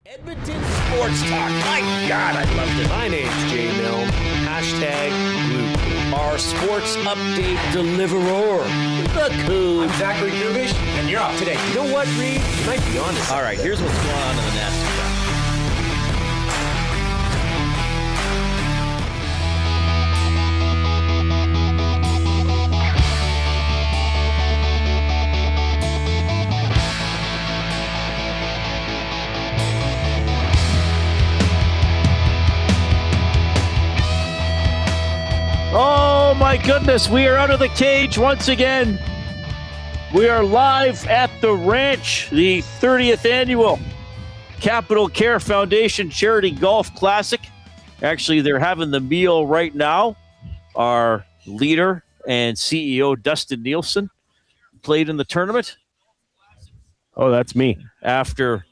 Edmonton Sports Talk. My God, I loved it. My name's Jay Milne. #Blue. Our sports update deliverer, the Coon. I'm Zachary Kubish, and you're up today. You know what, Reid? You might be honest. All right, here's what's going on in the Nasty Cup. Oh my goodness, we are out of the cage once again. We are live at the ranch, the 30th annual Capital Care Foundation Charity Golf Classic. Actually, they're having the meal right now. Our leader and CEO, Dustin Nielsen, played in the tournament. Oh, that's me. After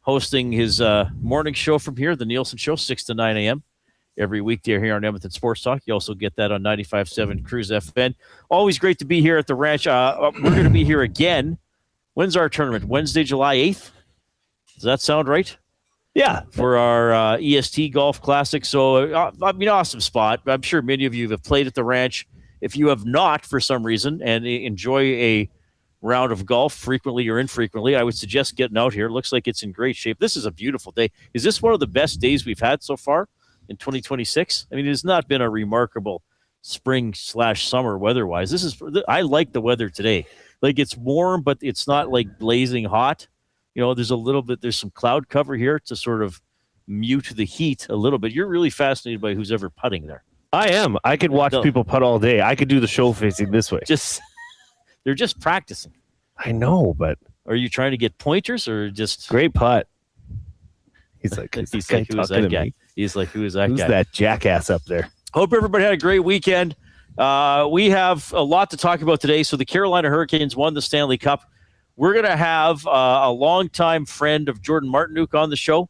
hosting his morning show from here, the Nielsen Show, 6 to 9 a.m. every weekday here on Edmonton Sports Talk. You also get that on 95.7 Cruise FM. Always great to be here at the ranch. We're going to be here again. When's our tournament? Wednesday, July 8th? Does that sound right? Yeah. For our EST Golf Classic. So, awesome spot. I'm sure many of you have played at the ranch. If you have not, for some reason, and enjoy a round of golf frequently or infrequently, I would suggest getting out here. It looks like it's in great shape. This is a beautiful day. Is this one of the best days we've had so far in 2026? I mean, it has not been a remarkable spring/summer weather-wise. I like the weather today. Like, it's warm, but it's not like blazing hot. You know, there's some cloud cover here to sort of mute the heat a little bit. You're really fascinated by who's ever putting there. I am. I could watch people putt all day. I could do the show facing this way. They're just practicing. I know, but are you trying to get pointers or just great putt? He's like, who is that guy? He's like, who is that guy? Who's that jackass up there? Hope everybody had a great weekend. We have a lot to talk about today. So the Carolina Hurricanes won the Stanley Cup. We're going to have a longtime friend of Jordan Martinook on the show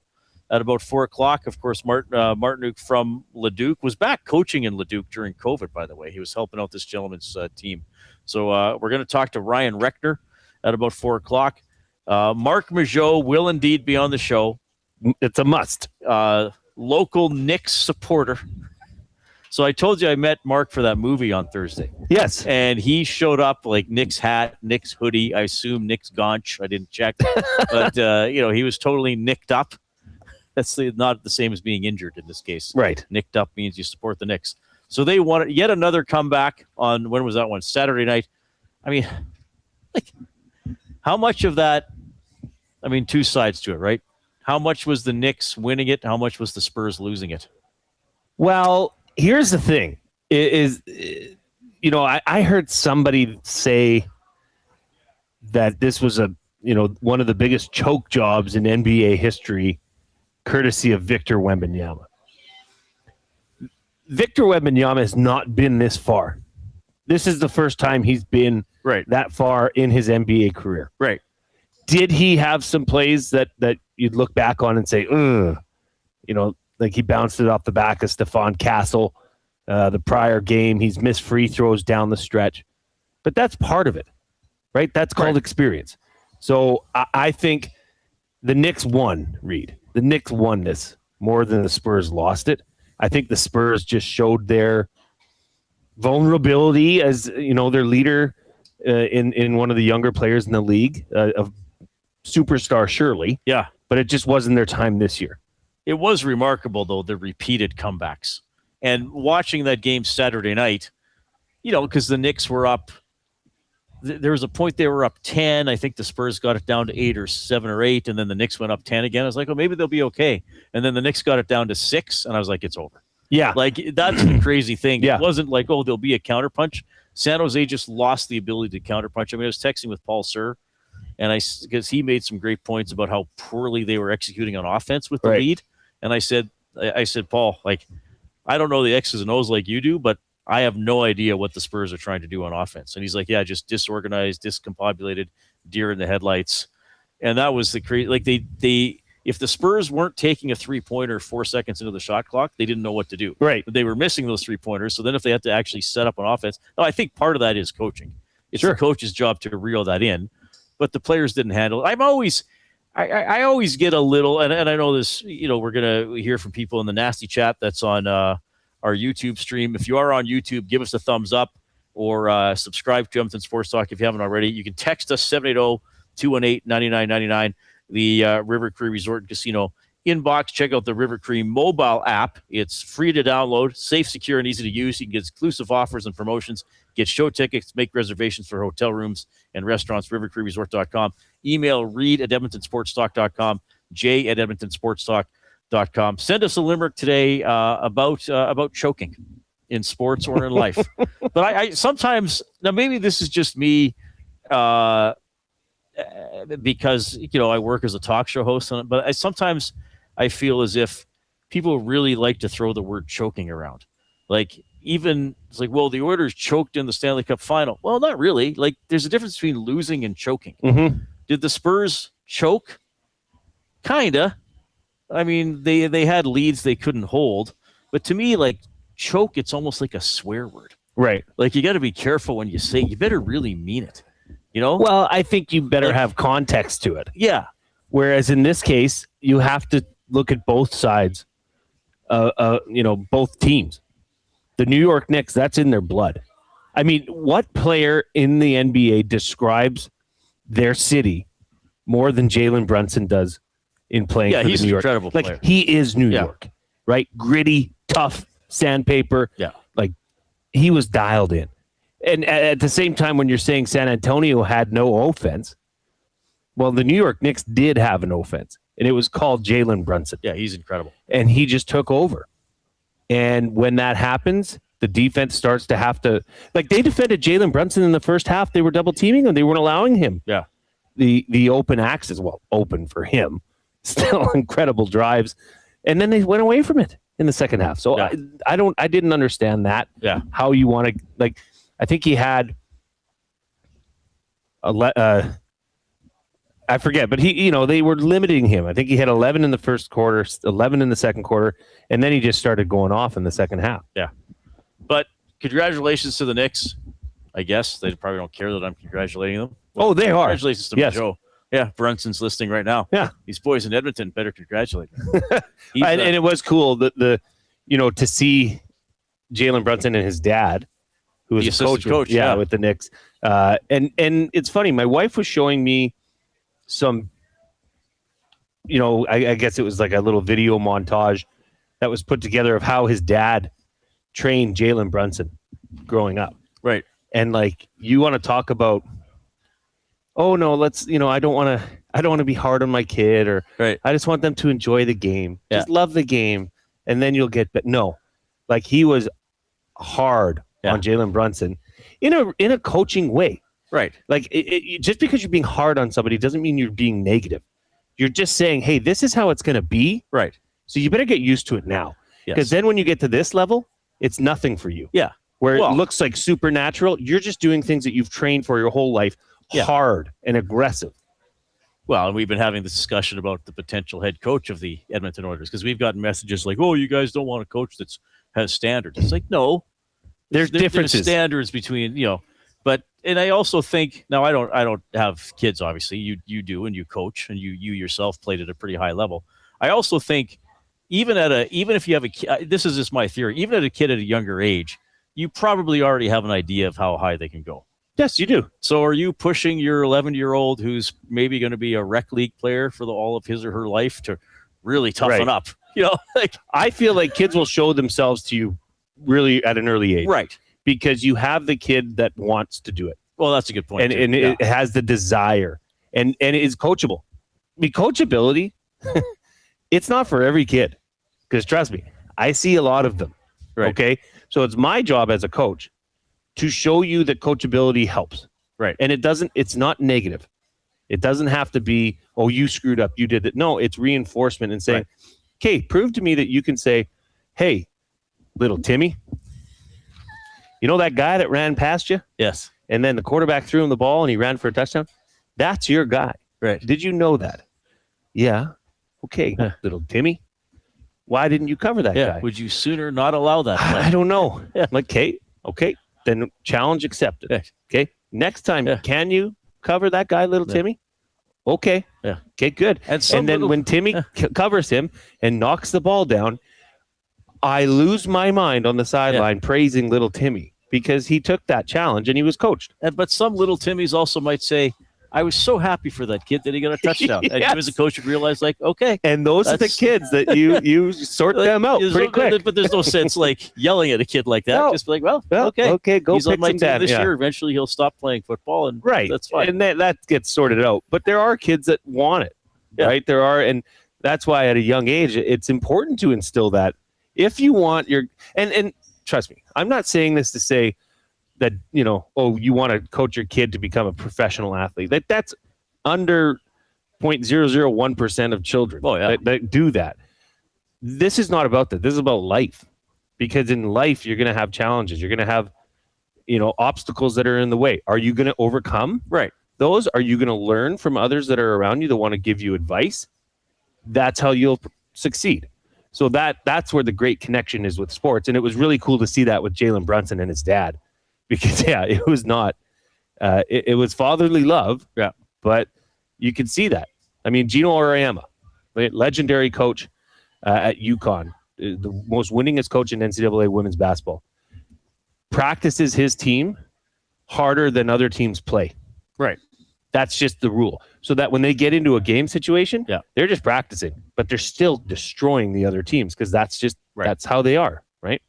at about 4 o'clock. Of course, Martinook from Leduc was back coaching in Leduc during COVID, by the way. He was helping out this gentleman's team. So we're going to talk to Ryan Rechner at about 4 o'clock. Marc Majeau will indeed be on the show. It's a must. Local Knicks supporter. So I told you I met Mark for that movie on Thursday. Yes. And he showed up like Knicks hat, Knicks hoodie, I assume Knicks gaunch. I didn't check. But, he was totally nicked up. That's not the same as being injured in this case. Right. Nicked up means you support the Knicks. So they wanted yet another comeback on, when was that one? Saturday night. I mean, like, how much of that, I mean, two sides to it, right? How much was the Knicks winning it? How much was the Spurs losing it? Well, here's the thing. I heard somebody say that this was one of the biggest choke jobs in NBA history, courtesy of Victor Wembanyama. Victor Wembanyama has not been this far. This is the first time he's been that far in his NBA career. Right. Did he have some plays that you'd look back on and say, like he bounced it off the back of Stephon Castle the prior game. He's missed free throws down the stretch. But that's part of it, right? That's called experience. So I think the Knicks won, Reid. The Knicks won this more than the Spurs lost it. I think the Spurs just showed their vulnerability as, their leader in one of the younger players in the league, of superstar surely. Yeah. But it just wasn't their time this year. It was remarkable, though, the repeated comebacks. And watching that game Saturday night, because the Knicks were up. There was a point they were up 10. I think the Spurs got it down to 8 or 7 or 8, and then the Knicks went up 10 again. I was like, well, maybe they'll be okay. And then the Knicks got it down to 6, and I was like, it's over. Yeah. Like, that's the crazy thing. Yeah. It wasn't like, oh, there'll be a counterpunch. San Jose just lost the ability to counterpunch. I mean, I was texting with Paul Sir, because he made some great points about how poorly they were executing on offense with the lead. And I said, Paul, like, I don't know the X's and O's like you do, but I have no idea what the Spurs are trying to do on offense. And he's like, yeah, just disorganized, discombobulated, deer in the headlights. And that was the crazy. Like, if the Spurs weren't taking a 3-pointer 4 seconds into the shot clock, they didn't know what to do. Right. But they were missing those 3-pointers. So then if they had to actually set up an offense, I think part of that is coaching. It's Sure. the coach's job to reel that in. But the players didn't handle it. I always get a little, and I know this, we're going to hear from people in the nasty chat that's on our YouTube stream. If you are on YouTube, give us a thumbs up or subscribe to Edmonton Sports Talk if you haven't already. You can text us 780-218-9999, the River Cree Resort and Casino inbox. Check out the River Cree mobile app. It's free to download, safe, secure, and easy to use. You can get exclusive offers and promotions, get show tickets, make reservations for hotel rooms and restaurants, rivercreeresort.com. Email reid@edmontonsportstalk.com, jay@edmontonsportstalk.com. Send us a limerick today about choking in sports or in life. But I sometimes, now maybe this is just me because, I work as a talk show host, but sometimes I feel as if people really like to throw the word choking around. Like, even it's like, well, the Oilers choked in the Stanley Cup final. Well, not really. Like, there's a difference between losing and choking. Mm-hmm. Did the Spurs choke? Kinda. I mean, they had leads they couldn't hold. But to me, like, choke, it's almost like a swear word. Right. Like, you got to be careful when you say it. You better really mean it. Well, I think you better have context to it. Yeah. Whereas in this case, you have to look at both sides, both teams. The New York Knicks, that's in their blood. I mean, what player in the NBA describes their city more than Jalen Brunson does in playing for the New York? Yeah, he's an incredible player. Like, he is New York, right? Gritty, tough, sandpaper. Yeah. Like, he was dialed in. And at the same time, when you're saying San Antonio had no offense, well, the New York Knicks did have an offense, and it was called Jalen Brunson. Yeah, he's incredible. And he just took over. And when that happens, the defense starts to have to, like, they defended Jalen Brunson in the first half. They were double teaming him. They weren't allowing him. Yeah. The open access, well, open for him, still incredible drives. And then they went away from it in the second half. So I didn't understand that. Yeah. How you want to, like, I think he had I forget, but they were limiting him. I think he had 11 in the first quarter, 11 in the second quarter, and then he just started going off in the second half. Yeah. But congratulations to the Knicks. I guess they probably don't care that I'm congratulating them. Well, they are. Congratulations to Majeau. Yeah, Brunson's listening right now. Yeah. These boys in Edmonton better congratulate them. and it was cool to see Jalen Brunson and his dad, who was the coach with the Knicks. And it's funny, my wife was showing me some, I guess it was like a little video montage that was put together of how his dad trained Jalen Brunson growing up. Right. And like, you want to talk about, oh no, let's, I don't want to be hard on my kid, or right. I just want them to enjoy the game. Just love the game. And then you'll get, no, like, he was hard on Jalen Brunson in a coaching way. Right. Like, just because you're being hard on somebody doesn't mean you're being negative. You're just saying, hey, this is how it's going to be. Right. So you better get used to it now. Because then when you get to this level, it's nothing for you. Yeah. Where it looks like supernatural, you're just doing things that you've trained for your whole life, hard and aggressive. Well, and we've been having this discussion about the potential head coach of the Edmonton Oilers, because we've gotten messages like, oh, you guys don't want a coach that has standards. It's like, no. There's differences. There's standards between, but, and I also think, now I don't have kids, obviously. You do, and you coach, and you yourself played at a pretty high level. I also think even if you have a kid, this is just my theory, even at a kid at a younger age, you probably already have an idea of how high they can go. Yes, you do. So are you pushing your 11-year-old who's maybe going to be a rec league player for all of his or her life to really toughen up? Like, I feel like kids will show themselves to you really at an early age. Right. Because you have the kid that wants to do it. Well, that's a good point. And it has the desire and it is coachable. I mean, coachability, it's not for every kid. Because trust me, I see a lot of them. Right. Okay. So it's my job as a coach to show you that coachability helps. Right. And it's not negative. It doesn't have to be, oh, you screwed up, you did it. No, it's reinforcement and saying, okay, prove to me that you can say, hey, little Timmy, you know that guy that ran past you? Yes. And then the quarterback threw him the ball and he ran for a touchdown? That's your guy. Right. Did you know that? Yeah. Okay, little Timmy. Why didn't you cover that guy? Would you sooner not allow that play? I don't know. Like, okay. Then challenge accepted. Okay. Next time, can you cover that guy, little Timmy? Okay. Yeah. Okay, good. And then when Timmy covers him and knocks the ball down, I lose my mind on the sideline praising little Timmy because he took that challenge and he was coached. But some little Timmys also might say, I was so happy for that kid that he got a touchdown. Yes. And you as a coach would realize, like, okay. And those are the kids that you sort them out pretty quick. But there's no sense like yelling at a kid like that. No. Just be like, well, okay, go he's pick on my some team dad. this year. Eventually he'll stop playing football, and that's fine. And that gets sorted out. But there are kids that want it, right? There are, and that's why at a young age, it's important to instill that. If you want your and trust me, I'm not saying this to say that, you want to coach your kid to become a professional athlete. That's under 0.001% of children that do that. This is not about that. This is about life. Because in life, you're going to have challenges. You're going to have, obstacles that are in the way. Are you going to overcome those? Are you going to learn from others that are around you that want to give you advice? That's how you'll succeed. So that's where the great connection is with sports. And it was really cool to see that with Jalen Brunson and his dad. Because, it was not, it was fatherly love. Yeah. But you can see that. I mean, Gino Auriemma, legendary coach at UConn, the most winningest coach in NCAA women's basketball, practices his team harder than other teams play. Right. That's just the rule. So that when they get into a game situation, they're just practicing, but they're still destroying the other teams because that's how they are, right?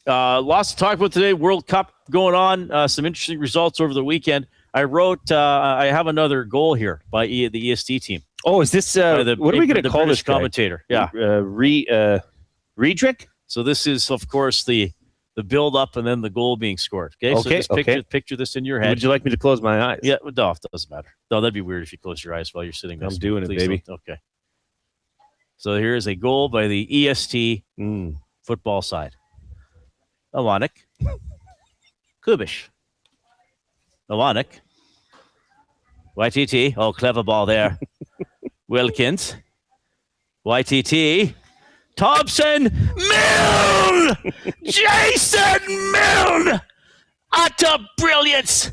Lots to talk about today. World Cup going on. Some interesting results over the weekend. I wrote, I have another goal here by the EST team. Oh, is this, what are we going to call British this guy? Commentator? Yeah. Riedrich? So this is, of course, the build-up and then the goal being scored. Okay, so just picture this in your head. Would you like me to close my eyes? Yeah, no, it doesn't matter. No, that'd be weird if you close your eyes while you're sitting there. I'm doing it, baby. Okay. So here is a goal by the EST football side. Alanik. Kubish. Alanik. YTT. Oh, clever ball there. Wilkins. YTT. Thompson. Milne! Jason Milne! Utter brilliance!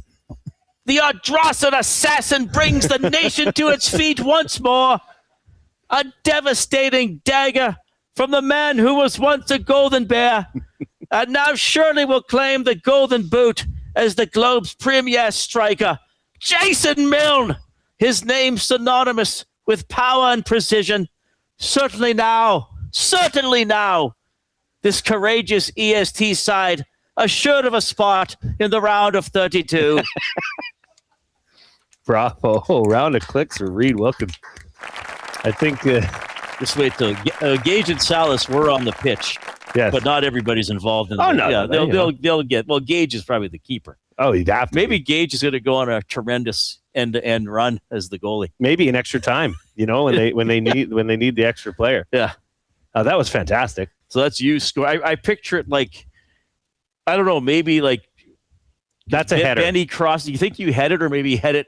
The Ardrossan assassin brings the nation to its feet once more. A devastating dagger from the man who was once a Golden Bear and now surely will claim the Golden Boot as the Globe's premier striker. Jason Milne, his name synonymous with power and precision. Certainly now, this courageous EST side assured of a spot in the round of 32. Bravo. Round of clicks for Reid Wilkins. I think just wait till Gage and Salas were on the pitch. Yes. But not everybody's involved in they'll get Gage is probably the keeper. Oh, he'd have to. Maybe Gage is going to go on a tremendous end-to-end run as the goalie. Maybe in extra time, when they need the extra player. Yeah. That was fantastic. So that's you score. I picture it like, I don't know, maybe like that's a header. Benny cross. You think you head it or maybe head it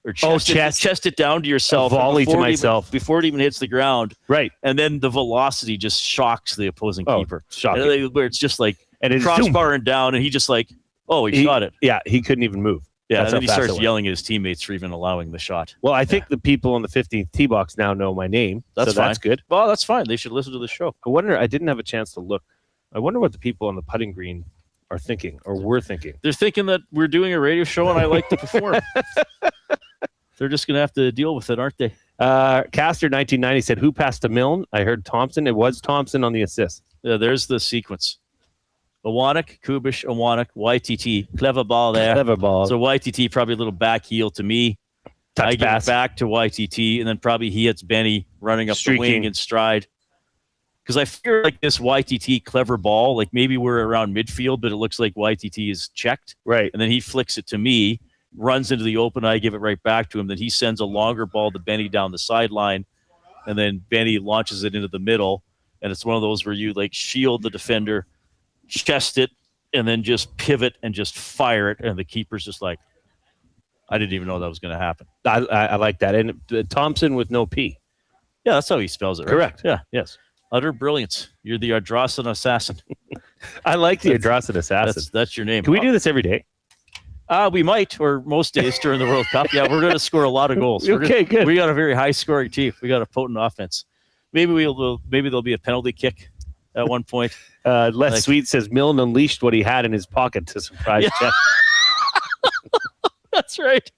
or chest it down to yourself. A volley to myself. Before it even hits the ground. Right. And then the velocity just shocks the opposing keeper. Shocking. Where it's just like and crossbar and down and he just like, he shot it. Yeah, he couldn't even move. Yeah, and then he starts yelling at his teammates for even allowing the shot. Well, I think the people on the 15th tee box now know my name. That's fine. That's good. Well, that's fine. They should listen to the show. I didn't have a chance to look. I wonder what the people on the putting green are thinking or were thinking. They're thinking that we're doing a radio show and I like to perform. They're just going to have to deal with it, aren't they? Caster 1990 said, who passed to Milne? I heard Thompson. It was Thompson on the assist. Yeah, there's the sequence. Awanek, Kubish, Awanek, YTT. Clever ball there. Clever ball. So YTT probably a little back heel to me. I get back to YTT, and then probably he hits Benny running up the wing in stride. Because I feel like this YTT clever ball, like maybe we're around midfield, but it looks like YTT is checked. Right. And then he flicks it to me, runs into the open, I give it right back to him. Then he sends a longer ball to Benny down the sideline, and then Benny launches it into the middle. And it's one of those where you like shield the defender, chest it, and then just pivot and just fire it. And the keeper's just like, I didn't even know that was going to happen. I like that. And Thompson with no P. Yeah, that's how he spells it, right? Correct. Yeah. Yes. Utter brilliance. You're the Ardrossan assassin. I like the Ardrossan assassin. That's your name. Can we do this every day? We might, or most days during the World Cup. Yeah, we're going to score a lot of goals. Good. We got a very high-scoring team. We got a potent offense. Maybe there'll be a penalty kick at one point. Les Sweet says Milne unleashed what he had in his pocket to surprise Chet. That's right.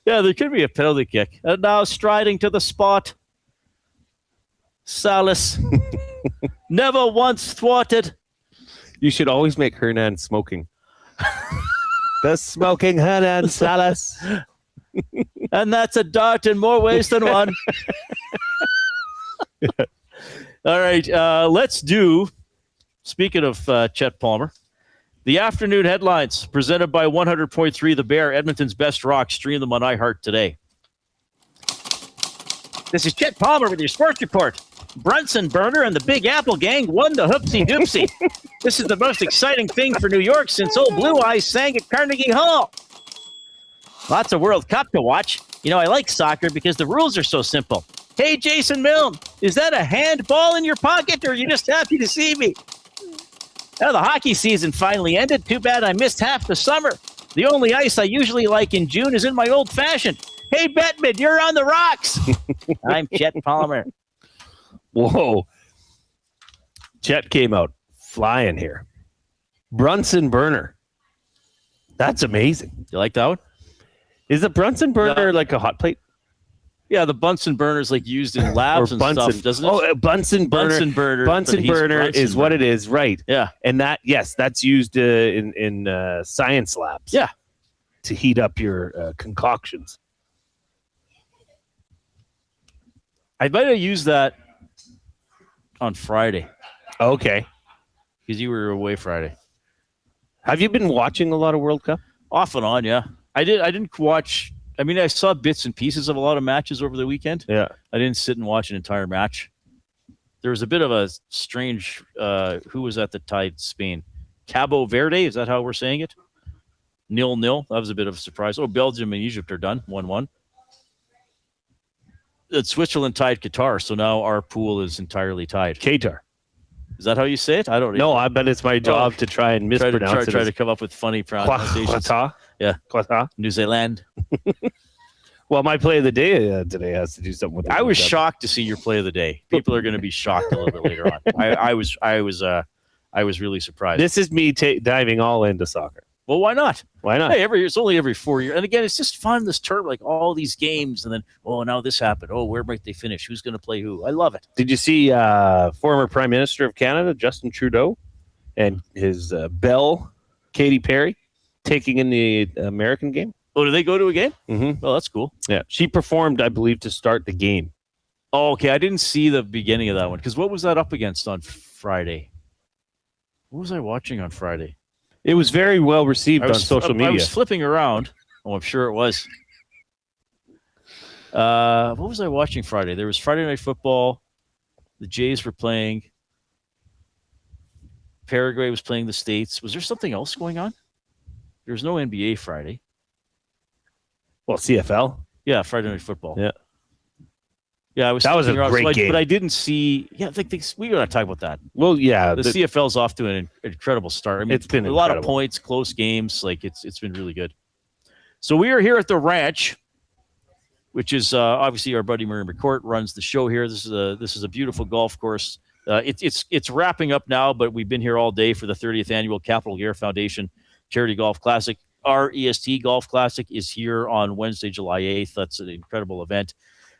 Yeah, there could be a penalty kick. And now striding to the spot, Salas. Never once thwarted. You should always make Hernan smoking. The smoking Hernan Salas. And that's a dart in more ways than one. All right, let's do, speaking of Chet Palmer, the afternoon headlines presented by 100.3 The Bear, Edmonton's best rock. Stream them on iHeart today. This is Chet Palmer with your sports report. Brunson Burner and the Big Apple Gang won the Hoopsie Doopsie. This is the most exciting thing for New York since old Blue Eyes sang at Carnegie Hall. Lots of World Cup to watch. You know, I like soccer because the rules are so simple. Hey, Jason Milne, is that a handball in your pocket or are you just happy to see me? Now, the hockey season finally ended. Too bad I missed half the summer. The only ice I usually like in June is in my old-fashioned. Hey, Bettman, you're on the rocks. I'm Chet Palmer. Whoa. Chet came out flying here. Brunson Burner. That's amazing. You like that one? Is a Brunson Burner like a hot plate? Yeah, the Bunsen burner's like used in labs and stuff, doesn't it? Oh, Bunsen burner. Bunsen burner. Bunsen burner is what it is, right? Yeah, and that's used in science labs. Yeah, to heat up your concoctions. I might have used that on Friday. Okay, because you were away Friday. Have you been watching a lot of World Cup? Off and on, yeah. I didn't watch. I mean, I saw bits and pieces of a lot of matches over the weekend. Yeah. I didn't sit and watch an entire match. There was a bit of a strange, who was at the tied Spain? Cabo Verde, is that how we're saying it? 0-0. That was a bit of a surprise. Oh, Belgium and Egypt are done, 1-1. Switzerland tied Qatar, so now our pool is entirely tied. Qatar. Is that how you say it? I don't know. No, I bet it's my job to try and mispronounce it. Try to come up with funny pronunciations. Yeah. New Zealand. Well, my play of the day today has to do something with it. I was shocked to see your play of the day. People are going to be shocked a little bit later on. I was really surprised. This is me diving all into soccer. Well, why not? Why not? Hey, it's only every 4 years. And again, it's just fun, this term, like all these games. And then, now this happened. Oh, where might they finish? Who's going to play who? I love it. Did you see former Prime Minister of Canada, Justin Trudeau, and his belle, Katy Perry, taking in the American game? Oh, did they go to a game? Mm-hmm. Oh, that's cool. Yeah. She performed, I believe, to start the game. Oh, okay. I didn't see the beginning of that one. Because what was that up against on Friday? What was I watching on Friday? It was very well received on social media. I was flipping around. Oh, I'm sure it was. What was I watching Friday? There was Friday Night Football. The Jays were playing. Paraguay was playing the States. Was there something else going on? There was no NBA Friday. Well, CFL. Yeah, Friday Night Football. Yeah. Yeah, that was a great game. But I didn't see. Yeah, we got to talk about that. Well, yeah, the CFL's off to an incredible start. I mean, it's been a lot of points, close games. Like it's been really good. So we are here at the ranch, which is obviously our buddy Murray McCourt runs the show here. This is a beautiful golf course. It's wrapping up now, but we've been here all day for the 30th annual Capital Gear Foundation Charity Golf Classic. Our EST Golf Classic is here on Wednesday, July 8th. That's an incredible event.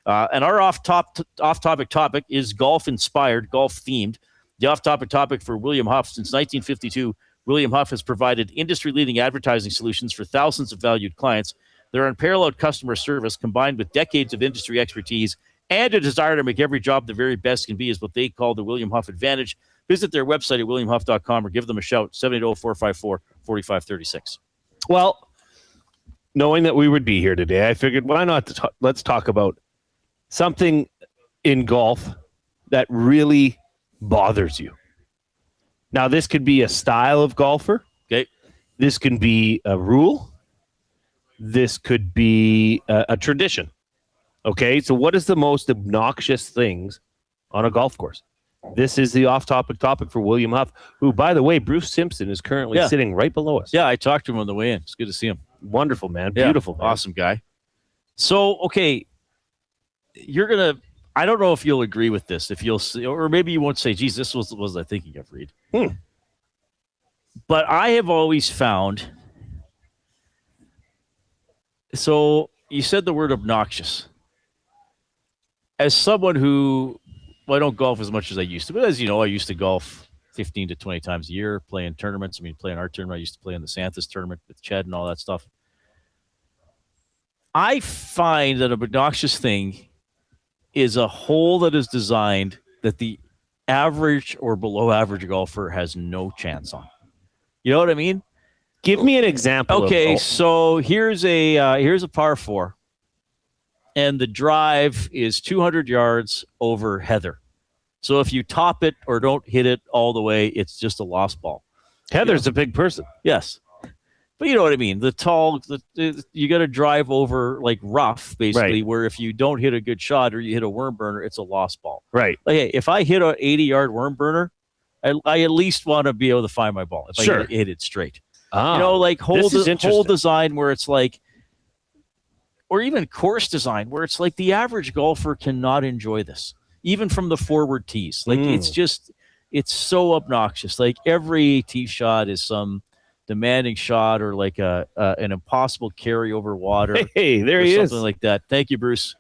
And our off-topic topic is golf-inspired, golf-themed. The off-topic topic for William Huff. Since 1952, William Huff has provided industry-leading advertising solutions for thousands of valued clients. Their unparalleled customer service, combined with decades of industry expertise and a desire to make every job the very best can be, is what they call the William Huff Advantage. Visit their website at williamhuff.com or give them a shout, 780-454-4536. Well, knowing that we would be here today, I figured, why not let's talk about something in golf that really bothers you. Now, this could be a style of golfer. Okay. This can be a rule. This could be a tradition. Okay, so what is the most obnoxious things on a golf course? This is the off-topic topic for William Huff, who, by the way, Bruce Simpson is currently sitting right below us. Yeah, I talked to him on the way in. It's good to see him. Wonderful, man. Yeah, Beautiful. Man. awesome guy. So, okay, I don't know if you'll agree with this, if you'll see, or maybe you won't say, geez, this was I thinking of, Reid. But I have always found, so you said the word obnoxious. As someone who, well, I don't golf as much as I used to, but as you know, I used to golf 15 to 20 times a year, play in tournaments. I mean, play in our tournament. I used to play in the Santos tournament with Ched and all that stuff. I find that an obnoxious thing is a hole that is designed that the average or below average golfer has no chance on. You know what I mean? Give me an example. Okay, so here's a par 4, and the drive is 200 yards over heather. So if you top it or don't hit it all the way, it's just a lost ball. Heather's a big person. Yes. But you know what I mean? You got to drive over like rough, basically, right. Where if you don't hit a good shot or you hit a worm burner, it's a lost ball. Right. Like, hey, if I hit an 80-yard worm burner, I at least want to be able to find my ball if I hit it straight. You know, like whole design where it's like, or even course design where it's like the average golfer cannot enjoy this, even from the forward tees. Like it's so obnoxious. Like every tee shot is some demanding shot or like an impossible carry over water. Hey, there he is. Something like that. Thank you, Bruce.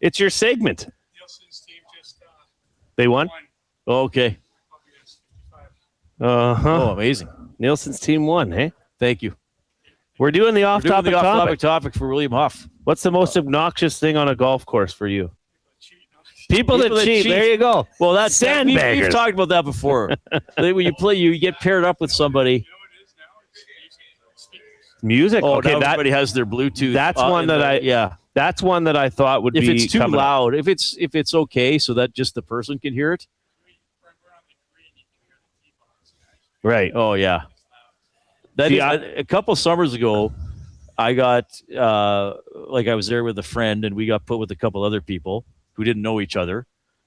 It's your segment. Nielsen's team just they won? Okay. Uh-huh. Oh, amazing. Nielsen's team won, hey? Thank you. We're doing the off-topic topic for William Huff. What's the most obnoxious thing on a golf course for you? People that cheat. There you go. Well, that's sandbaggers. We've talked about that before. When you play, you get paired up with somebody. Music. Oh, okay, everybody has their Bluetooth. That's one that That's one that I thought would be. If it's too loud, up. if it's okay, so that just the person can hear it. Right. Oh yeah. A couple summers ago, I got I was there with a friend, and we got put with a couple other people who didn't know each other,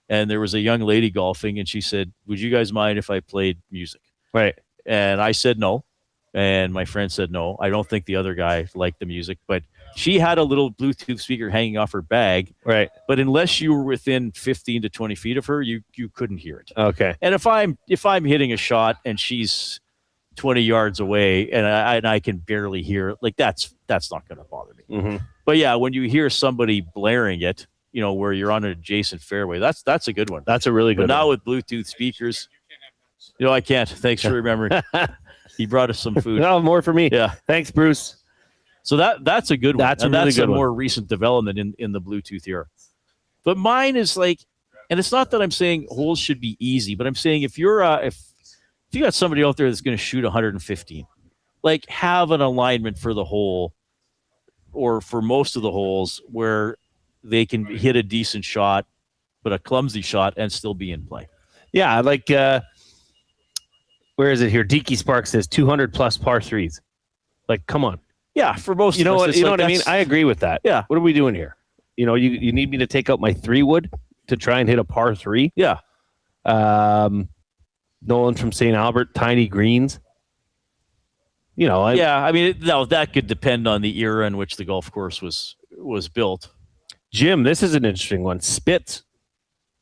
and there was a young lady golfing, and she said, "Would you guys mind if I played music?" Right. And I said no, and my friend said no. I don't think the other guy liked the music, but she had a little Bluetooth speaker hanging off her bag. Right. But unless you were within 15 to 20 feet of her, you couldn't hear it. Okay. And if I'm hitting a shot and she's 20 yards away and I can barely hear it, like that's not going to bother me. Mm-hmm. But yeah, when you hear somebody blaring it, you know, where you're on an adjacent fairway, that's a good one. That's a really good one. But now with Bluetooth speakers, you know, I can't. Thanks for remembering. He brought us some food. No, more for me. Yeah. Thanks, Bruce. So that's a good one. That's a more recent development in the Bluetooth era. But mine is like, and it's not that I'm saying holes should be easy, but I'm saying if you're if you got somebody out there that's going to shoot 115, like have an alignment for the hole or for most of the holes where they can hit a decent shot, but a clumsy shot and still be in play. Yeah, like where is it here? Deaky Sparks says 200 plus par threes. Like, come on. Yeah, for most of us. You know what I mean? that's- I agree with that. Yeah. What are we doing here? You know, you need me to take out my 3-wood to try and hit a par 3? Yeah. Nolan from St. Albert, tiny greens. You know, I mean, that could depend on the era in which the golf course was built. Jim, this is an interesting one. Spits,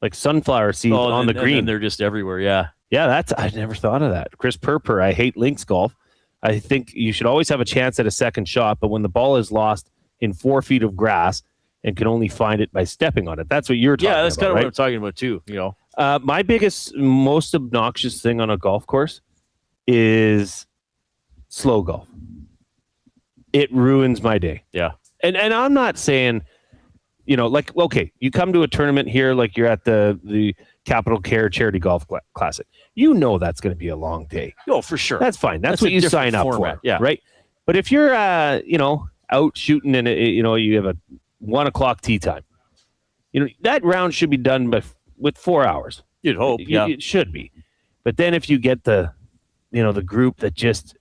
like sunflower seeds on the green. And they're just everywhere, yeah. Yeah, I never thought of that. Chris Purper, I hate links golf. I think you should always have a chance at a second shot, but when the ball is lost in 4 feet of grass and can only find it by stepping on it. That's what you're talking about. Yeah, that's kind of right? what I'm talking about too, you know. My most obnoxious thing on a golf course is slow golf. It ruins my day. Yeah. And I'm not saying, you know, like, okay, you come to a tournament here, like you're at the Capital Care Charity Golf Classic. You know that's going to be a long day. Oh, for sure. That's fine. That's what you sign up format. for. Yeah. Right. But if you're, out shooting and, you have a 1 o'clock tee time, that round should be done with 4 hours. You'd hope. Yeah. It should be. But then if you get the group that just,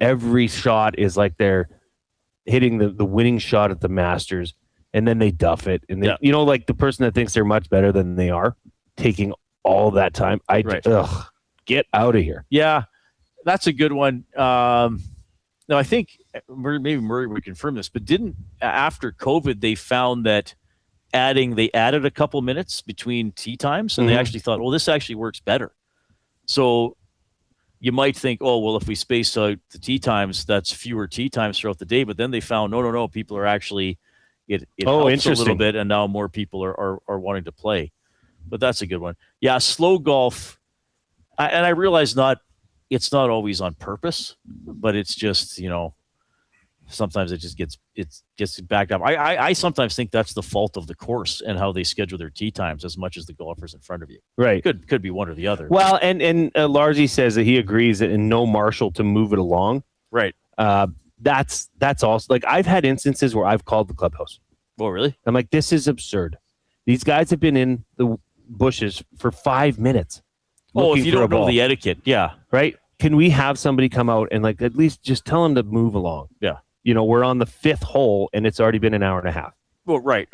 every shot is like they're hitting the winning shot at the Masters and then they duff it. And they, like the person that thinks they're much better than they are taking all that time. Get out of here. Yeah, that's a good one. Now Now, I think maybe Murray would confirm this, but after COVID, they found that they added a couple minutes between tee times, and they actually thought, this actually works better. So you might think, well, if we space out the tee times, that's fewer tee times throughout the day. But then they found, no, people are actually, it helps a little bit, and now more people are wanting to play. But that's a good one. Yeah, slow golf, and I realize it's not always on purpose, but it's just, sometimes it just gets backed up. I sometimes think that's the fault of the course and how they schedule their tee times as much as the golfers in front of you. Right. Could be one or the other. Well, and Largy says that he agrees that in no marshal to move it along. Right. That's also, like, I've had instances where I've called the clubhouse. Oh, really? I'm like, this is absurd. These guys have been in the bushes for 5 minutes. If you don't know the etiquette. Yeah. Right. Can we have somebody come out and, like, at least just tell them to move along? Yeah. We're on the 5th hole and it's already been an hour and a half. Well, right.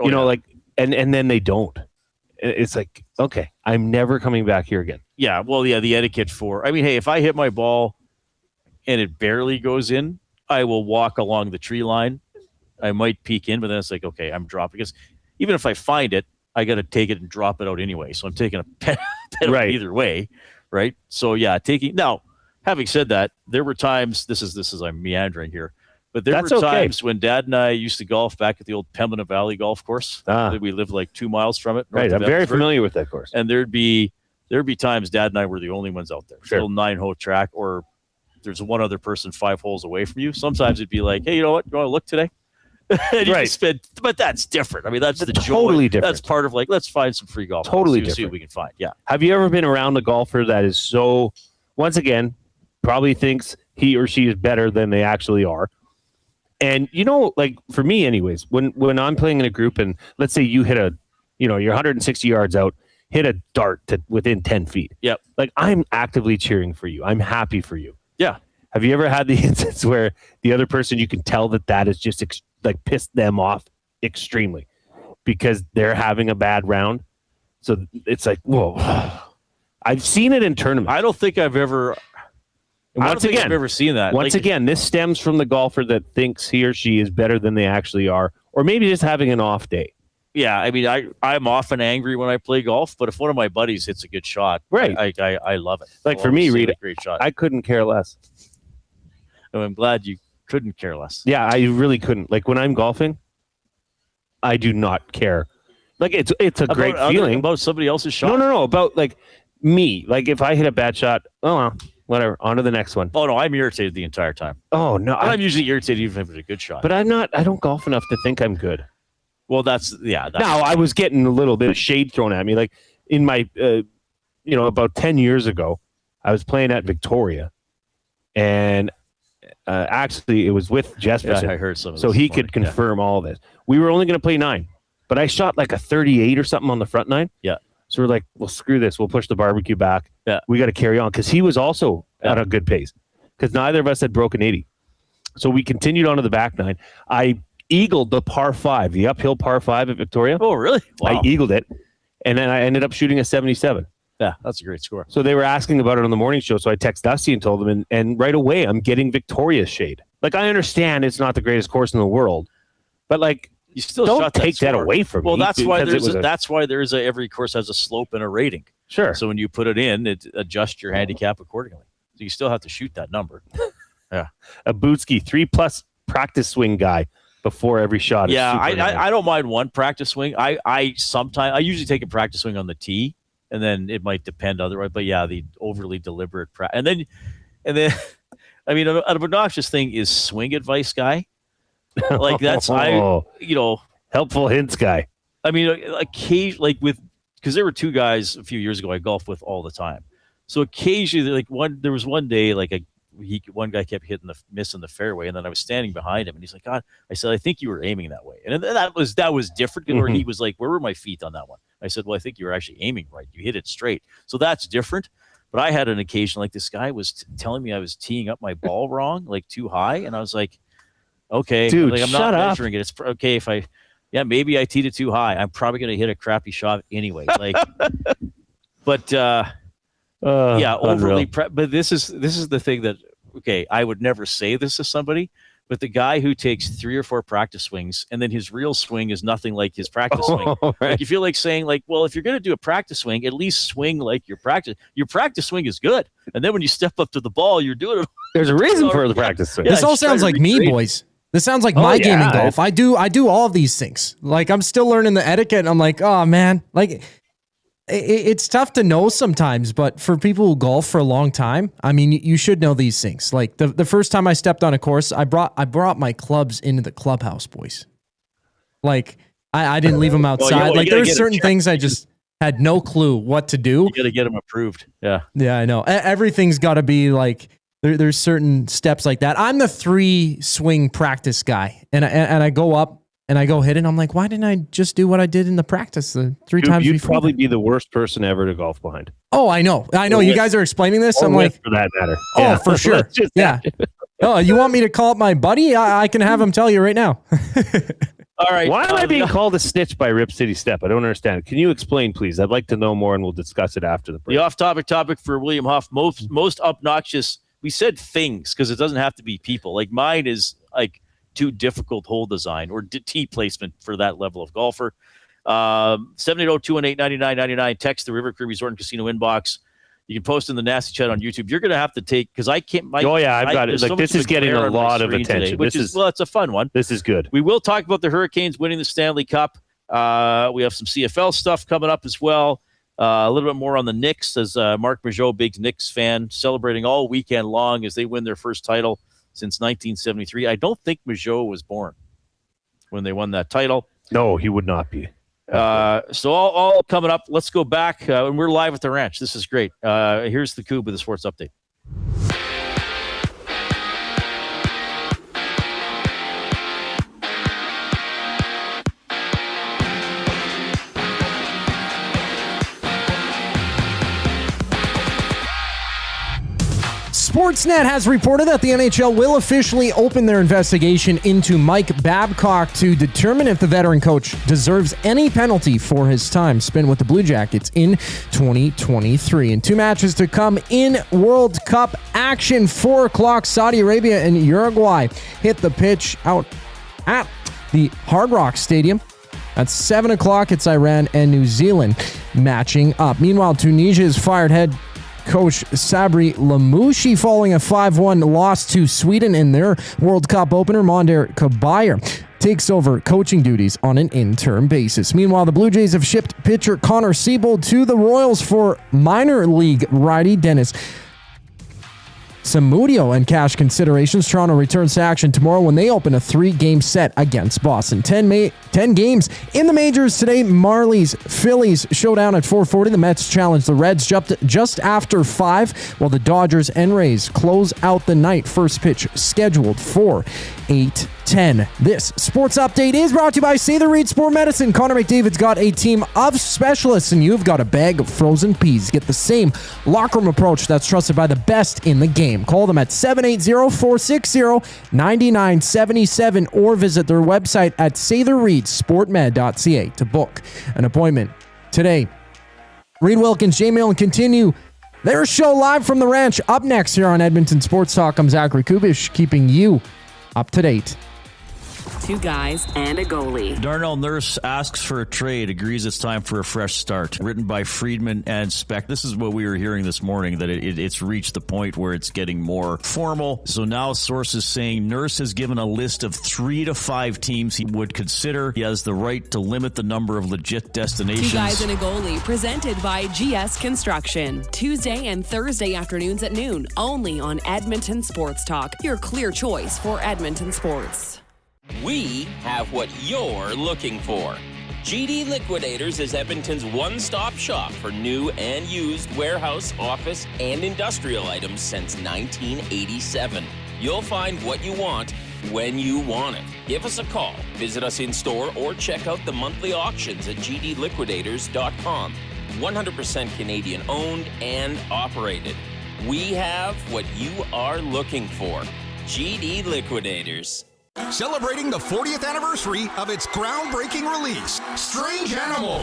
And then they don't. It's like, okay, I'm never coming back here again. Yeah. Well, yeah, the etiquette hey, if I hit my ball and it barely goes in, I will walk along the tree line. I might peek in, but then it's like, okay, I'm dropping. Because even if I find it, I got to take it and drop it out anyway. So I'm taking a penalty either way. Right. So yeah, now, having said that, there were times, I'm meandering here, but there were times when Dad and I used to golf back at the old Pembina Valley golf course. We lived like 2 miles from it. Right. I'm very familiar with that course. And there'd be times Dad and I were the only ones out there. Sure. Still 9-hole track, or there's one other person 5 holes away from you. Sometimes it'd be like, hey, you know what? You want to look today? And but that's different. I mean, that's the totally joy. Different. That's part of, like, let's find some free golf. Totally different. See what we can find. Yeah. Have you ever been around a golfer that is so, once again, probably thinks he or she is better than they actually are? And, like, for me anyways, when I'm playing in a group and let's say you hit you're 160 yards out, hit a dart to within 10 feet. Yep. Like, I'm actively cheering for you. I'm happy for you. Yeah. Have you ever had the instance where the other person, you can tell that is just pissed them off extremely because they're having a bad round? So it's like, whoa. I've seen it in tournaments. I don't think I've ever seen that. Once again, this stems from the golfer that thinks he or she is better than they actually are, or maybe just having an off day. Yeah, I mean, I'm often angry when I play golf, but if one of my buddies hits a good shot, right, I love it. Like, for me, Reid, great shot. I couldn't care less. And I'm glad you couldn't care less. Yeah, I really couldn't. Like, when I'm golfing, I do not care. Like, it's a great feeling about somebody else's shot. No, about, like, me. Like, if I hit a bad shot, oh well, whatever, on to the next one. Oh no, I'm irritated the entire time. Oh no, I'm usually irritated even if it's a good shot. But I'm not. I don't golf enough to think I'm good. Well, now I was getting a little bit of shade thrown at me. Like, in my, about 10 years ago, I was playing at Victoria, and actually it was with Jesperson. Yeah, I heard some of this so he could confirm all this. We were only going to play 9, but I shot like a 38 or something on the front 9. Yeah. So we're like, well, screw this. We'll push the barbecue back. Yeah. We got to carry on, because he was also at a good pace, because neither of us had broken 80. So we continued on to the back 9. I eagled the par 5, the uphill par 5 at Victoria. Oh, really? Wow. I eagled it, and then I ended up shooting a 77. Yeah, that's a great score. So they were asking about it on the morning show, so I texted Dusty and told them, and right away I'm getting Victoria's shade. Like, I understand it's not the greatest course in the world, but, like, you still don't take that away from me. Well, that's why every course has a slope and a rating. Sure. So when you put it in, it adjusts your handicap accordingly. So you still have to shoot that number. Yeah. A Bootski 3+ practice swing guy before every shot. Yeah, I don't mind one practice swing. I usually take a practice swing on the tee, and then it might depend otherwise. But yeah, the overly deliberate and then I mean, an obnoxious thing is swing advice guy. Like, that's helpful hints guy. I mean, occasionally, because there were 2 guys a few years ago I golfed with all the time. So occasionally, there was one day, like, one guy kept missing the fairway, and then I was standing behind him, and he's like, God, I said, I think you were aiming that way. And that was different. Mm-hmm. Where he was like, where were my feet on that one? I said, well, I think you were actually aiming right. You hit it straight. So that's different. But I had an occasion, like, this guy was telling me I was teeing up my ball wrong, like, too high. And I was like, okay, dude, like, I'm shut not up. measuring it. It's okay if maybe I teed it too high. I'm probably going to hit a crappy shot anyway. Like, but overly but this is the thing that okay, I would never say this to somebody, but the guy who takes 3 or 4 practice swings and then his real swing is nothing like his practice swing. Right. Like you feel like saying like, well, if you're going to do a practice swing, at least swing like your practice swing is good. And then when you step up to the ball, you're doing it. There's a reason for the practice swing. This all sounds like me, boys. This sounds like my game in golf. I do all of these things. Like I'm still learning the etiquette and I'm like, oh man, like it's tough to know sometimes, but for people who golf for a long time, I mean, you should know these things. Like the first time I stepped on a course, I brought my clubs into the clubhouse, boys. Like I didn't leave them outside. Well, like there's certain things I just had no clue what to do. You got to get them approved. Yeah. Yeah, I know. Everything's got to be like, there's certain steps like that. I'm the 3 swing practice guy, and I go up and I go hit it. And I'm like, why didn't I just do what I did in the practice the 3 times You'd before? probably be the worst person ever to golf behind. Oh, I know. You guys are explaining this. I'm like, for that matter. oh, Yeah. for sure. Yeah. Oh, you want me to call up my buddy? I can have him tell you right now. All right. Why am I being called a snitch by Rip City Step? I don't understand. Can you explain, please? I'd like to know more, and we'll discuss it after the break. The off-topic topic for William Huff, most obnoxious. We said things because it doesn't have to be people. Like mine is like too difficult hole design or tee placement for that level of golfer. 780-218-9999. Text the River Creek Resort and Casino inbox. You can post in the Nasty Chat on YouTube. You're going to have to take because I can't. I've got it. Like this is getting a lot of attention. Which is it's a fun one. This is good. We will talk about the Hurricanes winning the Stanley Cup. We have some CFL stuff coming up as well. A little bit more on the Knicks as Marc Majeau, big Knicks fan, celebrating all weekend long as they win their first title since 1973. I don't think Majeau was born when they won that title. No, he would not be. So all coming up. Let's go back. And we're live at the ranch. This is great. Here's the Coob with the sports update. Sportsnet has reported that the NHL will officially open their investigation into Mike Babcock to determine if the veteran coach deserves any penalty for his time spent with the Blue Jackets in 2023. And 2 matches to come in World Cup action. 4 o'clock, Saudi Arabia and Uruguay hit the pitch out at the Hard Rock Stadium. At 7 o'clock, it's Iran and New Zealand matching up. Meanwhile, Tunisia has fired head coach Sabri Lamouchi following a 5-1 loss to Sweden in their World Cup opener. Monder Kabir takes over coaching duties on an interim basis. Meanwhile, the Blue Jays have shipped pitcher Connor Siebold to the Royals for minor league righty Dennis Samudio and cash considerations. Toronto returns to action tomorrow when they open a 3-game set against Boston. 10 games in the majors today. Marlies Phillies showdown at 4:40. The Mets challenge the Reds just after 5, while the Dodgers and Rays close out the night. First pitch scheduled for 8:10. This sports update is brought to you by Say the Reid Sport Medicine. Connor McDavid's got a team of specialists, and you've got a bag of frozen peas. Get the same locker room approach that's trusted by the best in the game. Call them at 780-460-9977 or visit their website at saythereidsportmed.ca to book an appointment today. Reid Wilkins, Jay Milne continue their show live from the ranch. Up next here on Edmonton Sports Talk, I'm Zachary Kubish, keeping you up to date. 2 guys and a goalie. Darnell Nurse asks for a trade, agrees it's time for a fresh start. Written by Friedman and Speck. This is what we were hearing this morning, that it's reached the point where it's getting more formal. So now sources saying Nurse has given a list of 3 to 5 teams he would consider. He has the right to limit the number of legit destinations. 2 guys and a goalie, presented by GS Construction. Tuesday and Thursday afternoons at noon, only on Edmonton Sports Talk. Your clear choice for Edmonton sports. We have what you're looking for. GD Liquidators is Edmonton's one-stop shop for new and used warehouse, office, and industrial items since 1987. You'll find what you want when you want it. Give us a call, visit us in-store, or check out the monthly auctions at gdliquidators.com. 100% Canadian-owned and operated. We have what you are looking for. GD Liquidators. Celebrating the 40th anniversary of its groundbreaking release, Strange Animal.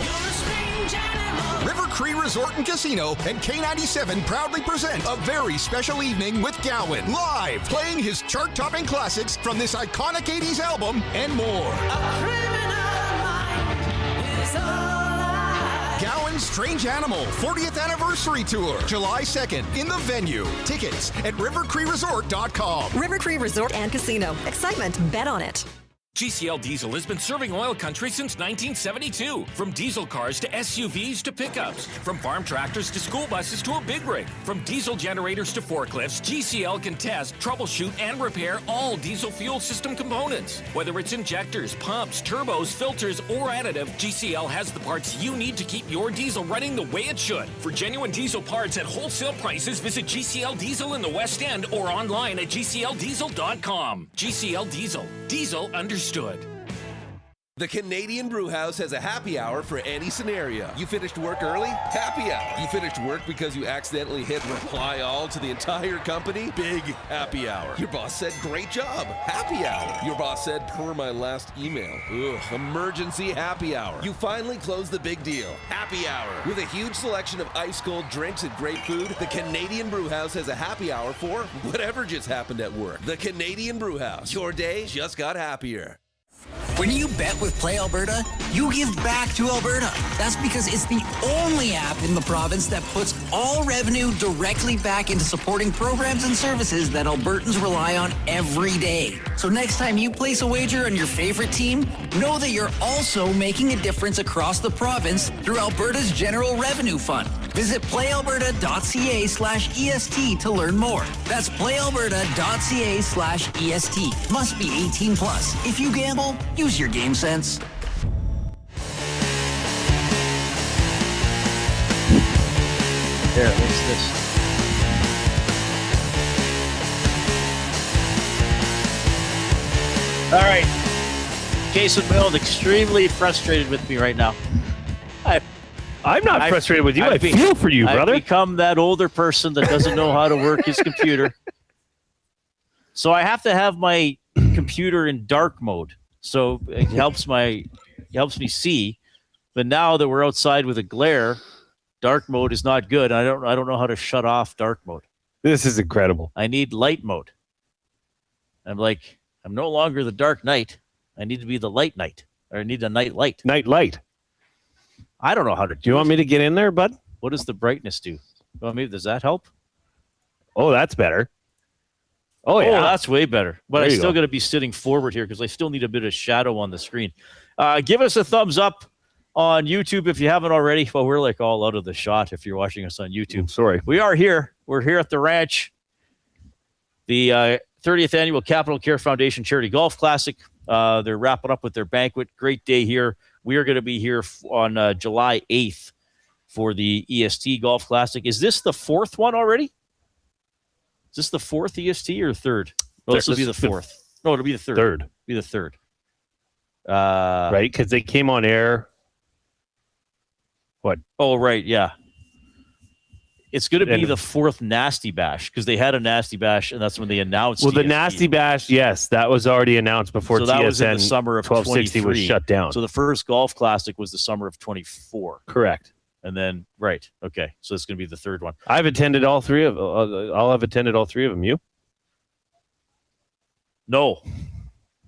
River Cree Resort and Casino and K97 proudly present a very special evening with Gowan, live, playing his chart-topping classics from this iconic 80s album and more. Gowan's Strange Animal 40th Anniversary Tour, July 2nd in the venue. Tickets at rivercreeresort.com. River Cree Resort and Casino. Excitement. Bet on it. GCL Diesel has been serving oil country since 1972. From diesel cars to SUVs to pickups. From farm tractors to school buses to a big rig. From diesel generators to forklifts, GCL can test, troubleshoot, and repair all diesel fuel system components. Whether it's injectors, pumps, turbos, filters, or additive, GCL has the parts you need to keep your diesel running the way it should. For genuine diesel parts at wholesale prices, visit GCL Diesel in the West End or online at GCLDiesel.com. GCL Diesel. Diesel understood. The Canadian Brewhouse has a happy hour for any scenario. You finished work early? Happy hour. You finished work because you accidentally hit reply all to the entire company? Big happy hour. Your boss said great job? Happy hour. Your boss said per my last email. Ugh, emergency happy hour. You finally closed the big deal. Happy hour. With a huge selection of ice cold drinks and great food, the Canadian Brewhouse has a happy hour for whatever just happened at work. The Canadian Brewhouse. Your day just got happier. When you bet with Play Alberta, you give back to Alberta. That's because it's the only app in the province that puts all revenue directly back into supporting programs and services that Albertans rely on every day. So next time you place a wager on your favorite team, know that you're also making a difference across the province through Alberta's General Revenue Fund. Visit playalberta.ca/EST to learn more. That's playalberta.ca/EST. Must be 18 plus. If you gamble, use your game sense. There, what's this? All right. Jason Milne extremely frustrated with me right now. I'm not frustrated with you. I feel for you, brother. I've become that older person that doesn't know how to work his computer. So I have to have my computer in dark mode. So it helps me see. But now that we're outside with a glare, dark mode is not good. I don't know how to shut off dark mode. This is incredible. I need light mode. I'm no longer the dark knight. I need to be the light knight. Or I need a night light. Night light. I don't know how to do it. Do you want me to get in there, bud? What does the brightness do? Well, maybe does that help? Oh, that's better. Oh, yeah. Oh, that's way better. But There I you still go. got to be sitting forward here because I still need a bit of shadow on the screen. Give us a thumbs up on YouTube if you haven't already. Well, we're like all out of the shot if you're watching us on YouTube. Sorry. We are here. We're here at the ranch. The 30th Annual Capital Care Foundation Charity Golf Classic. They're wrapping up with their banquet. Great day here. We are going to be here on July 8th for the EST Golf Classic. Is this the fourth one already? Is this the fourth EST or third? No, this will be the fourth. No, it'll be the third. Third. It'll be the third. Right? Because they came on air. What? Oh, right. Yeah. It's going to be And- the fourth Nasty Bash because they had a Nasty Bash, and that's when they announced. Well, the EST. Nasty Bash, yes, that was already announced before So that TSN was in the summer of 1260 was 23. shut down. So the first Golf Classic was the summer of 24. Correct. And then, right. Okay. So it's going to be the third one. I've attended all three of. I'll have attended all three of them. You? No.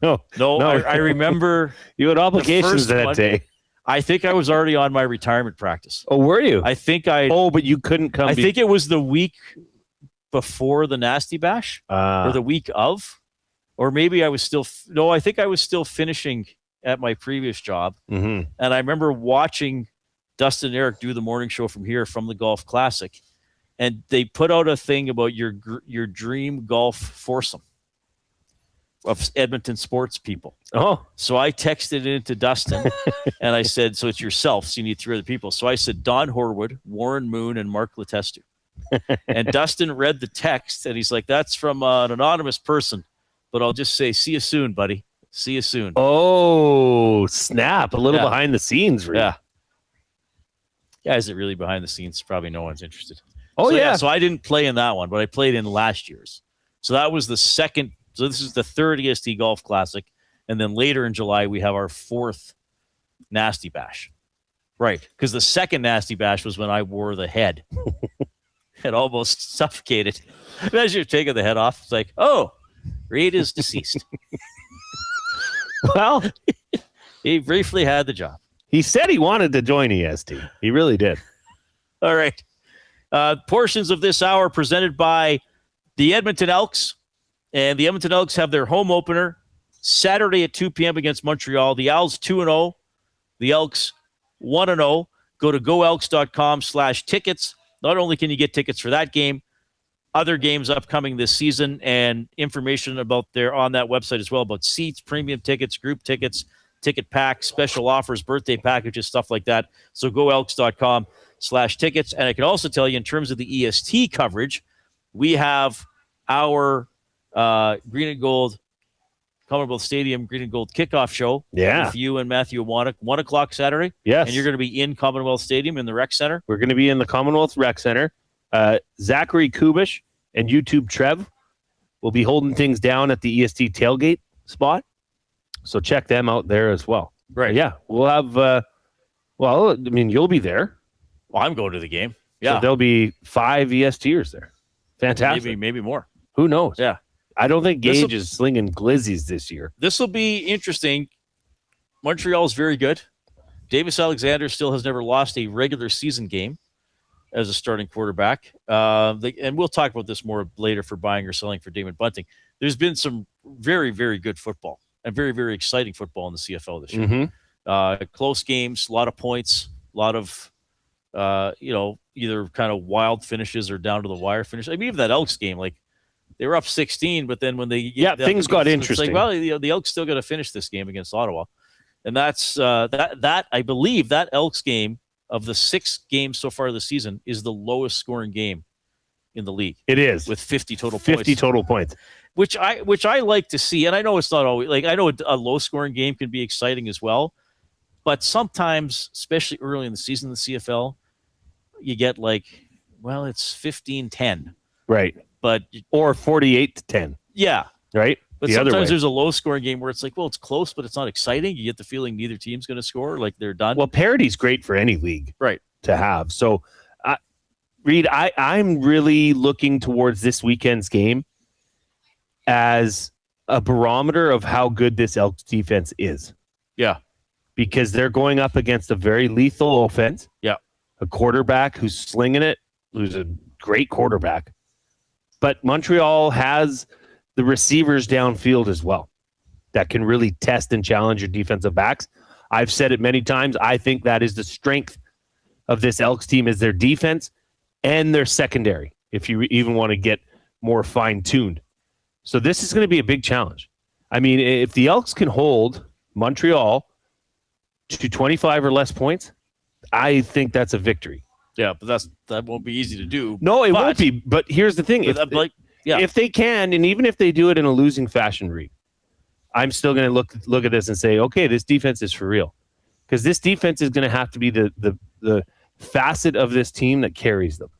No. I remember You had obligations first that one- day. I think I was already on my retirement practice. Oh, were you? I think I. Oh, but you couldn't come. I think it was the week before the Nasty Bash, or the week of, or maybe I was still. No, I think I was still finishing at my previous job, Mhm. and I remember watching Dustin and Eric do the morning show from here from the Golf Classic, and they put out a thing about your dream golf foursome of Edmonton sports people. Oh, So I texted it to Dustin and I said, so it's yourself. So you need three other people. So I said, Don Horwood, Warren Moon, and Mark Letestu. And Dustin read the text and he's like, that's from an anonymous person, but I'll just say, see you soon, buddy. See you soon. Oh, snap. A little Yeah. behind the scenes, really. Yeah. Yeah, is it really behind the scenes? Probably no one's interested. Oh, So, yeah. So I didn't play in that one, but I played in last year's. So that was the second. So this is the third EST Golf Classic. And then later in July, we have our fourth Nasty Bash. Right. Because the second nasty bash was when I wore the head. It almost suffocated. Imagine you're taking the head off. It's like, oh, Reid is deceased. Well, he briefly had the job. He said he wanted to join EST. He really did. All right. Portions of this hour presented by the Edmonton Elks. And the Edmonton Elks have their home opener Saturday at 2 p.m. against Montreal. The Owls 2-0. The Elks 1-0. Go to goelks.com/tickets. Not only can you get tickets for that game, other games upcoming this season, and information about there on that website as well about seats, premium tickets, group tickets, ticket packs, special offers, birthday packages, stuff like that. So goelks.com/tickets. And I can also tell you in terms of the EST coverage, we have our Green and Gold Commonwealth Stadium Green and Gold kickoff show. Yeah. With you and Matthew Wannock, 1 o'clock Saturday. Yes. And you're going to be in Commonwealth Stadium in the Rec Center. We're going to be in the Commonwealth Rec Center. Zachary Kubish and YouTube Trev will be holding things down at the EST tailgate spot. So check them out there as well. Right. Yeah. We'll have, you'll be there. Well, I'm going to the game. Yeah. So there'll be 5 ESTers there. Fantastic. Maybe more. Who knows? Yeah. I don't think Gage is slinging glizzies this year. This will be interesting. Montreal is very good. Davis Alexander still has never lost a regular season game as a starting quarterback. And we'll talk about this more later for buying or selling for Damon Bunting. There's been some very, very good football and very, very exciting football in the CFL this year. Mm-hmm. Close games, a lot of points, a lot of, either kind of wild finishes or down to the wire finish. I mean, even that Elks game, like, they were up 16, but then when they things got interesting. It's like, the Elks still got to finish this game against Ottawa, and that's that I believe that Elks game of the 6 games so far this season is the lowest scoring game in the league. It is with 50 total points, which I like to see. And I know it's not always like I know a low scoring game can be exciting as well, but sometimes, especially early in the season in the CFL, you get like, well, it's 15-10, right? Or 48-10. Yeah. Right? But sometimes there's a low-scoring game where it's like, well, it's close, but it's not exciting. You get the feeling neither team's going to score, like they're done. Well, parity's great for any league right, to have. So, Reid, I'm really looking towards this weekend's game as a barometer of how good this Elks defense is. Yeah. Because they're going up against a very lethal offense. Yeah. A quarterback who's slinging it, who's a great quarterback. But Montreal has the receivers downfield as well that can really test and challenge your defensive backs. I've said it many times. I think that is the strength of this Elks team is their defense and their secondary, if you even want to get more fine-tuned. So this is going to be a big challenge. I mean, if the Elks can hold Montreal to 25 or less points, I think that's a victory. Yeah, but that won't be easy to do. No, it won't be. But here's the thing: if they can, and even if they do it in a losing fashion, Reid, I'm still going to look at this and say, okay, this defense is for real, because this defense is going to have to be the facet of this team that carries them.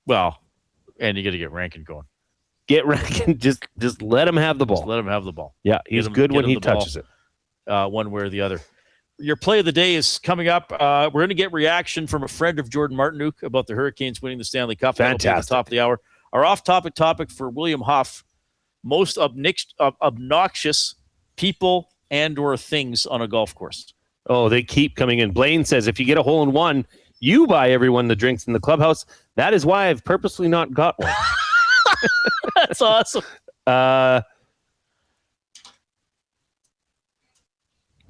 Well, and you got to get Rankin going. Get Rankin. Just let him have the ball. Just let him have the ball. Yeah, he's good when he touches it, one way or the other. Your play of the day is coming up. We're going to get reaction from a friend of Jordan Martinook about the Hurricanes winning the Stanley Cup. Fantastic. At the top of the hour. Our off-topic topic for William Huff, most obnoxious people and or things on a golf course. Oh, they keep coming in. Blaine says, if you get a hole-in-one, you buy everyone the drinks in the clubhouse. That is why I've purposely not got one. That's awesome.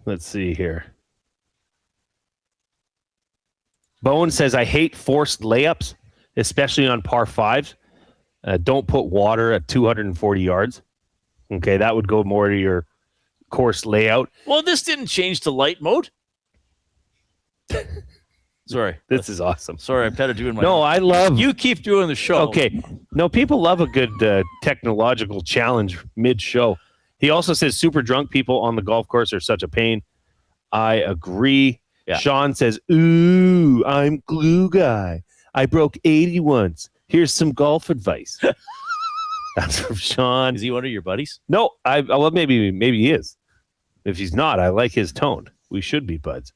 Let's see here. Bowen says, I hate forced layups, especially on par 5s. Don't put water at 240 yards. Okay, that would go more to your course layout. Well, this didn't change to light mode. Sorry. This is awesome. Sorry, I'm kind of doing my... No, I love... You keep doing the show. Okay. No, people love a good technological challenge mid-show. He also says super drunk people on the golf course are such a pain. I agree. Yeah. Sean says, ooh, I'm glue guy. I broke 80 once. Here's some golf advice. That's from Sean. Is he one of your buddies? No, well, maybe he is. If he's not, I like his tone. We should be buds.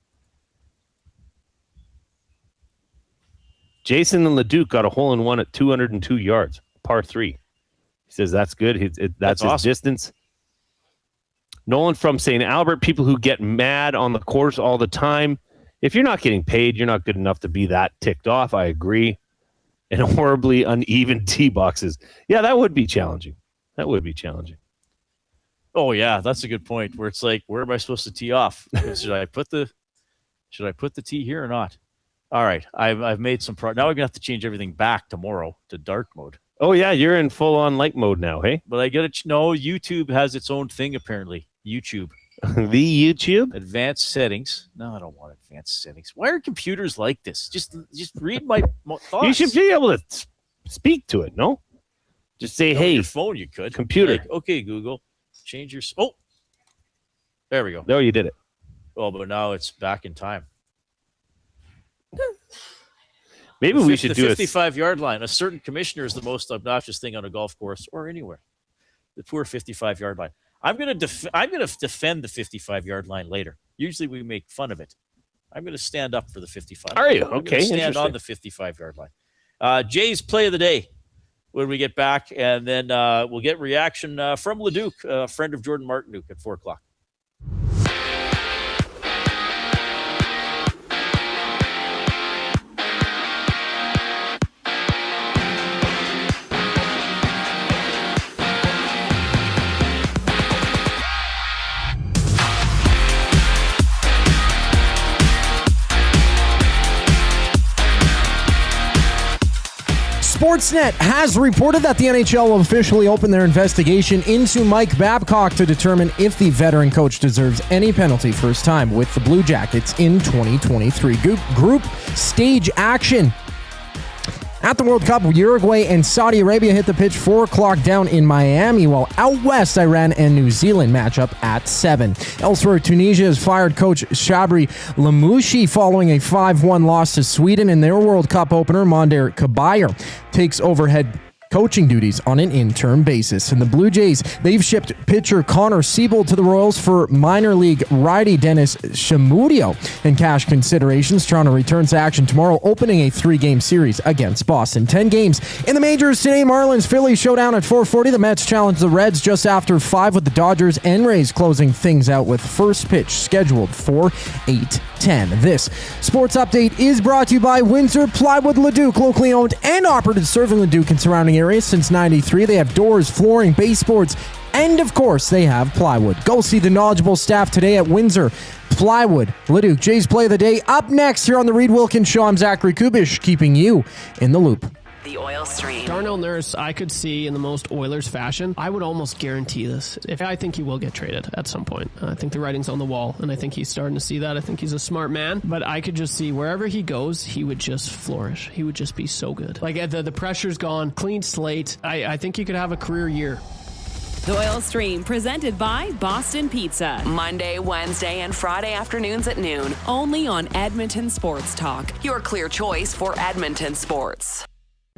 Jason and Leduc got a hole-in-one at 202 yards, par 3. He says that's good. That's his awesome. distance. Nolan from St. Albert, people who get mad on the course all the time. If you're not getting paid, you're not good enough to be that ticked off. I agree. And horribly uneven tee boxes. Yeah, that would be challenging. Oh yeah, that's a good point. Where it's like, where am I supposed to tee off? Should I put the tee here or not? All right, I've made some now I'm gonna have to change everything back tomorrow to dark mode. Oh yeah, you're in full on light mode now, hey? But I gotta no. YouTube has its own thing apparently. YouTube. The YouTube? Advanced settings. No, I don't want advanced settings. Why are computers like this? Just read my thoughts. You should be able to speak to it, no? Just say, hey. Your phone, you could. Computer. Like, okay, Google, change your... Oh! There we go. No, you did it. Oh, but now it's back in time. Maybe we should do the 55-yard line. A certain commissioner is the most obnoxious thing on a golf course or anywhere. The poor 55-yard line. I'm gonna defend the 55-yard line later. Usually we make fun of it. I'm gonna stand up for the 55. Are you? I'm Okay. stand on the 55-yard line. Jay's play of the day when we get back, and then we'll get reaction from Leduc, a friend of Jordan Martinook, at 4:00. Sportsnet has reported that the NHL will officially open their investigation into Mike Babcock to determine if the veteran coach deserves any penalty for his time with the Blue Jackets in 2023. Group stage action at the World Cup. Uruguay and Saudi Arabia hit the pitch 4:00 down in Miami, while out west, Iran and New Zealand match up at 7. Elsewhere, Tunisia has fired coach Shabri Lamouchi following a 5-1 loss to Sweden in their World Cup opener. Monder Kabayer takes over head coaching duties on an interim basis. And the Blue Jays, they've shipped pitcher Connor Siebold to the Royals for minor league righty Dennis Shamudio in cash considerations. Toronto returns to action tomorrow, opening a 3-game series against Boston. 10 games in the majors today. Marlins Phillies showdown at 4:40. The Mets challenge the Reds just after 5, with the Dodgers and Rays closing things out with first pitch scheduled for 8:10. This sports update is brought to you by Windsor Plywood Leduc, locally owned and operated, serving Leduc and surrounding areas since '93. They have doors, flooring, baseboards, and of course they have plywood. Go see the knowledgeable staff today at Windsor Plywood Leduc. Jay's play of the day up next here on the Reid Wilkins Show. I'm Zachary Kubish, keeping you in the loop. The Oil Stream. Darnell Nurse, I could see in the most Oilers fashion. I would almost guarantee this. I think he will get traded at some point. I think the writing's on the wall, and I think he's starting to see that. I think he's a smart man, but I could just see wherever he goes, he would just flourish. He would just be so good. Like, the pressure's gone, clean slate. I think he could have a career year. The Oil Stream, presented by Boston Pizza. Monday, Wednesday, and Friday afternoons at noon. Only on Edmonton Sports Talk. Your clear choice for Edmonton sports.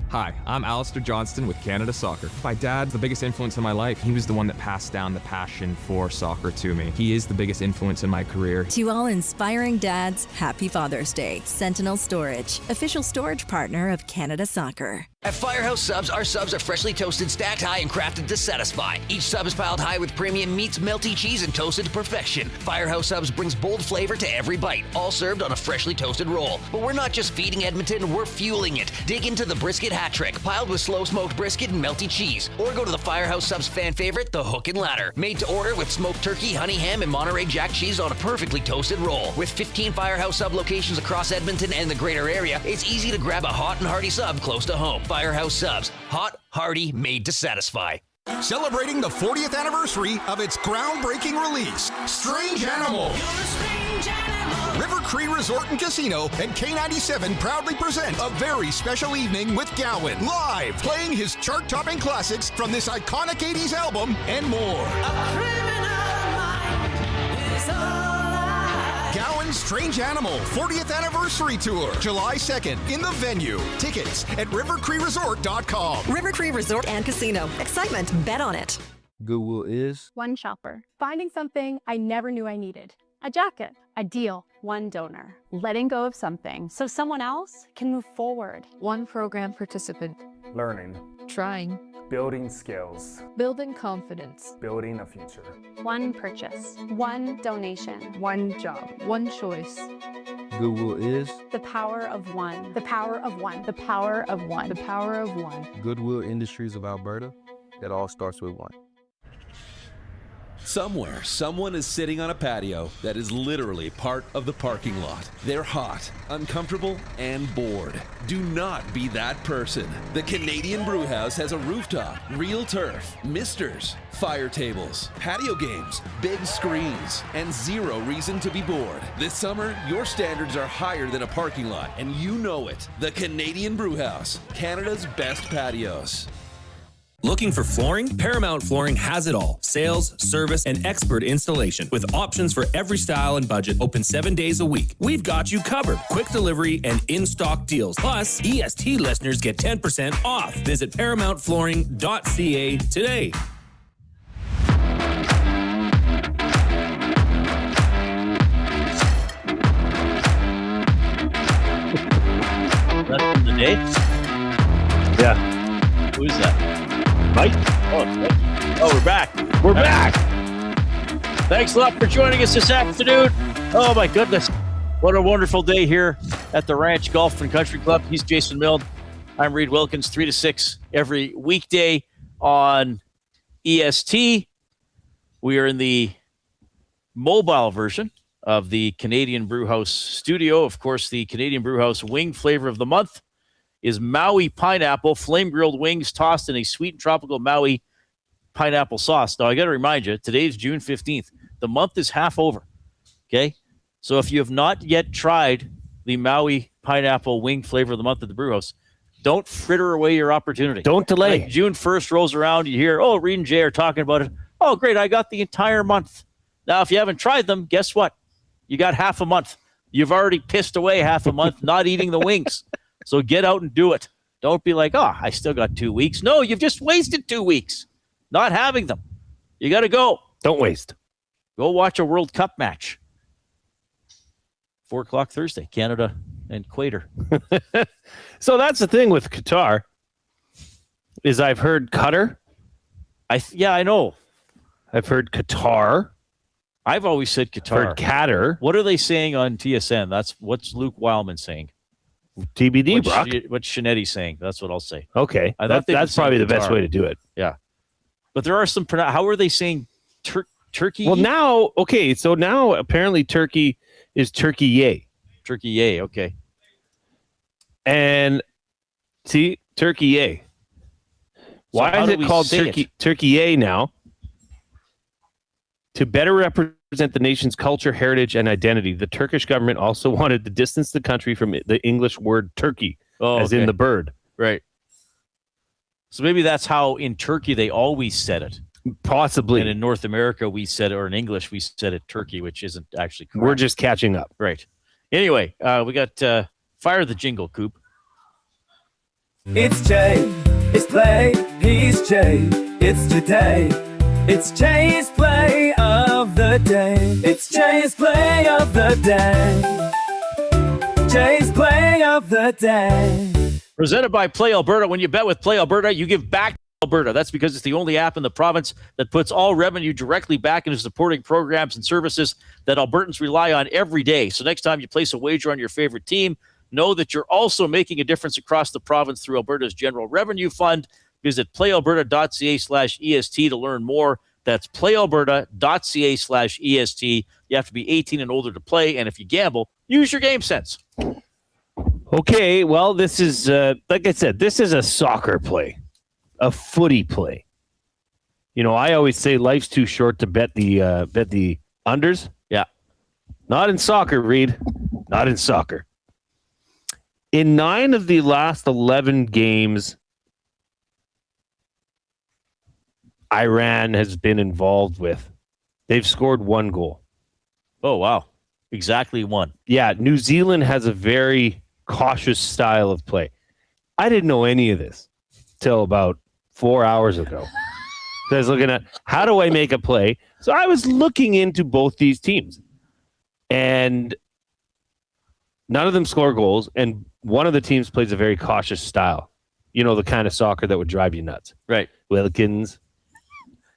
Hi, I'm Alistair Johnston with Canada Soccer. My dad's the biggest influence in my life. He was the one that passed down the passion for soccer to me. He is the biggest influence in my career. To all inspiring dads, happy Father's Day. Sentinel Storage, official storage partner of Canada Soccer. At Firehouse Subs, our subs are freshly toasted, stacked high, and crafted to satisfy. Each sub is piled high with premium meats, melty cheese, and toasted to perfection. Firehouse Subs brings bold flavor to every bite, all served on a freshly toasted roll. But we're not just feeding Edmonton, we're fueling it. Dig into the brisket hat trick, piled with slow-smoked brisket and melty cheese. Or go to the Firehouse Subs fan favorite, the Hook and Ladder. Made to order with smoked turkey, honey ham, and Monterey Jack cheese on a perfectly toasted roll. With 15 Firehouse Sub locations across Edmonton and the greater area, it's easy to grab a hot and hearty sub close to home. Firehouse Subs. Hot, hearty, made to satisfy. Celebrating the 40th anniversary of its groundbreaking release, Strange Animal. River Cree Resort and Casino and K97 proudly present a very special evening with Gowan, live playing his chart-topping classics from this iconic 80s album and more. Gowan's Strange Animal 40th Anniversary Tour, July 2nd, in the venue. Tickets at rivercreeresort.com. River Cree Resort and Casino. Excitement, bet on it. Goodwill is one shopper, finding something I never knew I needed. A jacket, a deal, one donor. Letting go of something so someone else can move forward. One program participant. Learning. Trying. Building skills. Building confidence. Building a future. One purchase. One donation. One job. One choice. Goodwill is the power of one. The power of one. The power of one. The power of one. Goodwill Industries of Alberta. It all starts with one. Somewhere, someone is sitting on a patio that is literally part of the parking lot. They're hot, uncomfortable, and bored. Do not be that person. The Canadian Brewhouse has a rooftop, real turf, misters, fire tables, patio games, big screens, and zero reason to be bored. This summer, your standards are higher than a parking lot, and you know it. The Canadian Brewhouse, Canada's best patios. Looking for flooring? Paramount Flooring has it all. Sales, service, and expert installation. With options for every style and budget, open 7 days a week. We've got you covered. Quick delivery and in-stock deals. Plus, EST listeners get 10% off. Visit ParamountFlooring.ca today. That's from the day? Yeah. Who is that? Mike? Oh, we're back. We're back. Thanks a lot for joining us this afternoon. Oh, my goodness. What a wonderful day here at the Ranch Golf and Country Club. He's Jason Milne. I'm Reid Wilkins, 3 to 6 every weekday on EST. We are in the mobile version of the Canadian Brewhouse studio. Of course, the Canadian Brewhouse wing flavor of the month is Maui pineapple, flame-grilled wings tossed in a sweet and tropical Maui pineapple sauce. Now, I got to remind you, today's June 15th. The month is half over, okay? So if you have not yet tried the Maui pineapple wing flavor of the month at the Brewhouse, don't fritter away your opportunity. Don't delay. Like June 1st rolls around, you hear, oh, Reid and Jay are talking about it. Oh, great, I got the entire month. Now, if you haven't tried them, guess what? You got half a month. You've already pissed away half a month not eating the wings. So get out and do it. Don't be like, oh, I still got 2 weeks. No, you've just wasted 2 weeks not having them. You got to go. Don't waste. Go watch a World Cup match. 4 o'clock Thursday, Canada and Equator. So that's the thing with Qatar is I've heard Qatar. Yeah, I know. I've heard Qatar. I've always said Qatar. Heard Qatar. What are they saying on TSN? What's Luke Wildman saying? TBD, Brock. What's Shinetti saying? That's what I'll say. Okay. That's probably the best way to do it. Yeah. But there are some... How are they saying Turkey? Well, now apparently Turkey is Turkey yay. Turkey yay, okay. And see, Turkey yay. Why is it called Turkey yay now? To better represent the nation's culture, heritage, and identity, the Turkish government also wanted to distance the country from the English word turkey, as in the bird. Right. So maybe that's how in Turkey they always said it. Possibly. And in North America we said it, or in English we said it turkey, which isn't actually correct. We're just catching up. Right. Anyway, we got Fire the Jingle, Coop. It's Jay. It's play. He's Jay. It's today. It's Jay's play of the day. It's Jay's play of the day. Jay's play of the day. Presented by Play Alberta. When you bet with Play Alberta, you give back to Alberta. That's because it's the only app in the province that puts all revenue directly back into supporting programs and services that Albertans rely on every day. So next time you place a wager on your favorite team, know that you're also making a difference across the province through Alberta's General Revenue Fund. Visit playalberta.ca/EST to learn more. That's playalberta.ca/EST. You have to be 18 and older to play, and if you gamble, use your game sense. Okay, well, this is, like I said, this is a soccer play, a footy play. You know, I always say life's too short to bet the unders. Yeah. Not in soccer, Reid. Not in soccer. In 9 of the last 11 games, Iran has been involved with, they've scored 1 goal. Oh, wow. Exactly 1. Yeah, New Zealand has a very cautious style of play. I didn't know any of this till about 4 hours ago. So I was looking at, how do I make a play? So I was looking into both these teams. And None of them score goals, and one of the teams plays a very cautious style. You know, the kind of soccer that would drive you nuts. Right. Wilkins.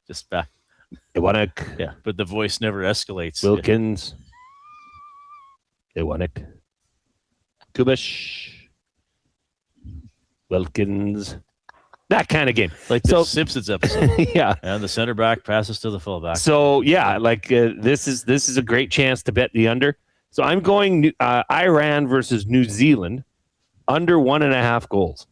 Just back. Iwanek. Yeah, but the voice never escalates. Wilkins. Iwanek. Kubish. Wilkins. That kind of game. Like the Simpsons episode. Yeah. And the center back passes to the fullback. So, yeah, like this is a great chance to bet the under. So I'm going Iran versus New Zealand under 1.5 goals.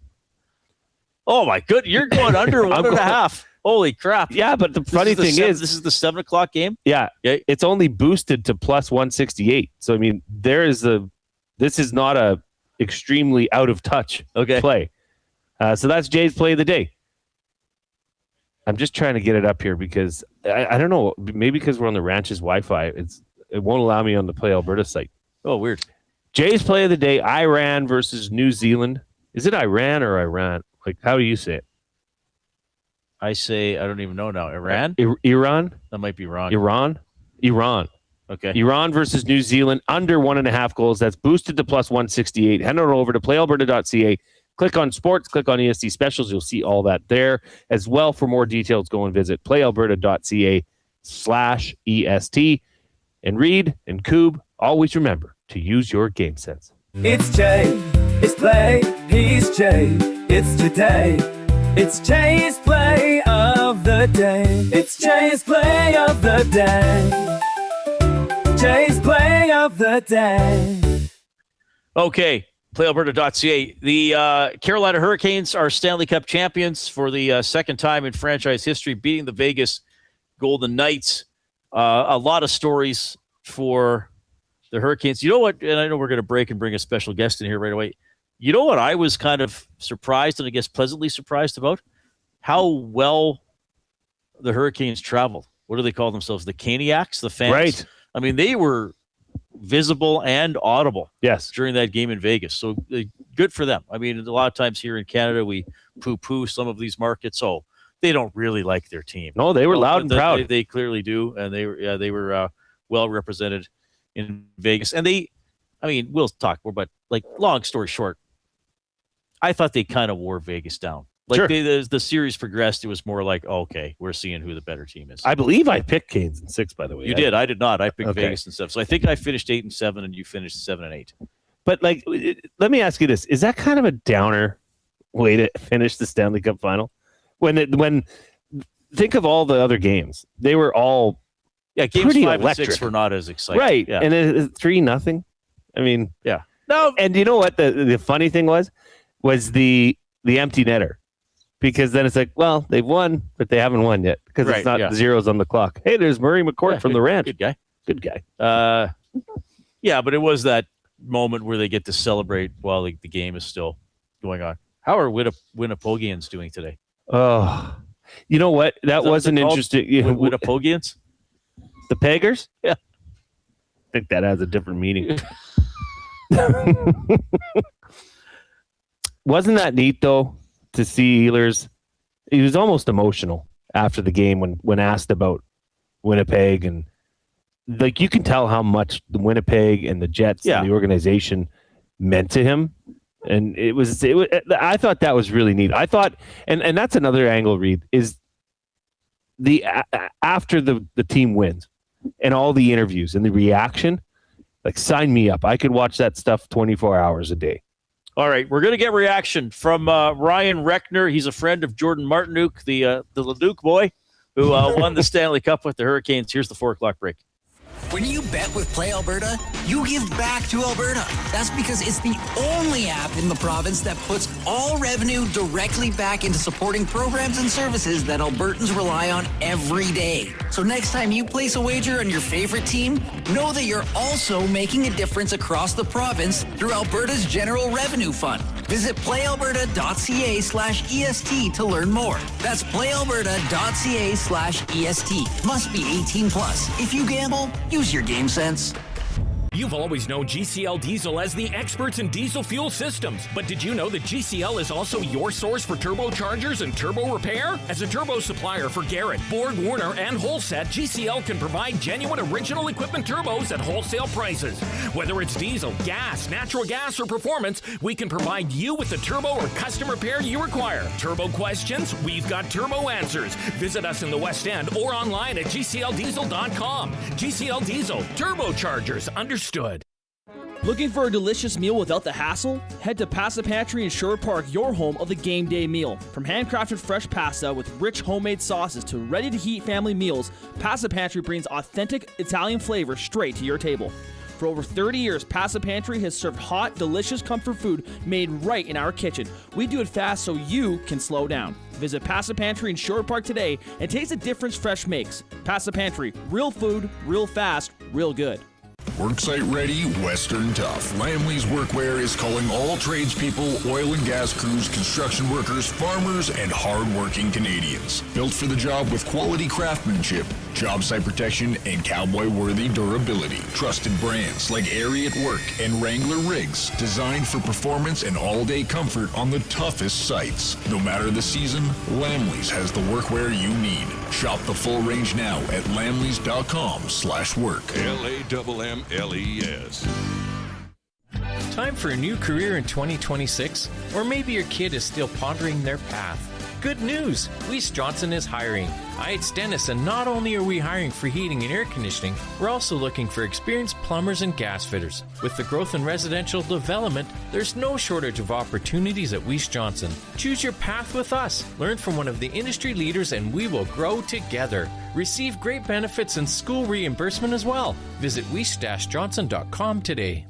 Oh my good! You're going under 1.5. Holy crap! Yeah, but the funny thing is, this is the 7:00 game. Yeah, it's only boosted to plus 168. So I mean, this is not a extremely out of touch play. So that's Jay's play of the day. I'm just trying to get it up here because I don't know, maybe because we're on the Ranch's Wi-Fi, it won't allow me on the Play Alberta site. Oh, weird. Jay's play of the day: Iran versus New Zealand. Is it Iran or Iran? Like, how do you say it? I say, I don't even know now. Iran? Iran? That might be wrong. Iran. Okay. Iran versus New Zealand under 1.5 goals. That's boosted to plus 168. Head on over to playalberta.ca. Click on sports, click on EST specials. You'll see all that there. As well, for more details, go and visit playalberta.ca/EST. And Reid and Coob, always remember to use your game sense. It's Jay, it's play, he's Jay, it's today. It's Jay's play of the day. It's Jay's play of the day. Jay's play of the day. Okay, playalberta.ca. The Carolina Hurricanes are Stanley Cup champions for the second time in franchise history, beating the Vegas Golden Knights. A lot of stories for the Hurricanes. You know what? And I know we're going to break and bring a special guest in here right away. You know what I was kind of surprised and I guess pleasantly surprised about? How well the Hurricanes traveled. What do they call themselves? The Caniacs, the fans. Right. I mean, they were visible and audible during that game in Vegas. So good for them. I mean, a lot of times here in Canada, we poo-poo some of these markets. Oh, they don't really like their team. No, they were loud and proud. They clearly do, and they were well represented in Vegas. And we'll talk more, but like, long story short, I thought they kind of wore Vegas down. Like, sure. The series progressed, it was more like, okay, we're seeing who the better team is. I believe I picked Canes in 6, by the way. You did. I did not. I picked Vegas in 7. So I think I finished 8-7, and you finished 7-8. But like, let me ask you this: is that kind of a downer way to finish the Stanley Cup final? When think of all the other games, they were all games pretty 5 electric. and 6 were not as exciting, right? Yeah. And it's 3-0. I mean, yeah. No, and you know what the funny thing was the empty netter, because then it's like, well, they've won, but they haven't won yet because it's not zeros on the clock. Hey, there's Murray McCourt from the Ranch. Good guy. Yeah, but it was that moment where they get to celebrate while the game is still going on. How are Winnipogians doing today? Oh, you know what? That wasn't interesting. Winnipogians? The Peggers? Yeah. I think that has a different meaning. Wasn't that neat, though, to see Ehlers? He was almost emotional after the game when asked about Winnipeg. And like, you can tell how much the Winnipeg and the Jets and the organization meant to him. And it was I thought that was really neat. I thought, and that's another angle, Reid, is after the team wins and all the interviews and the reaction, like, sign me up. I could watch that stuff 24 hours a day. All right, we're going to get reaction from Ryan Rechner. He's a friend of Jordan Martinook, the Leduc boy, who won the Stanley Cup with the Hurricanes. Here's the 4 o'clock break. When you bet with Play Alberta, you give back to Alberta. That's because it's the only app in the province that puts all revenue directly back into supporting programs and services that Albertans rely on every day. So next time you place a wager on your favorite team, know that you're also making a difference across the province through Alberta's General Revenue Fund. Visit playalberta.ca/EST to learn more. That's playalberta.ca/EST. Must be 18 plus. If you gamble, use your game sense. You've always known GCL Diesel as the experts in diesel fuel systems, but did you know that GCL is also your source for turbochargers and turbo repair? As a turbo supplier for Garrett, Borg Warner, and Holset, GCL can provide genuine original equipment turbos at wholesale prices. Whether it's diesel, gas, natural gas, or performance, we can provide you with the turbo or custom repair you require. Turbo questions? We've got turbo answers. Visit us in the West End or online at gcldiesel.com. GCL Diesel, turbochargers, understood. Looking for a delicious meal without the hassle? Head to Pasta Pantry in Sherwood Park, your home of the game day meal. From handcrafted fresh pasta with rich homemade sauces to ready-to-heat family meals, Pasta Pantry brings authentic Italian flavor straight to your table. For over 30 years, Pasta Pantry has served hot, delicious comfort food made right in our kitchen. We do it fast so you can slow down. Visit Pasta Pantry in Sherwood Park today and taste the difference fresh makes. Pasta Pantry, real food, real fast, real good. Worksite ready, Western tough. Lamley's Workwear is calling all tradespeople, oil and gas crews, construction workers, farmers, and hard-working Canadians. Built for the job with quality craftsmanship, job site protection, and cowboy-worthy durability. Trusted brands like Ariat Work and Wrangler Rigs, designed for performance and all-day comfort on the toughest sites. No matter the season, Lamley's has the workwear you need. Shop the full range now at lamleys.com/work. LAMMLES. Time for a new career in 2026? Or maybe your kid is still pondering their path. Good news! Weiss Johnson is hiring. It's Dennis, and not only are we hiring for heating and air conditioning, we're also looking for experienced plumbers and gas fitters. With the growth in residential development, there's no shortage of opportunities at Weiss Johnson. Choose your path with us. Learn from one of the industry leaders, and we will grow together. Receive great benefits and school reimbursement as well. Visit weiss-johnson.com today.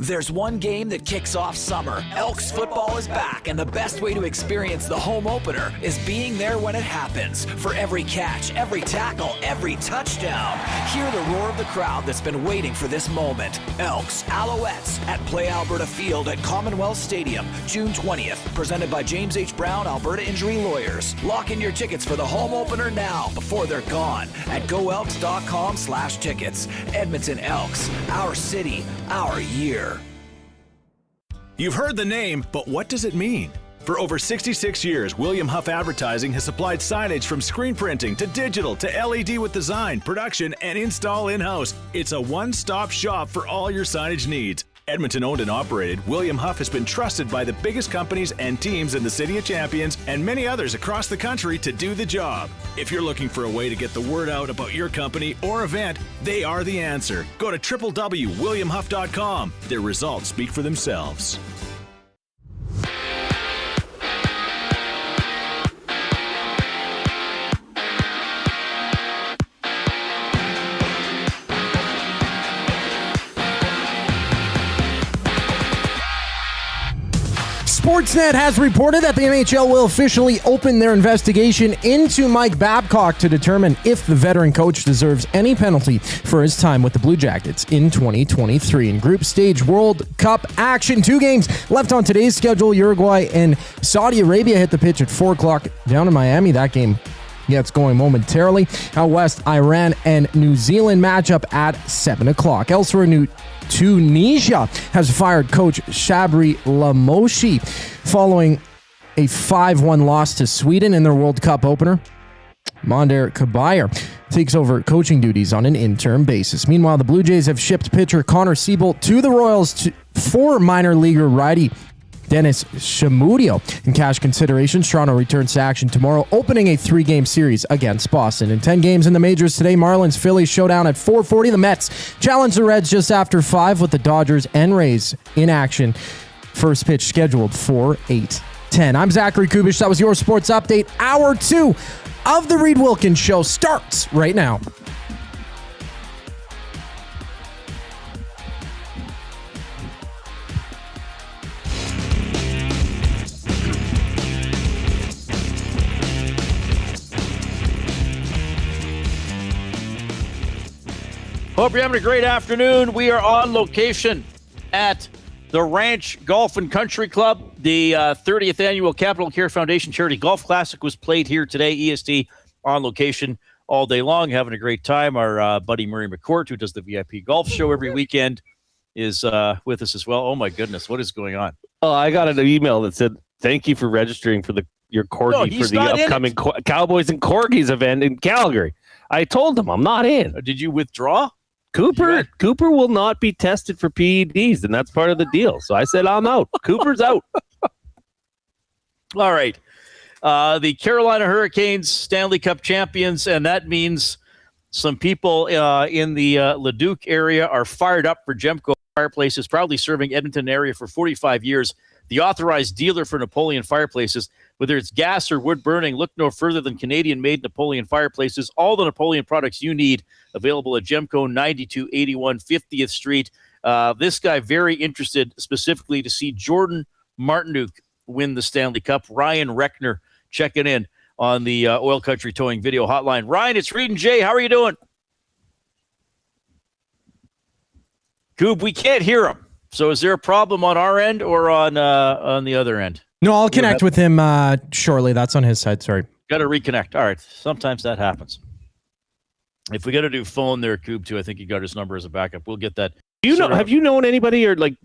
There's one game that kicks off summer. Elks football is back, and the best way to experience the home opener is being there when it happens. For every catch, every tackle, every touchdown, hear the roar of the crowd that's been waiting for this moment. Elks, Alouettes at Play Alberta Field at Commonwealth Stadium, June 20th. Presented by James H. Brown, Alberta Injury Lawyers. Lock in your tickets for the home opener now before they're gone at goelks.com/tickets. Edmonton Elks, our city, our year. You've heard the name, but what does it mean? For over 66 years, William Huff Advertising has supplied signage from screen printing to digital to LED with design, production, and install in-house. It's a one-stop shop for all your signage needs. Edmonton owned and operated, William Huff has been trusted by the biggest companies and teams in the City of Champions and many others across the country to do the job. If you're looking for a way to get the word out about your company or event, they are the answer. Go to www.williamhuff.com. Their results speak for themselves. Sportsnet has reported that the NHL will officially open their investigation into Mike Babcock to determine if the veteran coach deserves any penalty for his time with the Blue Jackets in 2023. In group stage World Cup action, 2 games left on today's schedule. Uruguay and Saudi Arabia hit the pitch at 4 o'clock down in Miami. That game gets going momentarily. Out west, Iran and New Zealand matchup at 7 o'clock. Elsewhere, Tunisia has fired coach Shabri Lamoshi following a 5-1 loss to Sweden in their World Cup opener. Monder Kabayer takes over coaching duties on an interim basis. Meanwhile, the Blue Jays have shipped pitcher Connor Siebold to the Royals for minor leaguer righty Dennis Shamudio. In cash consideration, Toronto returns to action tomorrow, opening a 3-game series against Boston. In 10 games in the majors today, Marlins Phillies showdown at 4:40. The Mets challenge the Reds just after 5 with the Dodgers and Rays in action. First pitch scheduled for 8:10. I'm Zachary Kubish. That was your sports update. Hour 2 of the Reid Wilkins Show starts right now. Hope you're having a great afternoon. We are on location at the Ranch Golf and Country Club. The 30th Annual Capital Care Foundation Charity Golf Classic was played here today. EST on location all day long, having a great time. Our buddy Murray McCourt, who does the VIP Golf Show every weekend, is with us as well. Oh my goodness, what is going on? Oh, I got an email that said, "Thank you for registering for your corgi for the upcoming Cowboys and Corgis event in Calgary." I told him I'm not in. Did you withdraw? Cooper will not be tested for PEDs, and that's part of the deal. So I said I'm out. Cooper's out. All right. The Carolina Hurricanes, Stanley Cup champions, and that means some people in the Leduc area are fired up for Gemco Fireplaces, proudly serving Edmonton area for 45 years. The authorized dealer for Napoleon Fireplaces. Whether it's gas or wood burning, look no further than Canadian-made Napoleon Fireplaces. All the Napoleon products you need available at Gemco, 9281 50th Street. This guy very interested specifically to see Jordan Martinook win the Stanley Cup. Ryan Rechner checking in on the Oil Country Towing video hotline. Ryan, it's Reid and Jay. How are you doing? Goob, we can't hear him. So is there a problem on our end or on the other end? No, I'll connect with him shortly. That's on his side. Sorry. Got to reconnect. All right. Sometimes that happens. If we got to do phone there, Goob, too, I think you got his number as a backup. We'll get that. Have you known anybody or like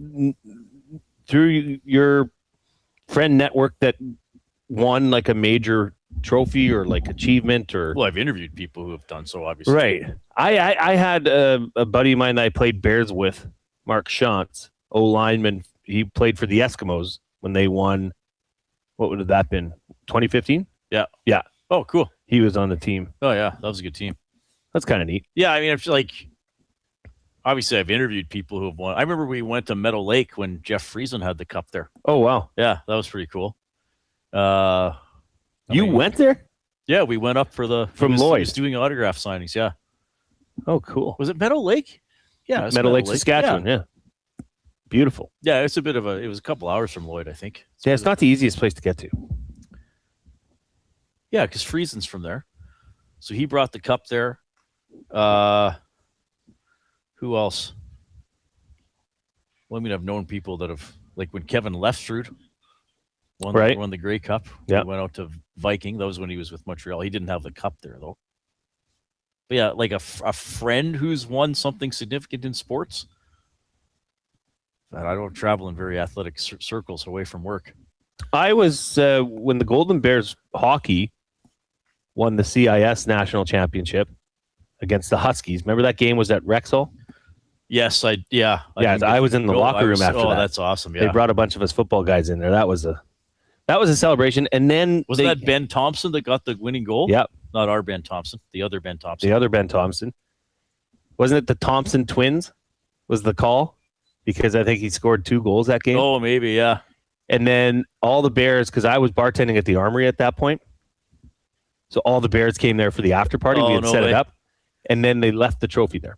through your friend network that won like a major trophy or like achievement or? Well, I've interviewed people who have done so, obviously. Right. I had a buddy of mine that I played Bears with, Mark Shantz, O-lineman. He played for the Eskimos when they won. What would have that been? 2015? Yeah. Yeah. Oh, cool. He was on the team. Oh, yeah. That was a good team. That's kind of neat. Yeah. I mean, I feel like, obviously, I've interviewed people who have won. I remember we went to Meadow Lake when Jeff Friesen had the cup there. Oh, wow. Yeah. That was pretty cool. You went there? Yeah. We went up for From Lloyd. He was doing autograph signings. Yeah. Oh, cool. Was it Meadow Lake? Yeah. It was Meadow Lake, Saskatchewan. Yeah. Beautiful. Yeah. It was a couple hours from Lloyd, I think. It's not the easiest place to get to. Yeah. Because Friesen's from there. So he brought the cup there. Who else? Well, I mean, I've known people that have, like when Kevin Lefstrud won the Grey Cup. Yeah. He went out to Viking. That was when he was with Montreal. He didn't have the cup there, though. But yeah, like a friend who's won something significant in sports. I don't travel in very athletic circles away from work. I was, when the Golden Bears hockey won the CIS national championship against the Huskies. Remember that game was at Rexall? Yes, I was in the locker room after that. Oh, that's awesome. Yeah. They brought a bunch of us football guys in there. That was a celebration. And then wasn't that Ben Thompson that got the winning goal? Yep. Not our Ben Thompson, the other Ben Thompson. The other Ben Thompson. Wasn't it the Thompson twins was the call? Because I think he scored 2 goals that game. Oh, maybe, yeah. And then all the Bears, because I was bartending at the Armory at that point. So all the Bears came there for the after party. We had set it up. And then they left the trophy there.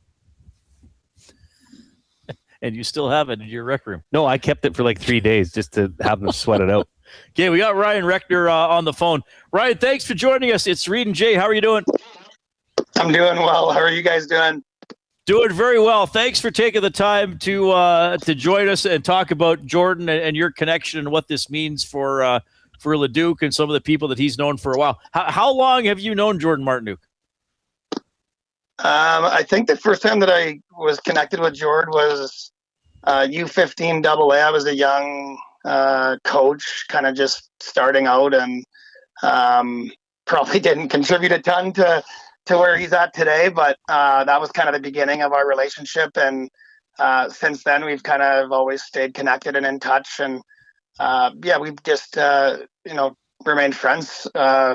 And you still have it in your rec room? No, I kept it for like 3 days just to have them sweat it out. Okay, we got Ryan Rechner on the phone. Ryan, thanks for joining us. It's Reid and Jay. How are you doing? I'm doing well. How are you guys doing? Doing very well. Thanks for taking the time to join us and talk about Jordan and your connection and what this means for Leduc and some of the people that he's known for a while. How long have you known Jordan Martinook? I think the first time that I was connected with Jordan was U15 AA. I was a young coach, kind of just starting out, and probably didn't contribute a ton to where he's at today, but that was kind of the beginning of our relationship. And since then, we've kind of always stayed connected and in touch. And we've just, remained friends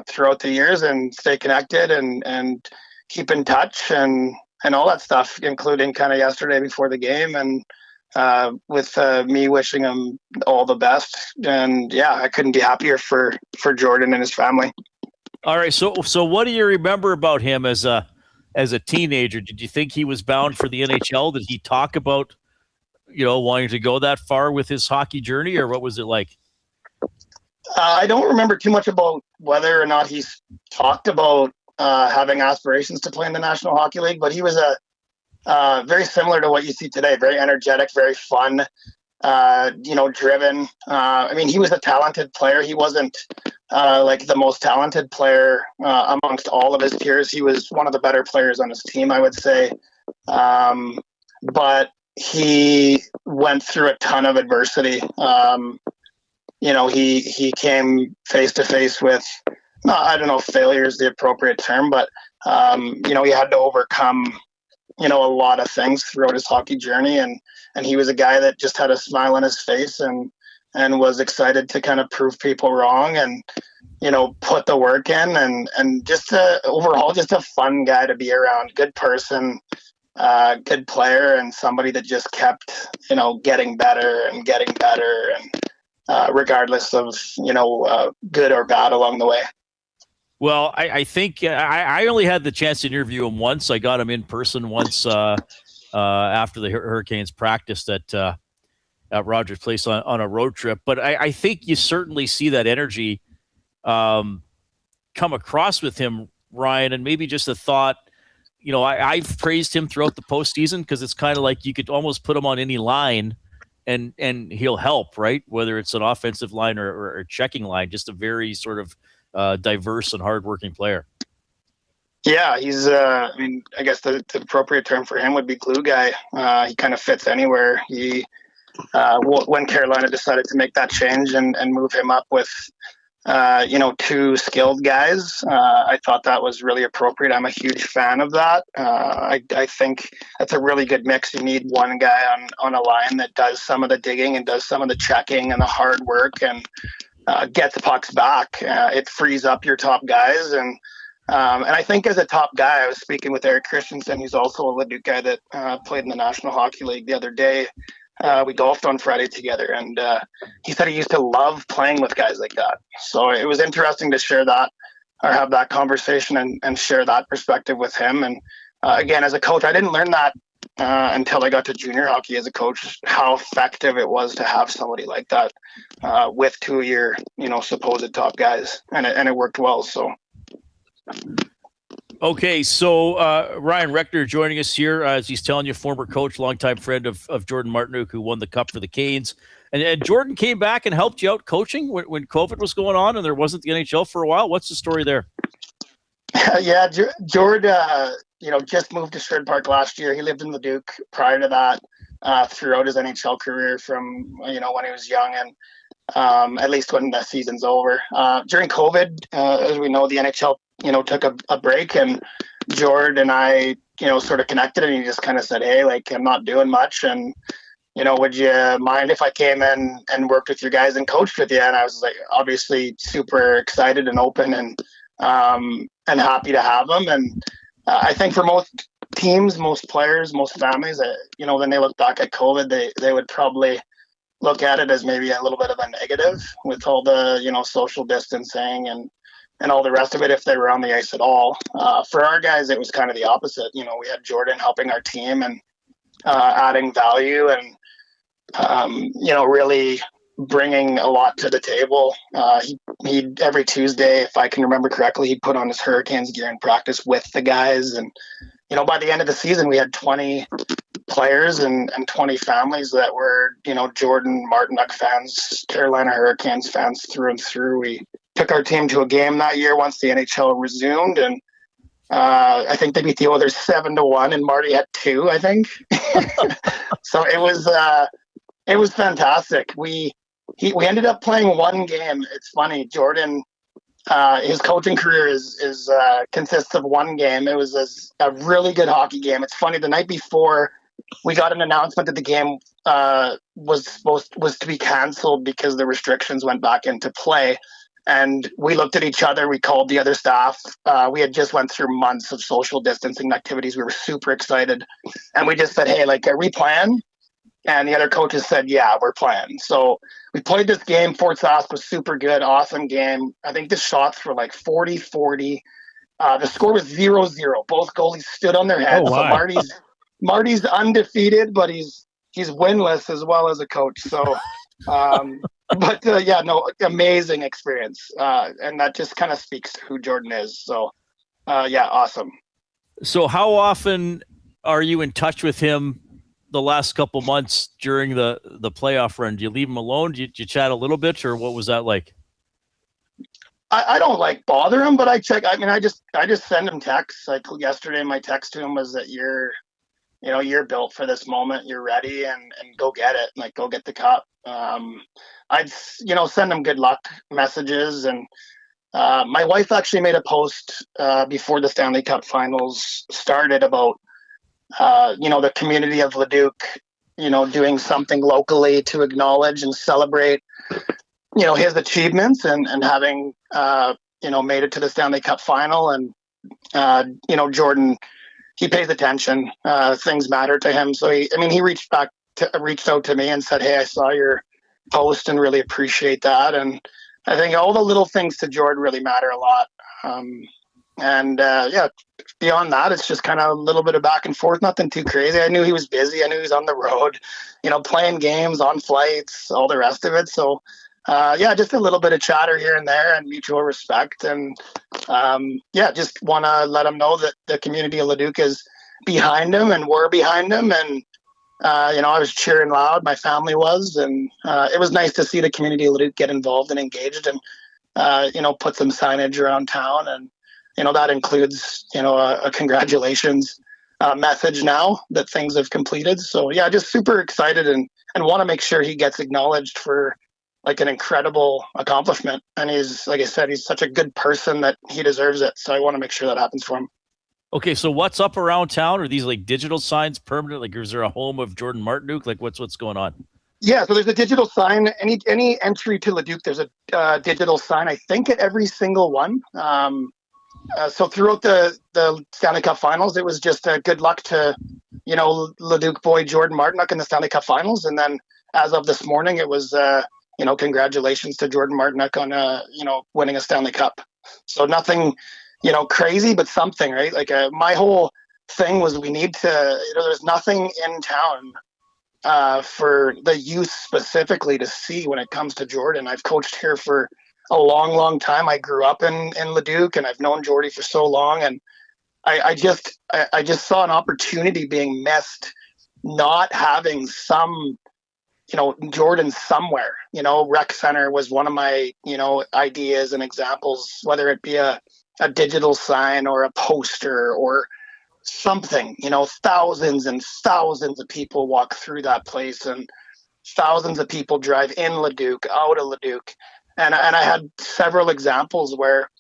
throughout the years and stay connected and keep in touch and all that stuff, including kind of yesterday before the game and with me wishing him all the best. And I couldn't be happier for Jordan and his family. All right. So what do you remember about him as a teenager? Did you think he was bound for the NHL? Did he talk about, wanting to go that far with his hockey journey, or what was it like? I don't remember too much about whether or not he's talked about having aspirations to play in the National Hockey League, but he was very similar to what you see today, very energetic, very fun, driven. He was a talented player. He wasn't like the most talented player amongst all of his peers. He was one of the better players on his team, I would say. But he went through a ton of adversity. He came face to face with, I don't know if failure is the appropriate term, but he had to overcome a lot of things throughout his hockey journey, and he was a guy that just had a smile on his face and was excited to kind of prove people wrong and put the work in, and just overall just a fun guy to be around, good person, good player, and somebody that just kept getting better and regardless of good or bad along the way. Well, I think I only had the chance to interview him once. I got him in person once after the Hurricanes practiced at Rogers Place on a road trip. But I think you certainly see that energy come across with him, Ryan, and maybe just a thought. I've praised him throughout the postseason because it's kind of like you could almost put him on any line and he'll help, right? Whether it's an offensive line or a checking line, just a very sort of diverse and hardworking player. Yeah, he's, I guess the appropriate term for him would be glue guy. He kind of fits anywhere. When Carolina decided to make that change and move him up with, two skilled guys, I thought that was really appropriate. I'm a huge fan of that. I think that's a really good mix. You need one guy on a line that does some of the digging and does some of the checking and the hard work and gets pucks back. It frees up your top guys. And I think as a top guy, I was speaking with Eric Christensen, who's also a Leduc guy that played in the National Hockey League the other day. We golfed on Friday together, and he said he used to love playing with guys like that. So it was interesting to share that or have that conversation and share that perspective with him. And again, as a coach, I didn't learn that until I got to junior hockey as a coach, how effective it was to have somebody like that with two of your, supposed top guys, and it worked well. So. Okay, so Ryan Rechner joining us here, as he's telling you, former coach, longtime friend of Jordan Martinook, who won the Cup for the Canes. And Jordan came back and helped you out coaching when COVID was going on and there wasn't the NHL for a while. What's the story there? Yeah, Jordan, just moved to Sherwood Park last year. He lived in Leduc prior to that throughout his NHL career from, when he was young and at least when the season's over. During COVID, as we know, the NHL took a break, and Jordan and I, sort of connected, and he just kind of said, hey, I'm not doing much. And, would you mind if I came in and worked with your guys and coached with you? And I was obviously super excited and open and happy to have him. And I think for most teams, most players, most families, when they look back at COVID, they would probably look at it as maybe a little bit of a negative with all the, social distancing and all the rest of it if they were on the ice at all. For our guys, it was kind of the opposite. We had Jordan helping our team and adding value and, really bringing a lot to the table. He every Tuesday, if I can remember correctly, he'd put on his Hurricanes gear and practice with the guys. And, by the end of the season, we had 20 players and 20 families that were, Jordan Martinook fans, Carolina Hurricanes fans through and through. We took our team to a game that year once the NHL resumed, and I think they beat the Oilers 7-1, and Marty had 2, I think. So it was fantastic. We ended up playing one game. It's funny, Jordan. His coaching career is consists of one game. It was a really good hockey game. It's funny, the night before we got an announcement that the game was to be canceled because the restrictions went back into play. And we looked at each other. We called the other staff. We had just went through months of social distancing activities. We were super excited. And we just said, hey, are we playing? And the other coaches said, yeah, we're playing. So we played this game. Fort Sask was super good, awesome game. I think the shots were 40-40. The score was 0-0. Both goalies stood on their heads. Oh, wow. So Marty's undefeated, but he's winless as well as a coach. So, amazing experience. And that just kind of speaks to who Jordan is. So, awesome. So how often are you in touch with him the last couple months during the playoff run? Do you leave him alone? Do you chat a little bit, or what was that like? I don't bother him, but I check. I just send him texts. Like yesterday, my text to him was that you're built for this moment. You're ready, and go get it. Like, go get the cup. I'd, send him good luck messages. And my wife actually made a post before the Stanley Cup finals started about, the community of Leduc, doing something locally to acknowledge and celebrate, his achievements and having, made it to the Stanley Cup final. And, Jordan, he pays attention. Things matter to him. So he reached out to me and said, "Hey, I saw your post and really appreciate that." And I think all the little things to Jordan really matter a lot. Beyond that, it's just kind of a little bit of back and forth, nothing too crazy. I knew he was busy. I knew he was on the road, playing games, on flights, all the rest of it. So, just a little bit of chatter here and there and mutual respect. And, just want to let him know that the community of Leduc is behind him and we're behind him. And, I was cheering loud. My family was. And it was nice to see the community of Leduc get involved and engaged and, put some signage around town. And, that includes, a congratulations message now that things have completed. So, just super excited and want to make sure he gets acknowledged for like an incredible accomplishment. And he's, like I said, he's such a good person that he deserves it. So I want to make sure that happens for him. Okay, so what's up around town? Are these like digital signs permanent? Like, is there a home of Jordan Martinook? Like, what's going on? Yeah, so there's a digital sign. Any entry to Leduc, there's a digital sign, I think, at every single one. So throughout the Stanley Cup finals, it was just a good luck to, Leduc boy Jordan Martinook in the Stanley Cup finals. And then as of this morning, it was, congratulations to Jordan Martinook on, winning a Stanley Cup. So nothing, crazy, but something, right? Like my whole thing was we need to, there's nothing in town for the youth specifically to see when it comes to Jordan. I've coached here for a long, long time. I grew up in Leduc and I've known Jordy for so long. And I just saw an opportunity being missed, not having some, Jordan somewhere. Rec Center was one of my, ideas and examples, whether it be a digital sign or a poster or something. Thousands and thousands of people walk through that place and thousands of people drive in Leduc, out of Leduc. And I had several examples where,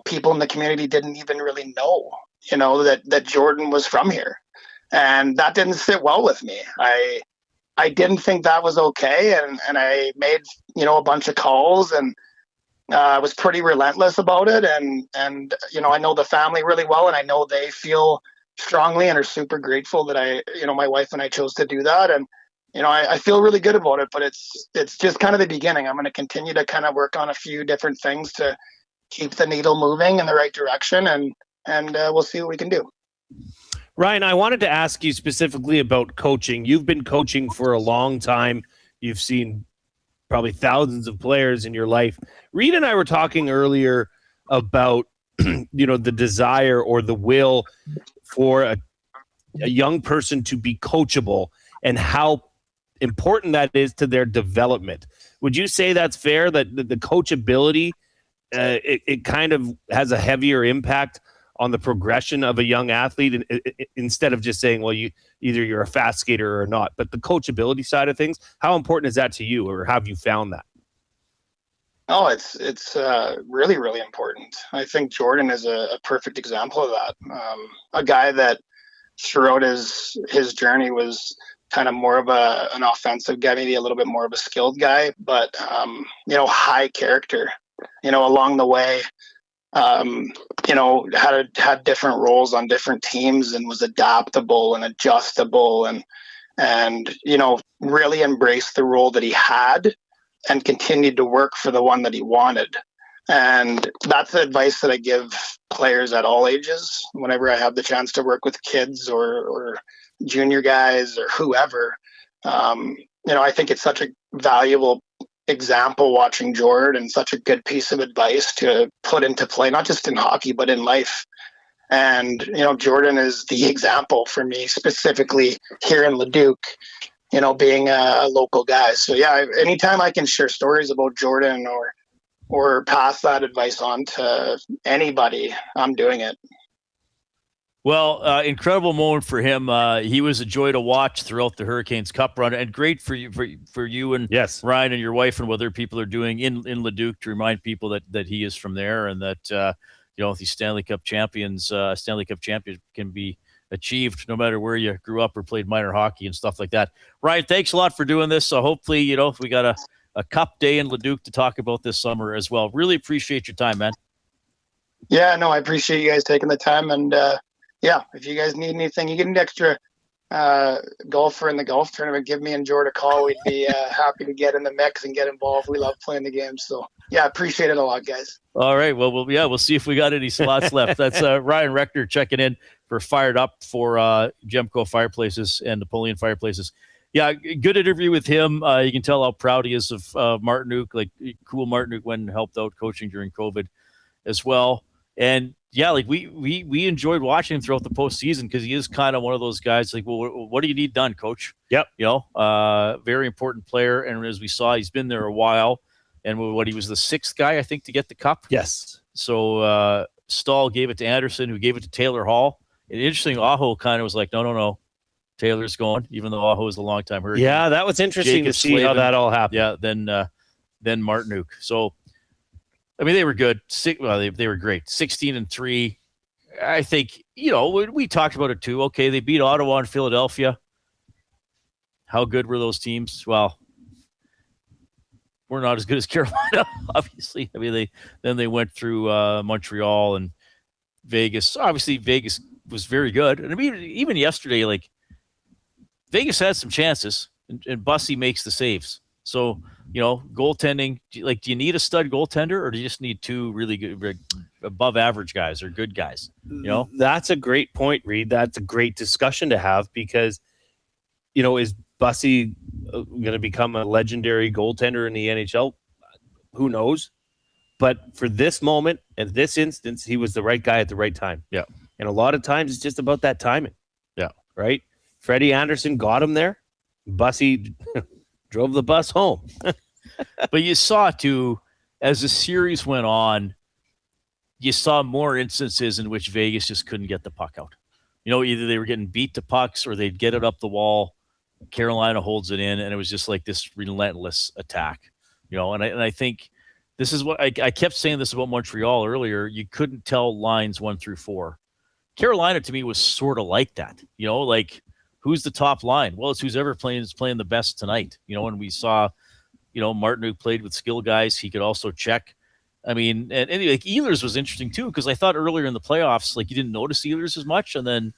people in the community didn't even really know, that Jordan was from here. And that didn't sit well with me. I didn't think that was okay. And I made, a bunch of calls and I was pretty relentless about it. And I know the family really well and I know they feel strongly and are super grateful that my wife and I chose to do that. And, I feel really good about it, but it's just kind of the beginning. I'm going to continue to kind of work on a few different things to keep the needle moving in the right direction, and we'll see what we can do. Ryan, I wanted to ask you specifically about coaching. You've been coaching for a long time. You've seen probably thousands of players in your life. Reid and I were talking earlier about, the desire or the will for a young person to be coachable and how important that is to their development. Would you say that's fair, that the coachability, it kind of has a heavier impact on the progression of a young athlete instead of just saying, well, you're a fast skater or not, but the coachability side of things, how important is that to you, or have you found that? Oh, it's really, really important. I think Jordan is a perfect example of that. A guy that throughout his journey was kind of more of an offensive guy, maybe a little bit more of a skilled guy, but, high character, along the way, had different roles on different teams and was adaptable and adjustable and, really embraced the role that he had and continued to work for the one that he wanted. And that's the advice that I give players at all ages. Whenever I have the chance to work with kids or junior guys or whoever, I think it's such a valuable example watching Jordan, and such a good piece of advice to put into play, not just in hockey, but in life. And, Jordan is the example for me, specifically here in Leduc, being a local guy. So yeah, anytime I can share stories about Jordan or pass that advice on to anybody, I'm doing it. Well, incredible moment for him. He was a joy to watch throughout the Hurricanes Cup run, and great for you and Ryan and your wife and what other people are doing in Leduc to remind people that he is from there, and that these Stanley Cup champions can be achieved no matter where you grew up or played minor hockey and stuff like that. Ryan, thanks a lot for doing this. So hopefully, we got a Cup day in Leduc to talk about this summer as well. Really appreciate your time, man. Yeah, no, I appreciate you guys taking the time, and if you guys need anything, you get an extra golfer in the golf tournament, give me and Jordan a call. We'd be happy to get in the mix and get involved. We love playing the game. So, appreciate it a lot, guys. All right. Well, we'll see if we got any slots left. That's Ryan Rechner checking in for Fired Up for Gemco Fireplaces and Napoleon Fireplaces. Yeah, good interview with him. You can tell how proud he is of Martinook. Like, cool Martinook went and helped out coaching during COVID as well. And we enjoyed watching him throughout the postseason because he is kind of one of those guys like, well, what do you need done, coach? Yep. Very important player. And as we saw, he's been there a while. And he was the sixth guy, I think, to get the cup. Yes. So Stahl gave it to Anderson, who gave it to Taylor Hall. And interesting, Aho kind of was like, no. Taylor's going, even though Aho is a long-time Hurricane. Yeah, that was interesting to see how that all happened. Yeah, then Martinook. So, I mean, they were good. They were great. 16-3. I think, we talked about it too. Okay, they beat Ottawa and Philadelphia. How good were those teams? Well, we're not as good as Carolina, obviously. I mean, they went through Montreal and Vegas. Obviously, Vegas was very good. And I mean, even yesterday, Vegas had some chances, and Bussy makes the saves. So, goaltending, do you need a stud goaltender, or do you just need two really good, above average guys or good guys? That's a great point, Reid. That's a great discussion to have because, is Bussy going to become a legendary goaltender in the NHL? Who knows? But for this moment, at this instance, he was the right guy at the right time. Yeah. And a lot of times it's just about that timing. Yeah. Right? Freddie Anderson got him there. Bussy drove the bus home. But you saw, too, as the series went on, you saw more instances in which Vegas just couldn't get the puck out. Either they were getting beat to pucks or they'd get it up the wall. Carolina holds it in, and it was just like this relentless attack. And I think this is what I kept saying this about Montreal earlier. You couldn't tell lines 1 through 4. Carolina, to me, was sort of like that. Who's the top line? Well, it's who's ever playing the best tonight. And we saw, Martinook played with skill guys. He could also check. I mean, and Ehlers was interesting too, because I thought earlier in the playoffs, you didn't notice Ehlers as much, and then,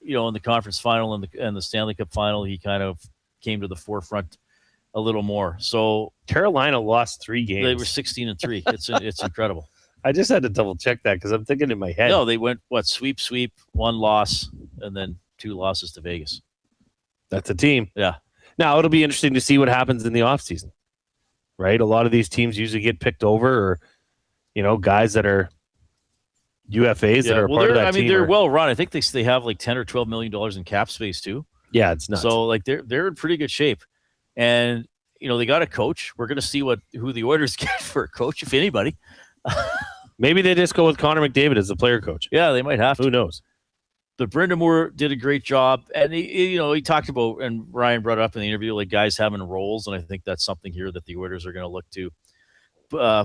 in the conference final and the Stanley Cup final, he kind of came to the forefront a little more. So Carolina lost 3 games. They were 16-3. It's incredible. I just had to double check that because I'm thinking in my head. No, they went sweep, 1 loss, and then 2 losses to Vegas. That's a team. Yeah. Now, it'll be interesting to see what happens in the offseason, right? A lot of these teams usually get picked over or, guys that are UFAs that are part of that team. I mean, they're well run. I think they have $10 or $12 million in cap space too. Yeah, it's nuts. So, they're in pretty good shape. And, they got a coach. We're going to see who the Oilers get for a coach, if anybody. Maybe they just go with Connor McDavid as the player coach. Yeah, they might have to. Who knows? But Brendan Moore did a great job, and he talked about, and Ryan brought it up in the interview, guys having roles, and I think that's something here that the Oilers are going to look to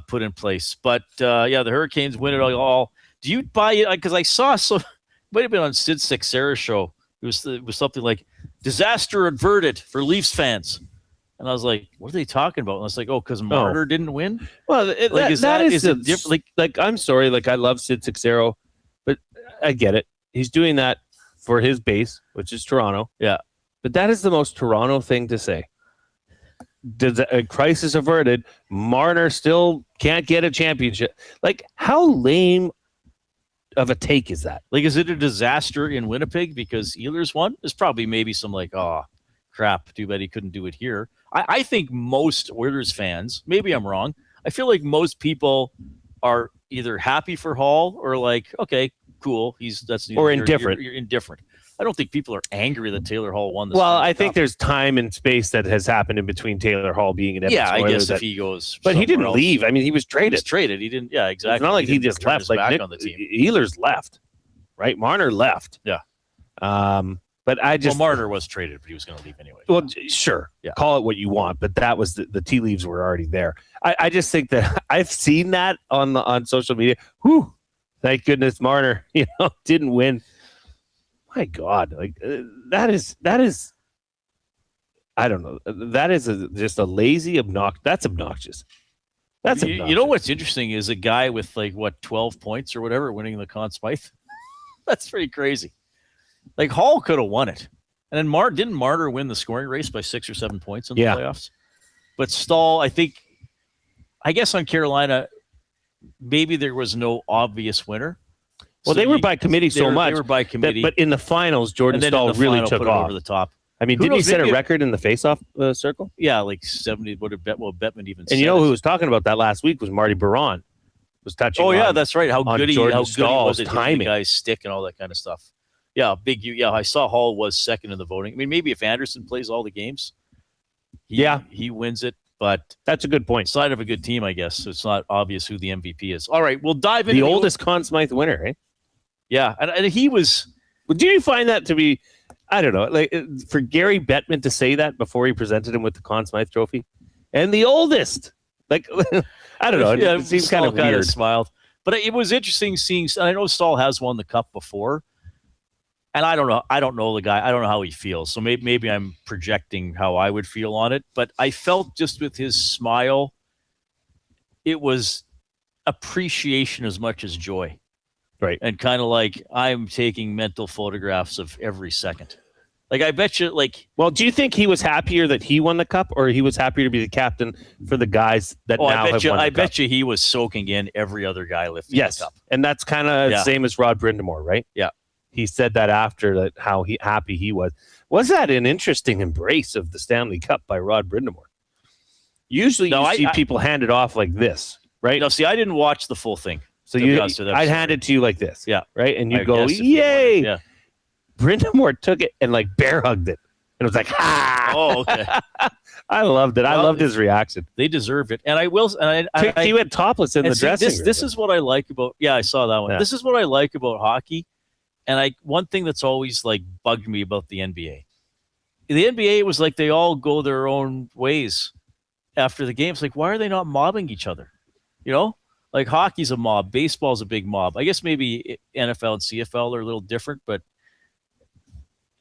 put in place. But the Hurricanes win it all. Do you buy it? Because I saw it might have been on Sid Seixeira's show. It was something like disaster averted for Leafs fans. And I was like, what are they talking about? And I was like, because Marner didn't win? Well, is a different? I'm sorry. I love Sid Seixeira, but I get it. He's doing that for his base, which is Toronto. Yeah. But that is the most Toronto thing to say. A crisis averted. Marner still can't get a championship. How lame of a take is that? Is it a disaster in Winnipeg because Ehlers won? There's probably maybe some crap, too bad he couldn't do it here. I think most Oilers fans, maybe I'm wrong, I feel like most people are either happy for Hall or okay, cool, or indifferent. You're indifferent. I don't think people are angry that Taylor Hall won this. Well, I think there's time and space that has happened in between Taylor Hall being in Edmonton. Yeah, I guess if he goes, but he didn't leave. I mean, he was traded. He didn't. Yeah, exactly. It's not like he just left. Back on the team. Ehlers left. right? Marner left. Yeah. But I just Marner was traded, but he was going to leave anyway. Well, sure. Yeah. Call it what you want, but that was the tea leaves were already there. I just think that I've seen that on social media. Whew, thank goodness Marner, didn't win. My God, like that is. I don't know. That is just a lazy obnoxious. That's obnoxious. That's obnoxious. You know what's interesting is a guy with 12 points or whatever winning the Conn Smythe. That's pretty crazy. Like Hall could have won it, and then didn't Marner win the scoring race by 6 or 7 points in the playoffs? But Stahl, I guess on Carolina, maybe there was no obvious winner. Well, they were by committee so much. They were by committee, but in the finals, Jordan Stahl really took off over the top. I mean, didn't he set a record in the face-off circle? Yeah, like 70. What did Bettman even? And you know who was talking about that last week was Marty Baron. Was touching. Oh yeah, that's right. How good he was at timing, the guy's stick and all that kind of stuff. Yeah, I saw Hall was second in the voting. I mean, maybe if Anderson plays all the games, he wins it. But that's a good point. Side of a good team, I guess. So it's not obvious who the MVP is. All right, we'll dive into the oldest Conn Smythe winner, right? Yeah, and he was. Well, do you find that to be? I don't know. Like for Gary Bettman to say that before he presented him with the Conn Smythe Trophy, and the oldest. Like I don't know. It seems kind of weird. Smiled, but it was interesting seeing. I know Stahl has won the cup before. And I don't know. I don't know the guy. I don't know how he feels. So maybe I'm projecting how I would feel on it. But I felt just with his smile, it was appreciation as much as joy. Right. And kind of like I'm taking mental photographs of every second. Like I bet you well, do you think he was happier that he won the cup or he was happier to be the captain for the guys that now have won the cup? I bet you he was soaking in every other guy lifting the cup. And that's kind of the same as Rod Brindamore, right? Yeah. He said that after that, how happy he was. Was that an interesting embrace of the Stanley Cup by Rod Brindamore? Usually you see people hand it off like this, right? No, see, I didn't watch the full thing. So I'd hand it to you like this. Yeah. Right? And you go, yay! Yeah. Brindamore took it and bear hugged it. And it was like, ha! Oh, okay. I loved it. I loved his reaction. They deserved it. And I will. And he went topless in the dressing room. This is what I like about. Yeah, I saw that one. Yeah. This is what I like about hockey. And one thing that's always bugged me about the NBA. The NBA was they all go their own ways after the games. Why are they not mobbing each other? Hockey's a mob. Baseball's a big mob. I guess maybe NFL and CFL are a little different, but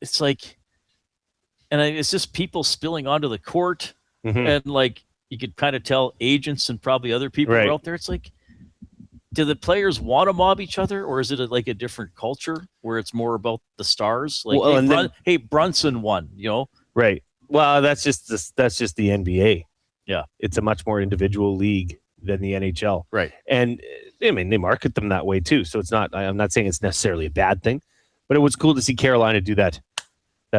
it's it's just people spilling onto the court. Mm-hmm. And you could kind of tell agents and probably other people were out there. It's do the players want to mob each other, or is it a different culture where it's more about the stars? Hey, Brunson won, Right. Well, that's just the NBA. Yeah. It's a much more individual league than the NHL. Right. And I mean, they market them that way too. So I'm not saying it's necessarily a bad thing, but it was cool to see Carolina do that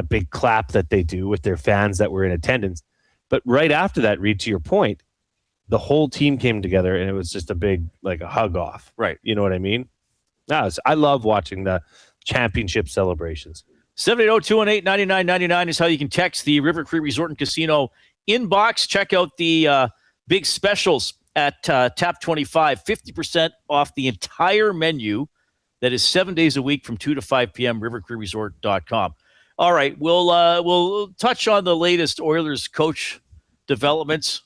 big clap that they do with their fans that were in attendance. But right after that, Reid, to your point, the whole team came together and it was just a big, a hug off. Right. You know what I mean? I love watching the championship celebrations. 780-218-9999 is how you can text the River Cree Resort and Casino inbox. Check out the big specials at Tap 25, 50% off the entire menu. That is 7 days a week from 2 to 5 p.m., rivercreeresort.com. All right, we'll touch on the latest Oilers coach developments,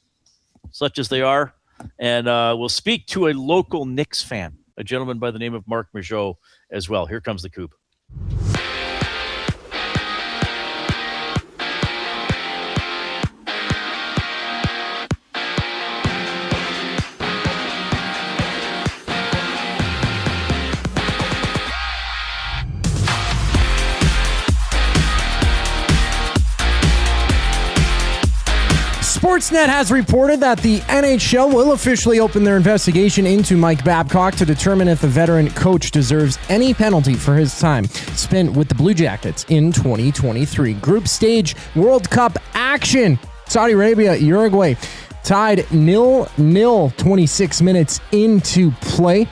such as they are, and we'll speak to a local Knicks fan, a gentleman by the name of Marc Majeau as well. Here comes the Coop. Sportsnet has reported that the NHL will officially open their investigation into Mike Babcock to determine if the veteran coach deserves any penalty for his time spent with the Blue Jackets in 2023. Group stage World Cup action. Saudi Arabia, Uruguay tied 0-0 26 minutes into play.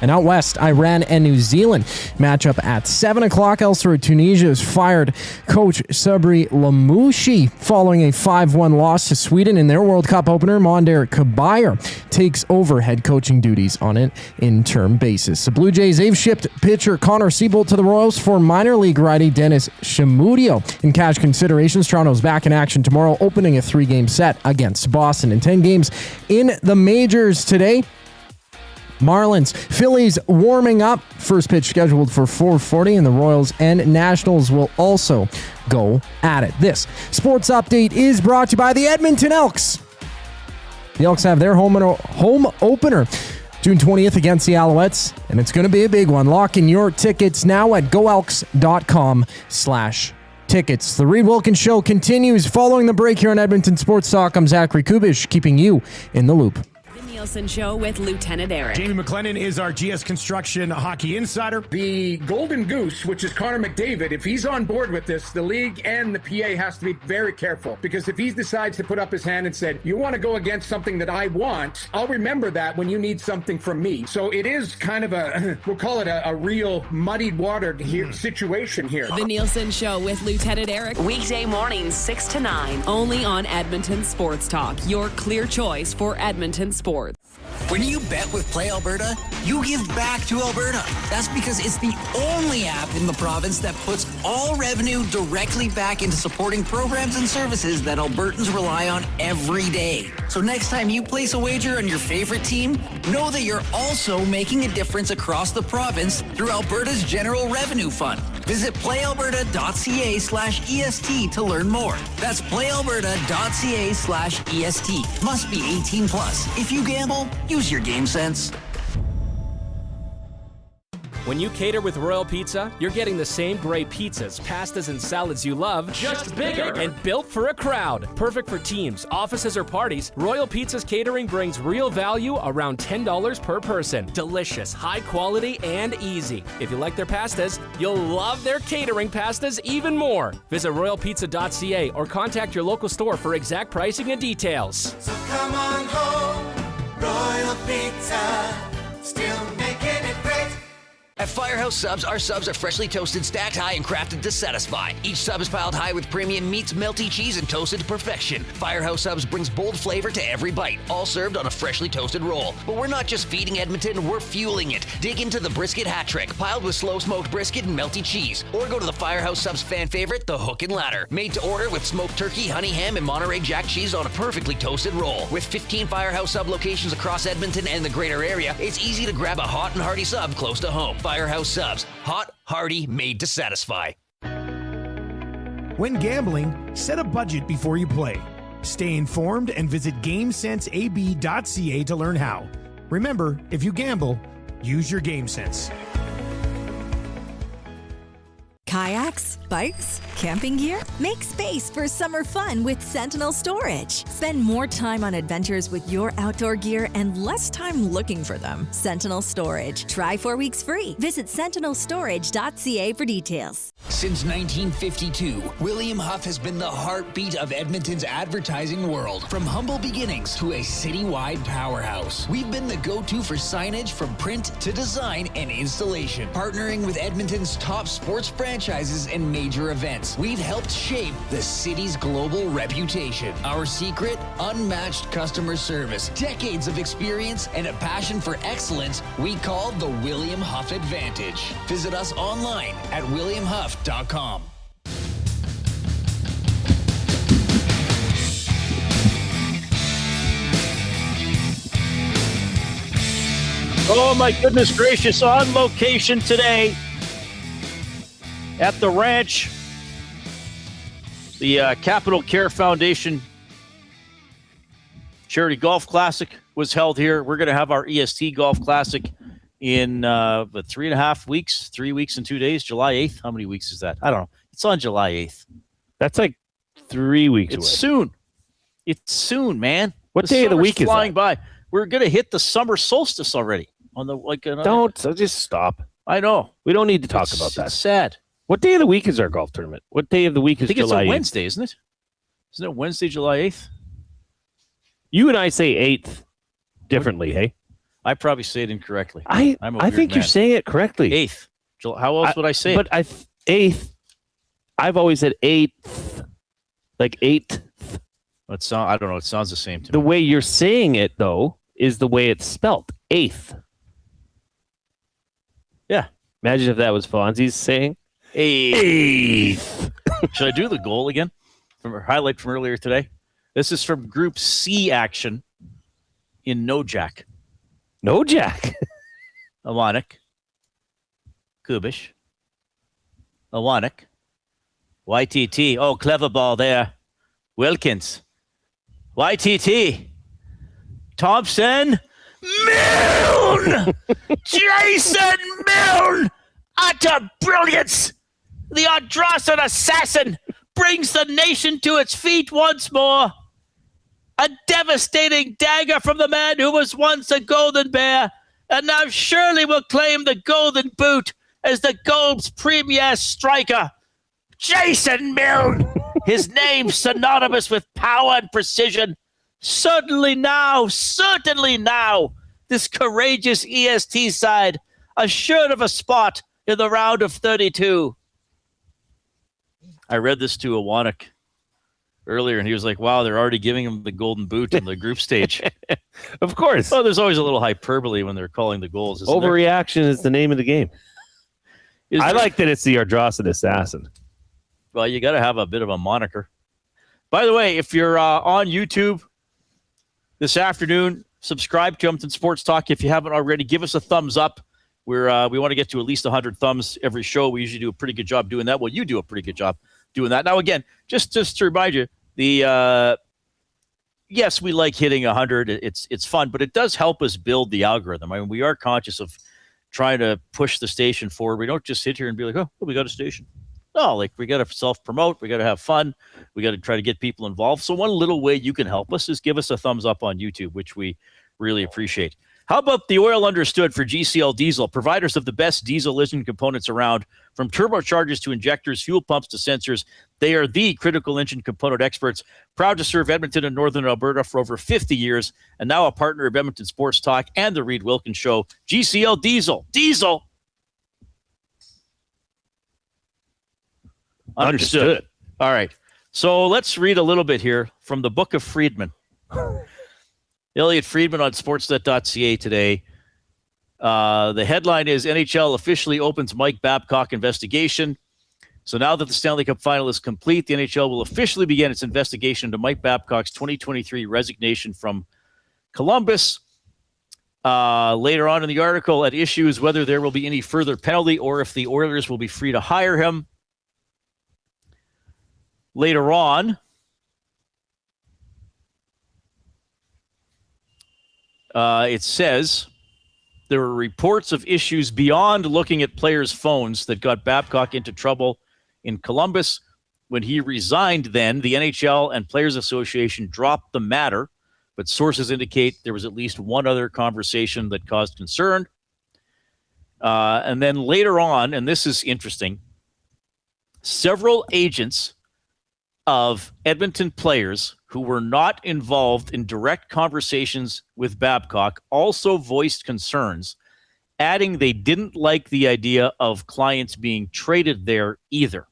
And out west, Iran and New Zealand matchup at 7 o'clock. Elsewhere, Tunisia has fired coach Sabri Lamouchi following a 5-1 loss to Sweden in their World Cup opener. Monder Kabir takes over head coaching duties on an interim basis. The Blue Jays, they've shipped pitcher Connor Seabolt to the Royals for minor league righty Dennis Shamudio. In cash considerations, Toronto's back in action tomorrow, opening a 3-game set against Boston. In 10 games in the majors today, Marlins, Phillies warming up. First pitch scheduled for 4:40, and the Royals and Nationals will also go at it. This sports update is brought to you by the Edmonton Elks. The Elks have their home opener June 20th against the Alouettes, and it's going to be a big one. Lock in your tickets now at goelks.com/tickets. The Reid Wilkins Show continues following the break here on Edmonton Sports Talk. I'm Zachary Kubish, keeping you in the loop. Show with Lieutenant Eric. Jamie McLennan is our GS Construction hockey insider. The Golden Goose, which is Connor McDavid, if he's on board with this, the league and the PA has to be very careful, because if he decides to put up his hand and said, you want to go against something that I want, I'll remember that when you need something from me. So it is kind of a, we'll call it a real muddied water situation here. The Nielsen Show with Lieutenant Eric. Weekday mornings 6 to 9. Only on Edmonton Sports Talk. Your clear choice for Edmonton sports. When you bet with Play Alberta, you give back to Alberta. That's because it's the only app in the province that puts all revenue directly back into supporting programs and services that Albertans rely on every day. So next time you place a wager on your favorite team, know that you're also making a difference across the province through Alberta's General Revenue Fund. Visit playalberta.ca/EST to learn more. That's playalberta.ca/EST. Must be 18 plus. If you gamble, use your game sense. When you cater with Royal Pizza, you're getting the same great pizzas, pastas, and salads you love, just bigger and built for a crowd. Perfect for teams, offices, or parties, Royal Pizza's catering brings real value around $10 per person. Delicious, high quality, and easy. If you like their pastas, you'll love their catering pastas even more. Visit royalpizza.ca or contact your local store for exact pricing and details. So come on home, Royal Pizza, still making it great. At Firehouse Subs, our subs are freshly toasted, stacked high, and crafted to satisfy. Each sub is piled high with premium meats, melty cheese, and toasted to perfection. Firehouse Subs brings bold flavor to every bite, all served on a freshly toasted roll. But we're not just feeding Edmonton, we're fueling it. Dig into the brisket hat trick, piled with slow-smoked brisket and melty cheese. Or go to the Firehouse Subs fan favorite, the Hook and Ladder. Made to order with smoked turkey, honey ham, and Monterey Jack cheese on a perfectly toasted roll. With 15 Firehouse Sub locations across Edmonton and the greater area, it's easy to grab a hot and hearty sub close to home. Firehouse Subs. Hot, hearty, made to satisfy. When gambling, set a budget before you play. Stay informed and visit GameSenseAB.ca to learn how. Remember, if you gamble, use your game sense. Kayaks, bikes, camping gear? Make space for summer fun with Sentinel Storage. Spend more time on adventures with your outdoor gear and less time looking for them. Sentinel Storage. Try 4 weeks free. Visit sentinelstorage.ca for details. Since 1952, William Huff has been the heartbeat of Edmonton's advertising world. From humble beginnings to a citywide powerhouse, we've been the go-to for signage from print to design and installation. Partnering with Edmonton's top sports franchises and major events, we've helped shape the city's global reputation. Our secret? Unmatched customer service, decades of experience, and a passion for excellence we call the William Huff Advantage. Visit us online at williamhuff.com. Oh my goodness gracious, on location today at the ranch, the Capital Care Foundation Charity Golf Classic was held here. We're going to have our EST Golf Classic in 3.5 weeks, 3 weeks and 2 days, July 8th. How many weeks is that? I don't know. It's on July 8th. That's like 3 weeks It's away. soon. It's soon, man. What day of the week is flying that? by. We're going to hit the summer solstice already. On the Don't just stop. I know. We don't need to talk about that. It's sad. What day of the week is our golf tournament? What day of the week is I think July it's a 8th? Wednesday, isn't it? Isn't it Wednesday, July 8th? You and I say 8th differently, hey? I probably say it incorrectly. I think you're saying it correctly. 8th. How else would I say it? But 8th. I've always said 8th. Like 8th. I don't know. It sounds the same to me. The way you're saying it, though, is the way it's spelt. 8th. Yeah. Imagine if that was Fonzie's saying. 8th. Should I do the goal again? From a highlight from earlier today? This is from Group C action in Nojak. Nojak? Awanek. Kubish. Awanek. YTT. Oh, clever ball there. Wilkins. YTT. Thompson. Milne! Jason Milne! Utter brilliance! The Androssan assassin brings the nation to its feet once more. A devastating dagger from the man who was once a Golden Bear and now surely will claim the Golden Boot as the Gold's premier striker. Jason Milne! His name synonymous with power and precision. Certainly now, this courageous EST side assured of a spot in the round of 32. I read this to Awanek earlier, and he was like, wow, they're already giving him the Golden Boot in the group stage. Of course. Well, there's always a little hyperbole when they're calling the goals. Overreaction is the name of the game. I like that it's the Ardrossan assassin. Well, you got to have a bit of a moniker. By the way, if you're on YouTube this afternoon, subscribe to Edmonton Sports Talk. If you haven't already, give us a thumbs up. We want to get to at least 100 thumbs every show. We usually do a pretty good job doing that. Well, you do a pretty good job doing that. Now, again, just to remind you, yes, we like hitting 100. It's fun, but it does help us build the algorithm. I mean, we are conscious of trying to push the station forward. We don't just sit here and be like, oh, we got a station. No, like we got to self-promote. We got to have fun. We got to try to get people involved. So one little way you can help us is give us a thumbs up on YouTube, which we really appreciate. How about the Oil Understood for GCL Diesel, providers of the best diesel engine components around, from turbochargers to injectors, fuel pumps to sensors. They are the critical engine component experts, proud to serve Edmonton and Northern Alberta for over 50 years, and now a partner of Edmonton Sports Talk and the Reid Wilkins Show. GCL Diesel. Diesel. Understood. All right. So let's read a little bit here from the Book of Friedman. Elliot Friedman on sportsnet.ca today. The headline is NHL officially opens Mike Babcock investigation. So now that the Stanley Cup final is complete, the NHL will officially begin its investigation into Mike Babcock's 2023 resignation from Columbus. Later on in the article, at issue is whether there will be any further penalty or if the Oilers will be free to hire him. Later on, it says there were reports of issues beyond looking at players' phones that got Babcock into trouble in Columbus. When he resigned then, the NHL and Players Association dropped the matter, but sources indicate there was at least one other conversation that caused concern. And then later on, and this is interesting, several agents of Edmonton players who were not involved in direct conversations with Babcock also voiced concerns, adding they didn't like the idea of clients being traded there either.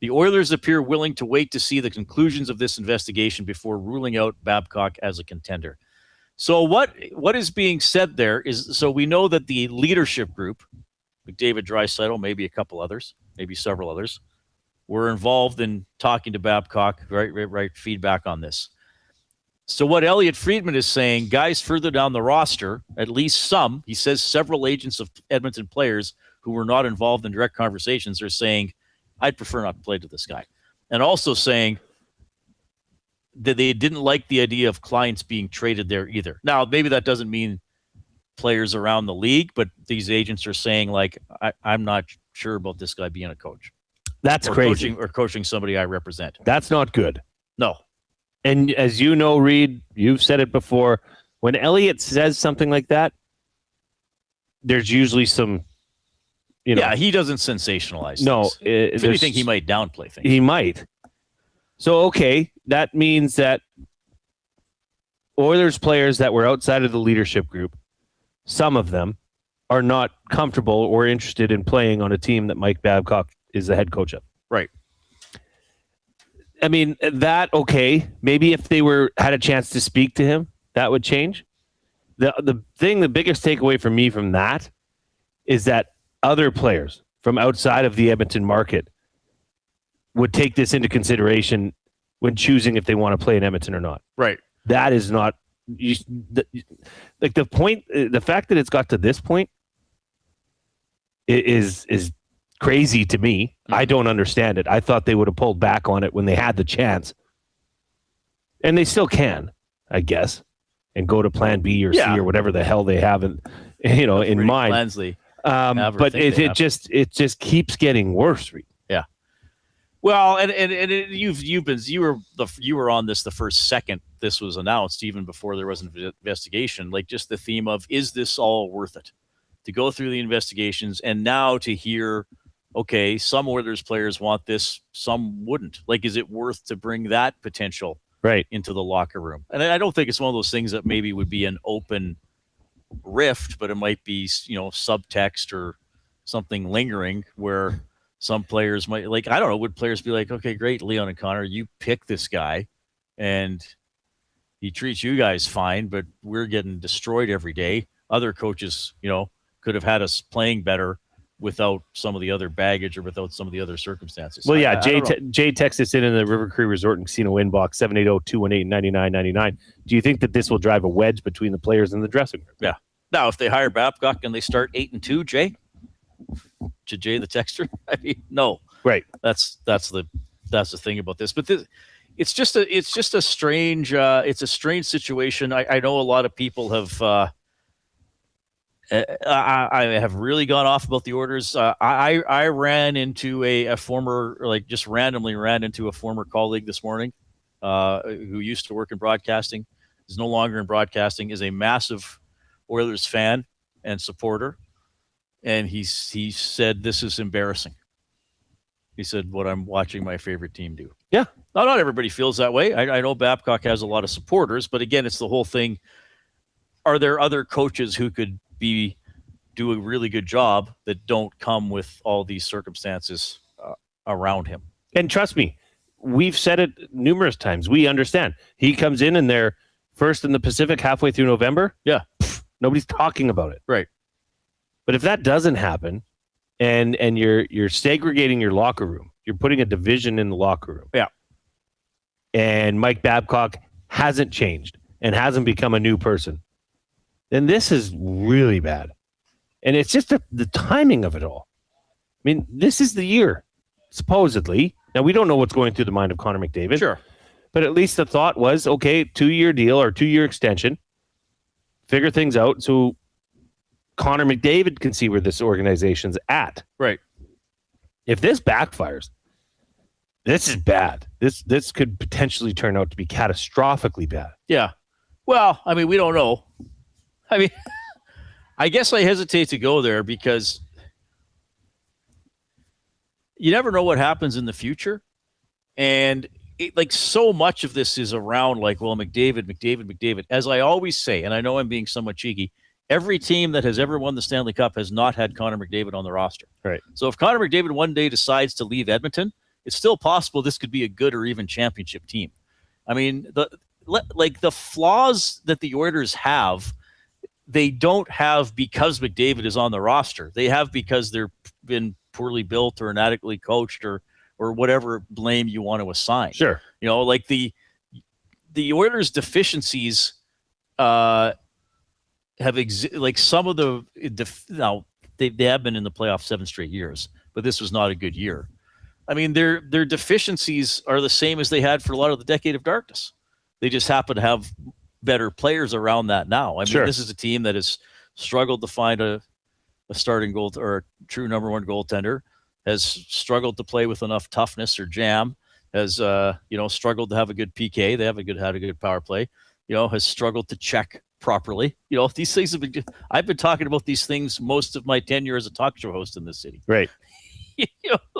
The Oilers appear willing to wait to see the conclusions of this investigation before ruling out Babcock as a contender. So what is being said there is, so we know that the leadership group, McDavid, Draisaitl, maybe a couple others, maybe several others, were involved in talking to Babcock, right, feedback on this. So what Elliot Friedman is saying, guys further down the roster, at least some, he says several agents of Edmonton players who were not involved in direct conversations are saying, I'd prefer not to play to this guy. And also saying that they didn't like the idea of clients being traded there either. Now, maybe that doesn't mean players around the league, but these agents are saying, like, I'm not sure about this guy being a coach. That's crazy. Coaching somebody I represent. That's not good. No. And as you know, Reid, you've said it before, when Elliot says something like that, there's usually some, Yeah, he doesn't sensationalize things. No. If anything, he might downplay things. He might. So, okay, that means that Oilers players that were outside of the leadership group, some of them are not comfortable or interested in playing on a team that Mike Babcock is the head coach of. Right. I mean, okay, maybe if they had a chance to speak to him, that would change. The biggest takeaway for me from that is that other players from outside of the Edmonton market would take this into consideration when choosing if they want to play in Edmonton or not. Right. That is not the point. The fact that it's got to this point is crazy to me. I don't understand it. I thought they would have pulled back on it when they had the chance, and they still can, I guess, and go to Plan B or C or whatever the hell they have in mind. Lansley, but it just keeps getting worse. Yeah. Well, and you were on this the first second this was announced, even before there was an investigation. Like, just the theme of, is this all worth it to go through the investigations, and now to hear, okay, some Oilers players want this, some wouldn't. Like, is it worth to bring that potential into the locker room? And I don't think it's one of those things that maybe would be an open rift, but it might be, subtext or something lingering where some players might, like, I don't know, would players be like, okay, great, Leon and Connor, you pick this guy and he treats you guys fine, but we're getting destroyed every day. Other coaches, could have had us playing better without some of the other baggage or without some of the other circumstances. Well, Jay texts us in the River Cree Resort and Casino inbox, 780-218-9999. Do you think that this will drive a wedge between the players and the dressing room? Yeah. Now, if they hire Babcock and they start 8-2, Jay, to Jay the texter, I mean, no. Right. That's the thing about this. But it's just a strange situation. I know a lot of people have I have really gone off about the orders. I ran into a former, just randomly ran into a former colleague this morning who used to work in broadcasting, is no longer in broadcasting, is a massive Oilers fan and supporter. And he said, this is embarrassing. He said, what I'm watching my favorite team do. Yeah. Not everybody feels that way. I know Babcock has a lot of supporters, but again, it's the whole thing. Are there other coaches who could do a really good job that don't come with all these circumstances around him? And trust me, we've said it numerous times. We understand. He comes in and they're first in the Pacific halfway through November. Yeah. Nobody's talking about it. Right. But if that doesn't happen and you're segregating your locker room, you're putting a division in the locker room. Yeah. And Mike Babcock hasn't changed and hasn't become a new person, then this is really bad. And it's just the timing of it all. I mean, this is the year, supposedly. Now, we don't know what's going through the mind of Connor McDavid. Sure. But at least the thought was, okay, 2-year deal or 2-year extension, figure things out so Connor McDavid can see where this organization's at. Right. If this backfires, this is bad. This could potentially turn out to be catastrophically bad. Yeah. Well, I mean, we don't know. I mean, I guess I hesitate to go there because you never know what happens in the future. And so much of this is around McDavid. As I always say, and I know I'm being somewhat cheeky, every team that has ever won the Stanley Cup has not had Connor McDavid on the roster. Right. So if Connor McDavid one day decides to leave Edmonton, it's still possible this could be a good or even championship team. I mean, the flaws that the Oilers have, they don't have because McDavid is on the roster. They have because they've been poorly built or inadequately coached or whatever blame you want to assign. Sure. The Oilers' deficiencies have some of the now they have been in the playoffs 7 straight years, but this was not a good year. I mean, their deficiencies are the same as they had for a lot of the decade of darkness. They just happen to have better players around that now. I mean, This is a team that has struggled to find a starting goal or a true number one goaltender, has struggled to play with enough toughness or jam, has struggled to have a good PK. They had a good power play. Has struggled to check properly. These things have been. I've been talking about these things most of my tenure as a talk show host in this city. Right.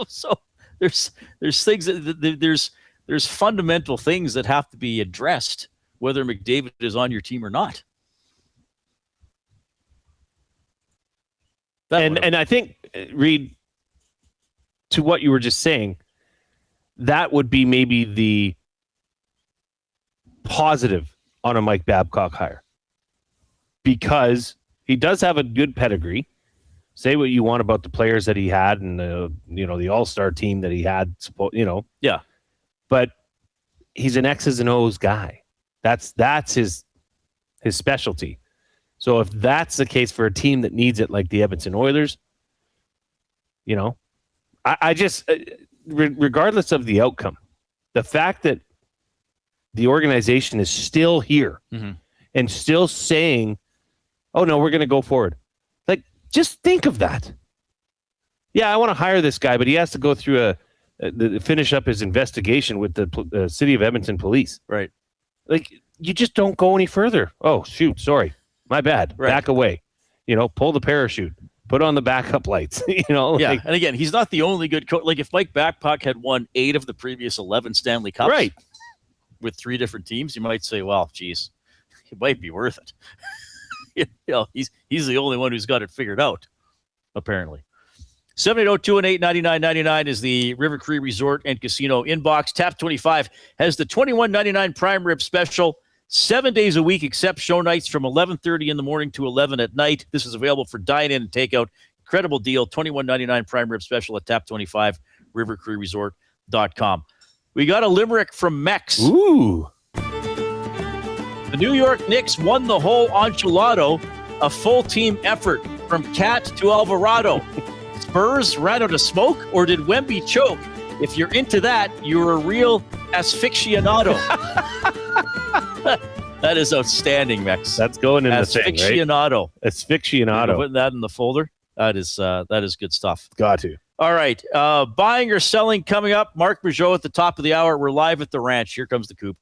So there's things that there's fundamental things that have to be addressed whether McDavid is on your team or not. And I think, Reid, to what you were just saying, that would be maybe the positive on a Mike Babcock hire, because he does have a good pedigree. Say what you want about the players that he had and the all-star team that he had, Yeah. But he's an X's and O's guy. That's his specialty. So if that's the case for a team that needs it, like the Edmonton Oilers, I just, regardless of the outcome, the fact that the organization is still here and still saying, oh, no, we're going to go forward. Like, just think of that. Yeah, I want to hire this guy, but he has to go through finish up his investigation with the City of Edmonton Police. Right. Like, you just don't go any further. Oh, shoot, sorry. My bad. Right. Back away. Pull the parachute. Put on the backup lights. Yeah, and again, he's not the only good coach. Like, if Mike Babcock had won 8 of the previous 11 Stanley Cups with 3 different teams, you might say, well, geez, it might be worth it. He's the only one who's got it figured out, apparently. 780-218-9999 is the River Cree Resort and Casino inbox. Tap 25 has the $21.99 prime rib special, 7 days a week except show nights from 11:30 in the morning to 11 at night. This is available for dine-in and takeout. Incredible deal, $21.99 prime rib special at Tap 25, rivercreeresort.com. We got a limerick from Mex. Ooh. The New York Knicks won the whole enchilado, a full team effort from Cat to Alvarado. Spurs ran out of smoke, or did Wemby choke? If you're into that, you're a real asphyxiado. That is outstanding, Mex. That's going in the thing, right? Asphyxiado. Asphyxiado. Putting that in the folder. That is good stuff. Got to. All right. Buying or selling coming up. Marc Majeau at the top of the hour. We're live at the ranch. Here comes the Coop.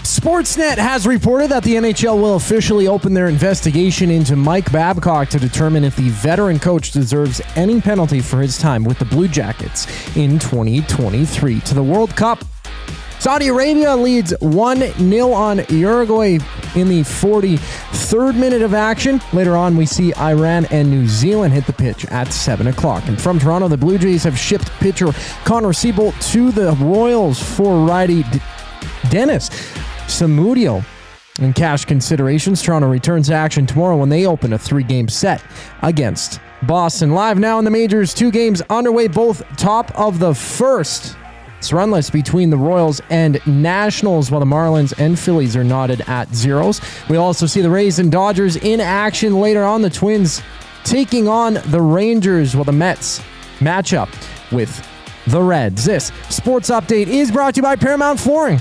Sportsnet has reported that the NHL will officially open their investigation into Mike Babcock to determine if the veteran coach deserves any penalty for his time with the Blue Jackets in 2023. To the World Cup, Saudi Arabia leads 1-0 on Uruguay in the 43rd minute of action. Later on, we see Iran and New Zealand hit the pitch at 7 o'clock. And from Toronto, the Blue Jays have shipped pitcher Connor Siebold to the Royals for righty Dennis Samudio. In cash considerations, Toronto returns to action tomorrow when they open a 3-game set against Boston. Live now in the majors, 2 games underway, both top of the first. It's runless between the Royals and Nationals, while the Marlins and Phillies are knotted at zeros. We also see the Rays and Dodgers in action later on. The Twins taking on the Rangers, while the Mets match up with the Reds. This sports update is brought to you by Paramount Flooring.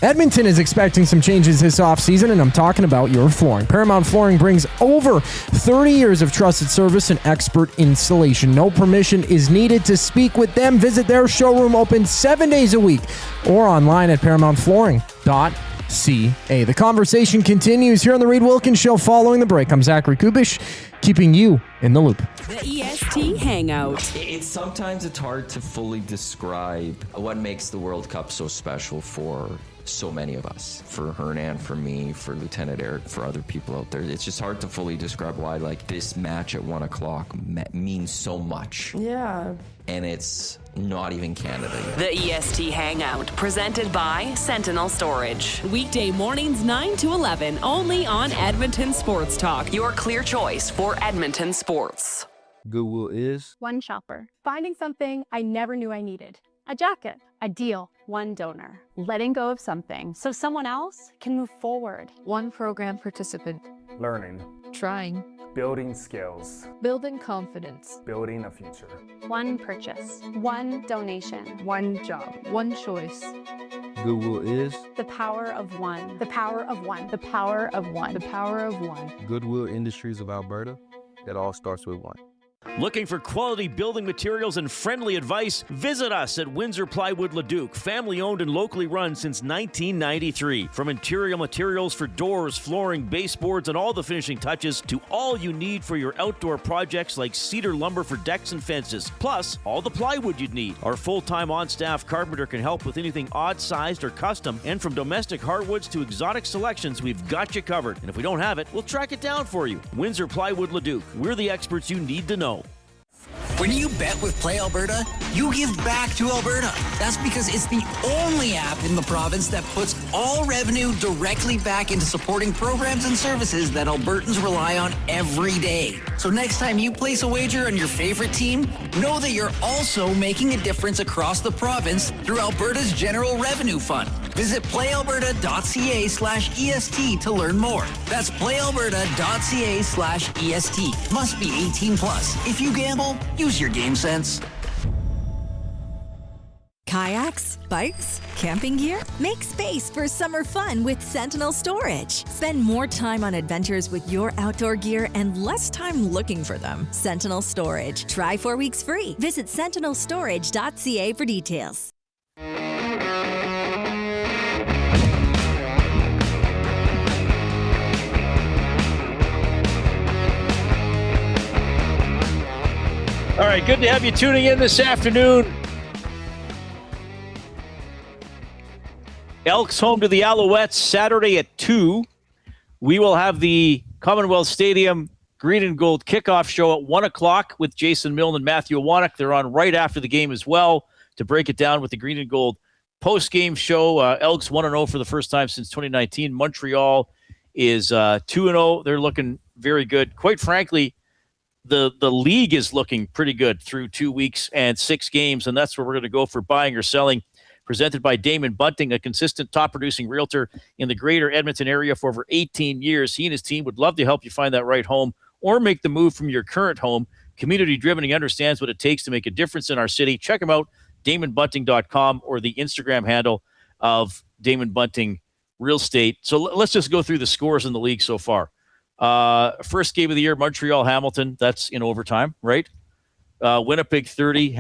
Edmonton is expecting some changes this offseason, and I'm talking about your flooring. Paramount Flooring brings over 30 years of trusted service and expert installation. No permission is needed to speak with them. Visit their showroom, open 7 days a week, or online at paramountflooring.ca. The conversation continues here on the Reid Wilkins Show following the break. I'm Zachary Kubish, keeping you in the loop. The EST Hangout. Sometimes it's hard to fully describe what makes the World Cup so special for so many of us. For Hernan, for me, for Lieutenant Eric, for other people out there. It's just hard to fully describe why this match at 1 o'clock means so much. Yeah. And it's not even Canada yet. The EST Hangout, presented by Sentinel Storage. Weekday mornings 9 to 11, only on Edmonton Sports Talk. Your clear choice for Edmonton sports. Goodwill is One shopper. Finding something I never knew I needed. A jacket. A deal. One donor. Letting go of something so someone else can move forward. One program participant. Learning. Trying. Building skills. Building confidence. Building a future. One purchase. One donation. One job. One choice. Goodwill is The power of one. The power of one. The power of one. The power of one. Goodwill Industries of Alberta. It all starts with one. Looking for quality building materials and friendly advice? Visit us at Windsor Plywood Leduc, family owned and locally run since 1993. From interior materials for doors, flooring, baseboards, and all the finishing touches to all you need for your outdoor projects like cedar lumber for decks and fences, plus all the plywood you'd need. Our full-time on-staff carpenter can help with anything odd-sized or custom, and from domestic hardwoods to exotic selections, we've got you covered. And if we don't have it, we'll track it down for you. Windsor Plywood Leduc. We're the experts you need to know. When you bet with Play Alberta, you give back to Alberta. That's because it's the only app in the province that puts all revenue directly back into supporting programs and services that Albertans rely on every day. So next time you place a wager on your favorite team, know that you're also making a difference across the province through Alberta's General Revenue Fund. Visit playalberta.ca/EST to learn more. That's playalberta.ca/EST. Must be 18 plus. If you gamble, use your game sense. Kayaks, bikes, camping gear? Make space for summer fun with Sentinel Storage. Spend more time on adventures with your outdoor gear and less time looking for them. Sentinel Storage. Try 4 weeks free. Visit sentinelstorage.ca for details. All right, good to have you tuning in this afternoon. Elks home to the Alouettes Saturday at 2. We will have the Commonwealth Stadium Green and Gold kickoff show at 1 o'clock with Jason Milne and Matthew Awanek. They're on right after the game as well to break it down with the Green and Gold post-game show. Elks 1-0 for the first time since 2019. Montreal is 2-0. They're looking very good. Quite frankly, the league is looking pretty good through 2 weeks and 6 games, and that's where we're going to go for buying or selling. Presented by Damon Bunting, a consistent top-producing realtor in the greater Edmonton area for over 18 years. He and his team would love to help you find that right home or make the move from your current home. Community-driven, he understands what it takes to make a difference in our city. Check him out, DamonBunting.com, or the Instagram handle of Damon Bunting Real Estate. So let's just go through the scores in the league so far. First game of the year, Montreal-Hamilton. That's in overtime, right? Winnipeg 30,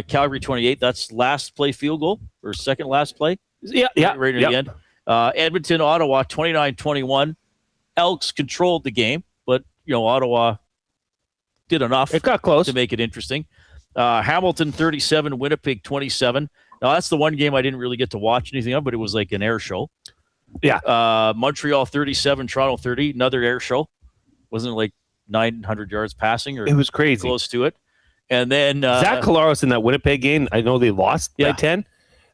Calgary 28. That's last play field goal or second last play. Yeah. Right near the end. Edmonton, Ottawa 29-21. Elks controlled the game, but Ottawa did enough. It got close to make it interesting. Hamilton 37, Winnipeg 27. Now that's the one game I didn't really get to watch anything of, but it was like an air show. Yeah. Montreal 37, Toronto 30. Another air show. Wasn't it like 900 yards passing or it was crazy close to it. And then Zach Collaros in that Winnipeg game, I know they lost by 10.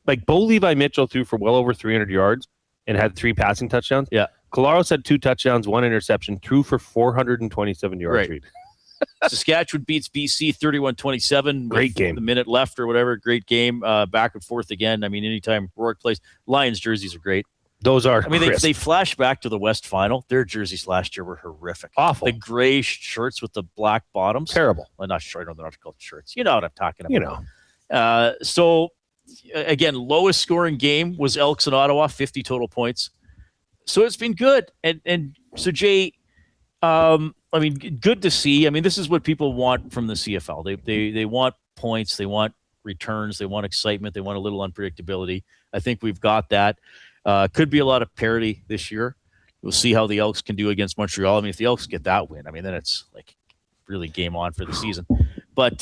Like Bo Levi Mitchell threw for well over 300 yards and had 3 passing touchdowns. Yeah. Collaros had 2 touchdowns, 1 interception, threw for 427 yards. Right. Saskatchewan beats BC 31-27. Great game. The minute left or whatever. Great game. Back and forth again. I mean, anytime Rourke plays. Lions jerseys are great. Those are they flash back to the West Final. Their jerseys last year were horrific. Awful. The gray shirts with the black bottoms. Terrible. I'm not sure. I know they're not called shirts. You know what I'm talking about. So, again, lowest scoring game was Elks in Ottawa, 50 total points. So it's been good. And so, Jay, good to see. I mean, this is what people want from the CFL. They want points. They want returns. They want excitement. They want a little unpredictability. I think we've got that. Could be a lot of parity this year. We'll see how the Elks can do against Montreal. I mean, if the Elks get that win, then it's like really game on for the season. But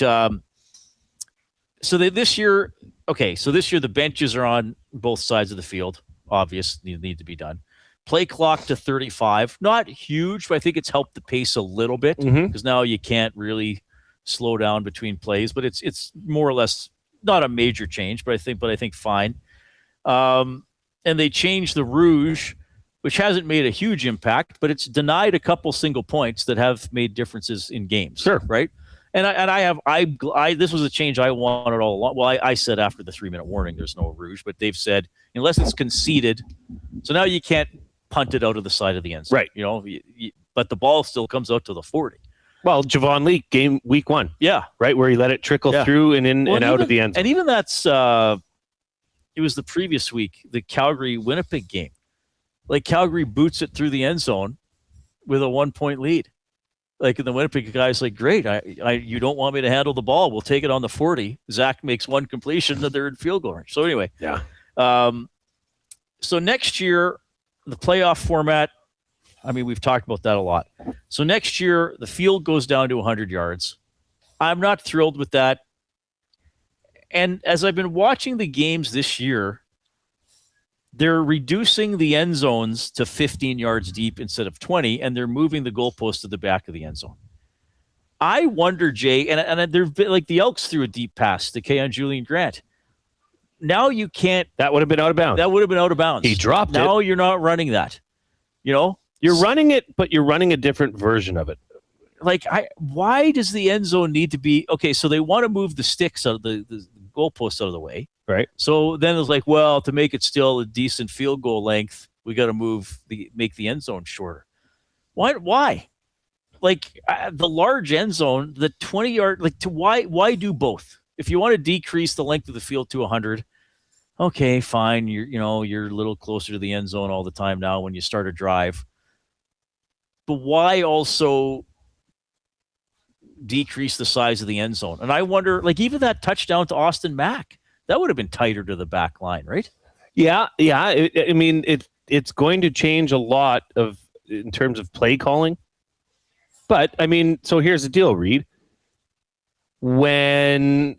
this year the benches are on both sides of the field. Obvious, need to be done. Play clock to 35. Not huge, but I think it's helped the pace a little bit because now you can't really slow down between plays. But it's more or less not a major change, but I think fine. And they changed the Rouge, which hasn't made a huge impact, but it's denied a couple single points that have made differences in games. Sure. Right. And this was a change I wanted all along. Well, I said after the 3-minute warning, there's no Rouge, but they've said unless it's conceded. So now you can't punt it out of the side of the end zone. Right. But the ball still comes out to the 40. Well, Javon Leake, game week 1. Yeah. Right. Where he let it trickle through and in and out of the end zone. And even that's, it was the previous week, the Calgary-Winnipeg game. Like Calgary boots it through the end zone with a 1-point lead. Like, and the Winnipeg guy's like, great, you don't want me to handle the ball. We'll take it on the 40. Zach makes one completion that they're in field goal range. So anyway, yeah. So next year, the playoff format, I mean, we've talked about that a lot. So next year, the field goes down to 100 yards. I'm not thrilled with that. And as I've been watching the games this year, they're reducing the end zones to 15 yards deep instead of 20, and they're moving the goalpost to the back of the end zone. I wonder, Jay, and there've been, like, the Elks threw a deep pass to Keon Julian Grant. Now you can't. That would have been out of bounds. That would have been out of bounds. He dropped it. Now you're not running that. You know? You're running it, but you're running a different version of it. Like, why does the end zone need to be okay? So they want to move the sticks out of the goalposts out of the way, right? So then it's like, well, to make it still a decent field goal length, we got to make the end zone shorter. Why? Like, the large end zone, the 20-yard, like, why do both? If you want to decrease the length of the field to 100, okay, fine. You're a little closer to the end zone all the time now when you start a drive. But why also decrease the size of the end zone? And I wonder, like, even that touchdown to Austin Mack, that would have been tighter to the back line, right? Yeah. I mean, it's going to change a lot in terms of play calling. But, I mean, so here's the deal, Reid. When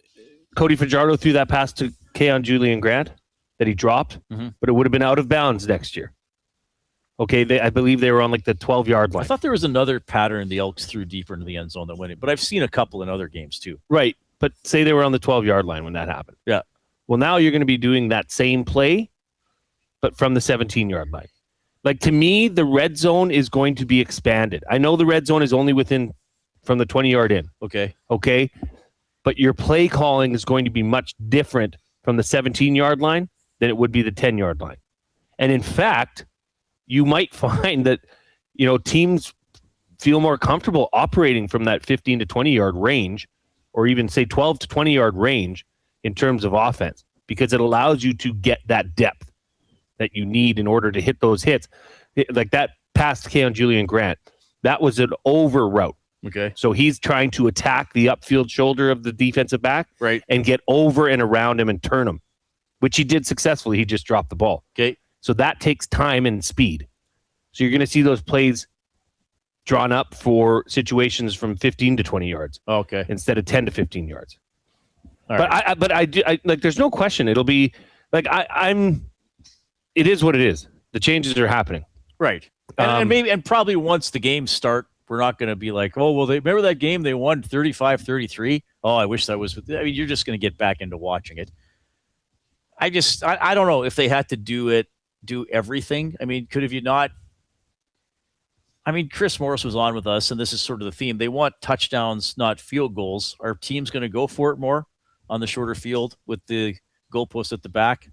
Cody Fajardo threw that pass to Keon Julian Grant that he dropped, but it would have been out of bounds next year. Okay, I believe they were on, like, the 12-yard line. I thought there was another pattern the Elks threw deeper into the end zone that went in, but I've seen a couple in other games too. Right, but say they were on the 12-yard line when that happened. Yeah. Well, now you're going to be doing that same play, but from the 17-yard line. Like, to me, the red zone is going to be expanded. I know the red zone is only within from the 20-yard in. Okay. But your play calling is going to be much different from the 17-yard line than it would be the 10-yard line. And in fact, you might find that, teams feel more comfortable operating from that 15 to 20-yard range, or even say 12 to 20-yard range in terms of offense, because it allows you to get that depth that you need in order to hit those hits. Like that pass to Keon Julian Grant, that was an over route. Okay. So he's trying to attack the upfield shoulder of the defensive back, right, and get over and around him and turn him, which he did successfully. He just dropped the ball. Okay. So that takes time and speed. So you're going to see those plays drawn up for situations from 15 to 20 yards. Okay. Instead of 10 to 15 yards. All but right. I do like, there's no question. It'll be like, it is what it is. The changes are happening. Right. And probably once the games start, we're not going to be like, oh, well, remember that game they won 35-33? Oh, I wish that was. I mean, you're just going to get back into watching it. I don't know if they had to do everything. I mean, could have you not? I mean, Chris Morris was on with us, and this is sort of the theme. They want touchdowns, not field goals. Are teams going to go for it more on the shorter field with the goalpost at the back?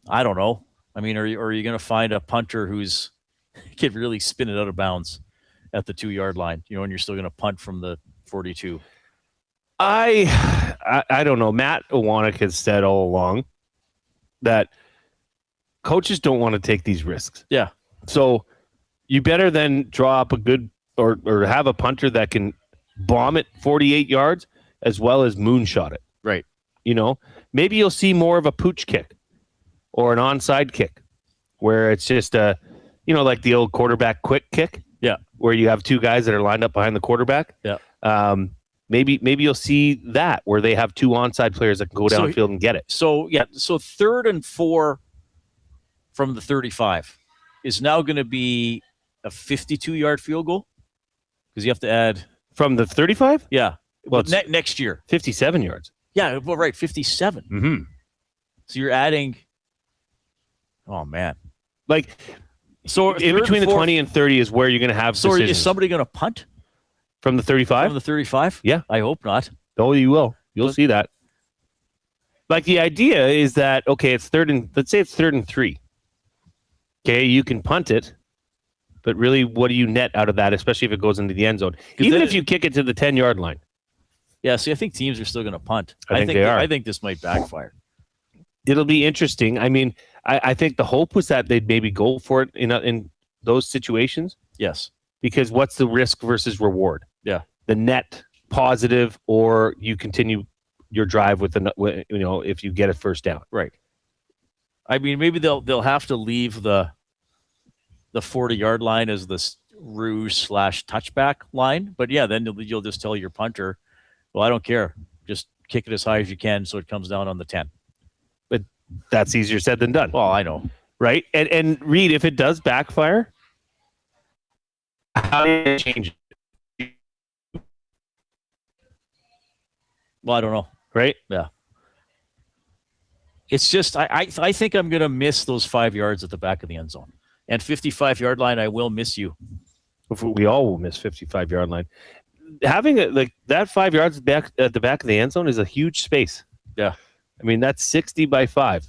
I don't know. I mean, are you going to find a punter who's can really spin it out of bounds at the 2-yard line, and you're still going to punt from the 42? I don't know. Matt Owanek has said all along that coaches don't want to take these risks. Yeah. So you better then draw up a good or have a punter that can bomb it 48 yards as well as moonshot it. Right. Maybe you'll see more of a pooch kick or an onside kick where it's just like the old quarterback quick kick. Yeah. Where you have two guys that are lined up behind the quarterback. Yeah. Maybe you'll see that where they have two onside players that can go downfield and get it. So 3rd and 4 from the 35 is now going to be a 52-yard field goal because you have to add from the 35. Yeah. Well, next year, 57 yards. Yeah. Well, right, 57. Mm-hmm. So you're adding. Oh man. Like. So in between the 20 and 30 is where you're going to have. So decisions. Is somebody going to punt from the 35? From the 35? Yeah, I hope not. Oh, you will. You'll see that. Like the idea is that it's let's say it's 3rd and 3. Okay, you can punt it, but really, what do you net out of that? Especially if it goes into the end zone, even if you kick it to the 10-yard line. Yeah. See, I think teams are still going to punt. I think they are. I think this might backfire. It'll be interesting. I mean, I think the hope was that they'd maybe go for it in those situations. Yes. because what's the risk versus reward? Yeah. The net positive, or you continue your drive with if you get a first down. Right. I mean, maybe they'll have to leave the 40-yard line as the ruse/touchback line. But yeah, then you'll just tell your punter, well, I don't care. Just kick it as high as you can so it comes down on the 10. But that's easier said than done. Well, I know. Right? And Reid, if it does backfire, how do you change it? Well, I don't know. Right? Yeah. It's just, I think I'm going to miss those 5 yards at the back of the end zone. And 55-yard line, I will miss you. We all will miss 55-yard line. Having that 5 yards back at the back of the end zone is a huge space. Yeah. I mean, that's 60 by 5.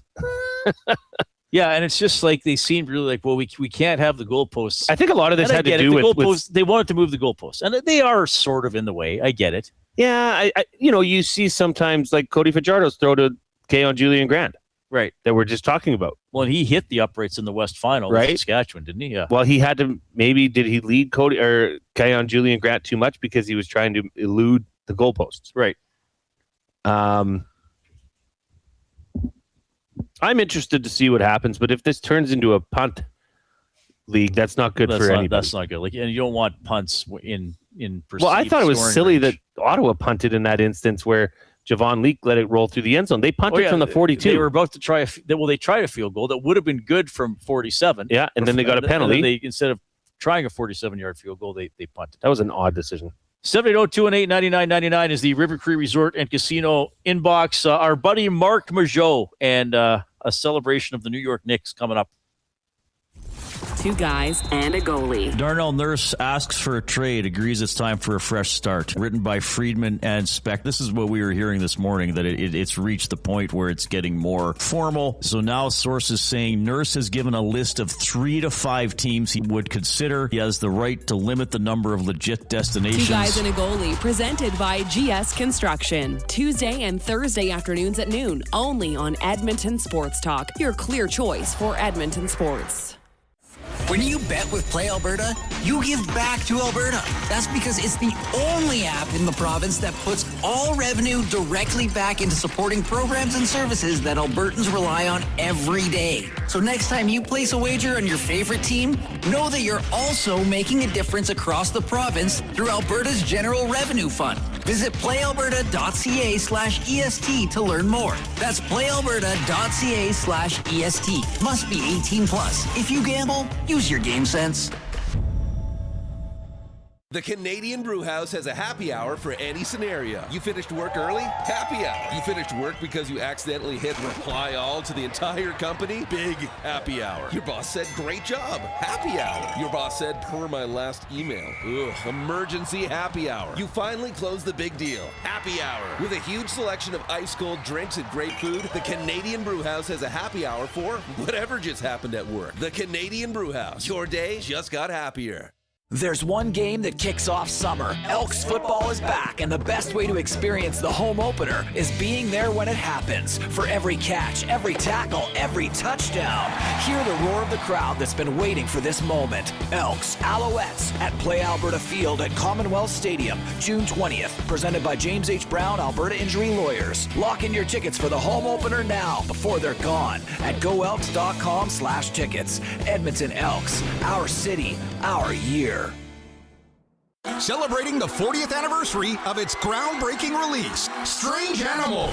Yeah, and it's just like they seemed really like, well, we can't have the goalposts. I think a lot of this had to do with they wanted to move the goalposts, and they are sort of in the way. I get it. Yeah, you see sometimes like Cody Fajardo's throw to Keon Julian Grant. Right. That we're just talking about. Well, he hit the uprights in the West Final with Saskatchewan, didn't he? Yeah. Well, he had to, did he lead Cody or Keon Julian Grant too much because he was trying to elude the goalposts? Right. I'm interested to see what happens, but if this turns into a punt league, that's not good for anybody. That's not good. And you don't want punts in perceived. Well, I thought it was silly range. that Ottawa punted in that instance where Javon Leake let it roll through the end zone. They punted from the 42. They were about to try they tried a field goal that would have been good from 47. Yeah, and then they got a penalty. They, instead of trying a 47-yard field goal, they punted. That was an odd decision. 780-218-9999 is the River Cree Resort and Casino inbox. Our buddy Marc Majeau and a celebration of the New York Knicks coming up. 2 guys and a goalie. Darnell Nurse asks for a trade, agrees it's time for a fresh start. Written by Friedman and Speck. This is what we were hearing this morning, that it's reached the point where it's getting more formal. So now sources saying Nurse has given a list of 3 to 5 teams he would consider. He has the right to limit the number of legit destinations. 2 guys and a goalie, presented by GS Construction. Tuesday and Thursday afternoons at noon, only on Edmonton Sports Talk. Your clear choice for Edmonton sports. When you bet with Play Alberta, you give back to Alberta. That's because it's the only app in the province that puts all revenue directly back into supporting programs and services that Albertans rely on every day. So next time you place a wager on your favorite team, know that you're also making a difference across the province through Alberta's General Revenue Fund. Visit playalberta.ca/EST to learn more. That's playalberta.ca/EST. Must be 18 plus. If you gamble, use your game sense. The Canadian Brewhouse has a happy hour for any scenario. You finished work early? Happy hour. You finished work because you accidentally hit reply all to the entire company? Big happy hour. Your boss said, great job. Happy hour. Your boss said, per my last email. Ugh, emergency happy hour. You finally closed the big deal. Happy hour. With a huge selection of ice cold drinks and great food, the Canadian Brewhouse has a happy hour for whatever just happened at work. The Canadian Brewhouse. Your day just got happier. There's one game that kicks off summer. Elks football is back, and the best way to experience the home opener is being there when it happens. For every catch, every tackle, every touchdown, hear the roar of the crowd that's been waiting for this moment. Elks, Alouettes at Play Alberta Field at Commonwealth Stadium, June 20th. Presented by James H. Brown, Alberta Injury Lawyers. Lock in your tickets for the home opener now before they're gone at goelks.com/tickets. Edmonton Elks, our city, our year. Celebrating the 40th anniversary of its groundbreaking release, Strange Animal.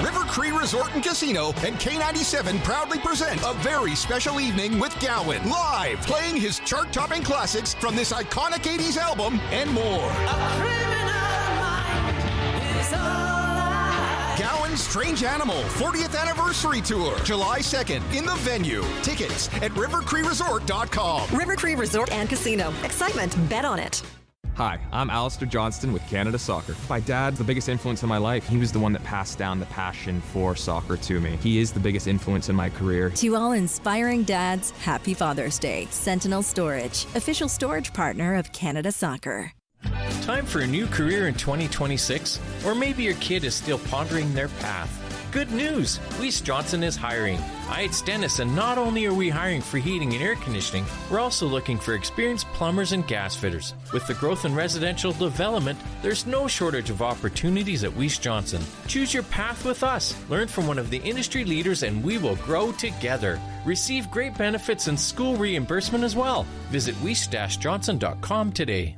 River Cree Resort and Casino and K97 proudly present a very special evening with Gowan, live playing his chart-topping classics from this iconic 80s album and more. Gowan's Strange Animal 40th Anniversary Tour, July 2nd in the venue. Tickets at rivercreeresort.com. River Cree Resort and Casino. Excitement. Bet on it. Hi, I'm Alistair Johnston with Canada Soccer. My dad's the biggest influence in my life. He was the one that passed down the passion for soccer to me. He is the biggest influence in my career. To all inspiring dads, happy Father's Day. Sentinel Storage, official storage partner of Canada Soccer. Time for a new career in 2026? Or maybe your kid is still pondering their path. Good news! Weiss Johnson is hiring. It's Dennis, and not only are we hiring for heating and air conditioning, we're also looking for experienced plumbers and gas fitters. With the growth in residential development, there's no shortage of opportunities at Weiss Johnson. Choose your path with us. Learn from one of the industry leaders, and we will grow together. Receive great benefits and school reimbursement as well. Visit weiss-johnson.com today.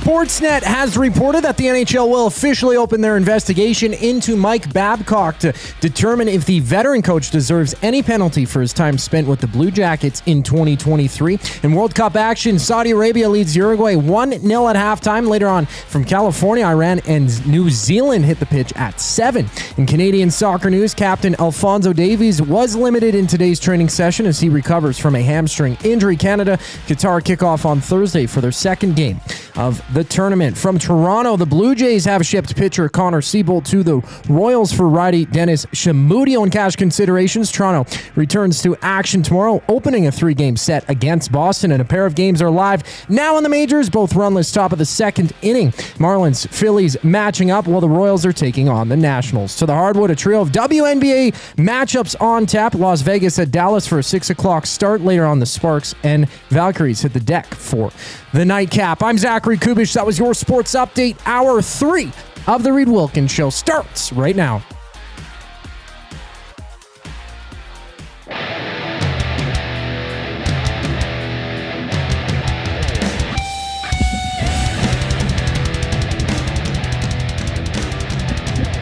Sportsnet has reported that the NHL will officially open their investigation into Mike Babcock to determine if the veteran coach deserves any penalty for his time spent with the Blue Jackets in 2023. In World Cup action, Saudi Arabia leads Uruguay 1-0 at halftime. Later on, from California, Iran and New Zealand hit the pitch at 7. In Canadian soccer news, Captain Alphonso Davies was limited in today's training session as he recovers from a hamstring injury. Canada, Qatar kickoff on Thursday for their second game of the tournament. From Toronto, the Blue Jays have shipped pitcher Connor Siebold to the Royals for righty Dennis Shamudio in cash considerations. Toronto returns to action tomorrow, opening a 3-game set against Boston, and a pair of games are live now in the majors, both runless top of the second inning. Marlins, Phillies matching up while the Royals are taking on the Nationals. To the hardwood, a trio of WNBA matchups on tap. Las Vegas at Dallas for a 6 o'clock start. Later on, the Sparks and Valkyries hit the deck for the nightcap. I'm Zachary Kubish. That was your sports update. Hour 3 of the Reid Wilkins Show starts right now.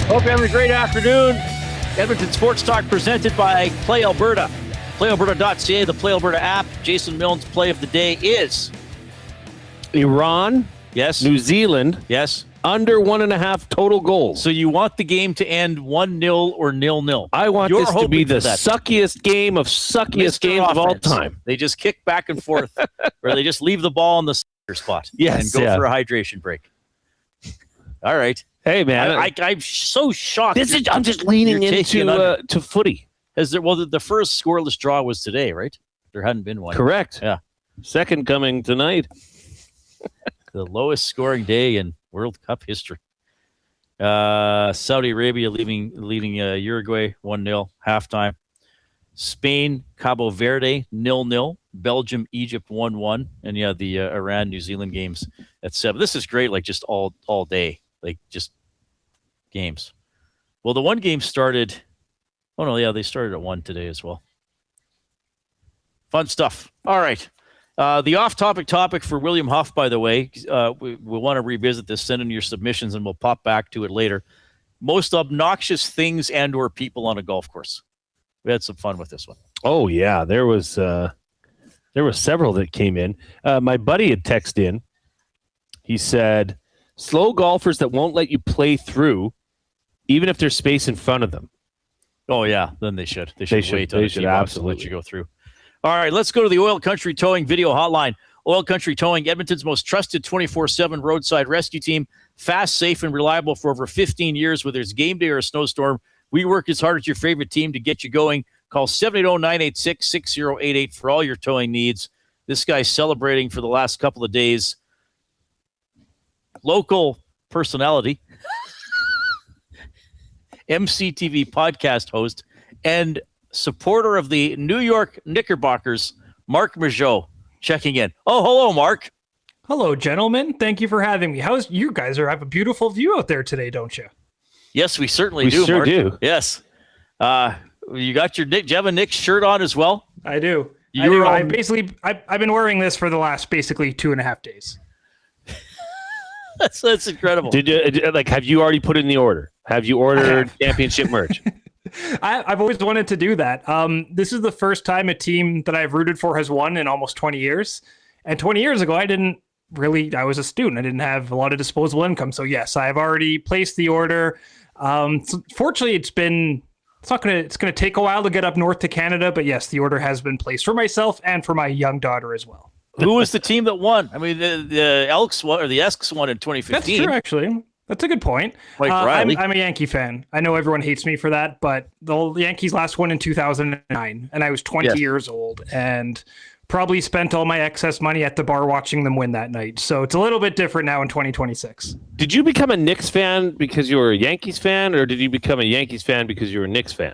Hope you're having a great afternoon. Edmonton Sports Talk presented by Play Alberta. PlayAlberta.ca, the Play Alberta app. Jason Milne's play of the day is Iran. Yes. New Zealand. Yes. Under 1.5 total goals. So you want the game to end 1-0 or 0-0. I want this to be the suckiest game of suckiest games of all time. They just kick back and forth, or they just leave the ball in the center spot and go for a hydration break. All right. Hey, man. I'm so shocked. I'm just leaning into to footy. The first scoreless draw was today, right? There hadn't been one. Correct. Yeah. Second coming tonight. The lowest scoring day in World Cup history. Saudi Arabia leading Uruguay 1-0 halftime. Spain, Cabo Verde 0-0. Belgium, Egypt 1-1. And the Iran, New Zealand games at 7. This is great, like just all day, like just games. Well, the one game started. Oh no, they started at 1 today as well. Fun stuff. All right. The off-topic topic for William Huff, by the way, we want to revisit this. Send in your submissions, and we'll pop back to it later. Most obnoxious things and or people on a golf course. We had some fun with this one. Oh, yeah. There was several that came in. My buddy had texted in. He said, slow golfers that won't let you play through, even if there's space in front of them. Oh, yeah. Then they should. They should wait on the tee box and let you go through. All right, let's go to the Oil Country Towing video hotline. Oil Country Towing, Edmonton's most trusted 24/7 roadside rescue team. Fast, safe, and reliable for over 15 years. Whether it's game day or a snowstorm, we work as hard as your favorite team to get you going. Call 780-986-6088 for all your towing needs. This guy's celebrating for the last couple of days. Local personality, MCTV podcast host, and supporter of the New York Knickerbockers, Marc Majeau, checking in. Oh, hello, Mark. Hello, gentlemen. Thank you for having me. You guys have a beautiful view out there today, don't you? Yes, we certainly do, sure Mark. do. Yes. You got your Nick, do you have a Knicks shirt on as well? I do. I've been wearing this for the last basically 2.5 days. That's incredible. Did you have you already put in the order? Have you ordered championship merch? I've always wanted to do that. This is the first time a team that I've rooted for has won in almost 20 years. And 20 years ago, I was a student. I didn't have a lot of disposable income. So yes, I have already placed the order. So fortunately, it's going to take a while to get up north to Canada, but yes, the order has been placed for myself and for my young daughter as well. Who was the team that won? I mean, the Elks won, or the Esks won in 2015. That's true, actually. That's a good point. Like Riley. I'm a Yankee fan. I know everyone hates me for that, but the Yankees last won in 2009, and I was 20 years old, and probably spent all my excess money at the bar watching them win that night. So it's a little bit different now in 2026. Did you become a Knicks fan because you were a Yankees fan, or did you become a Yankees fan because you were a Knicks fan?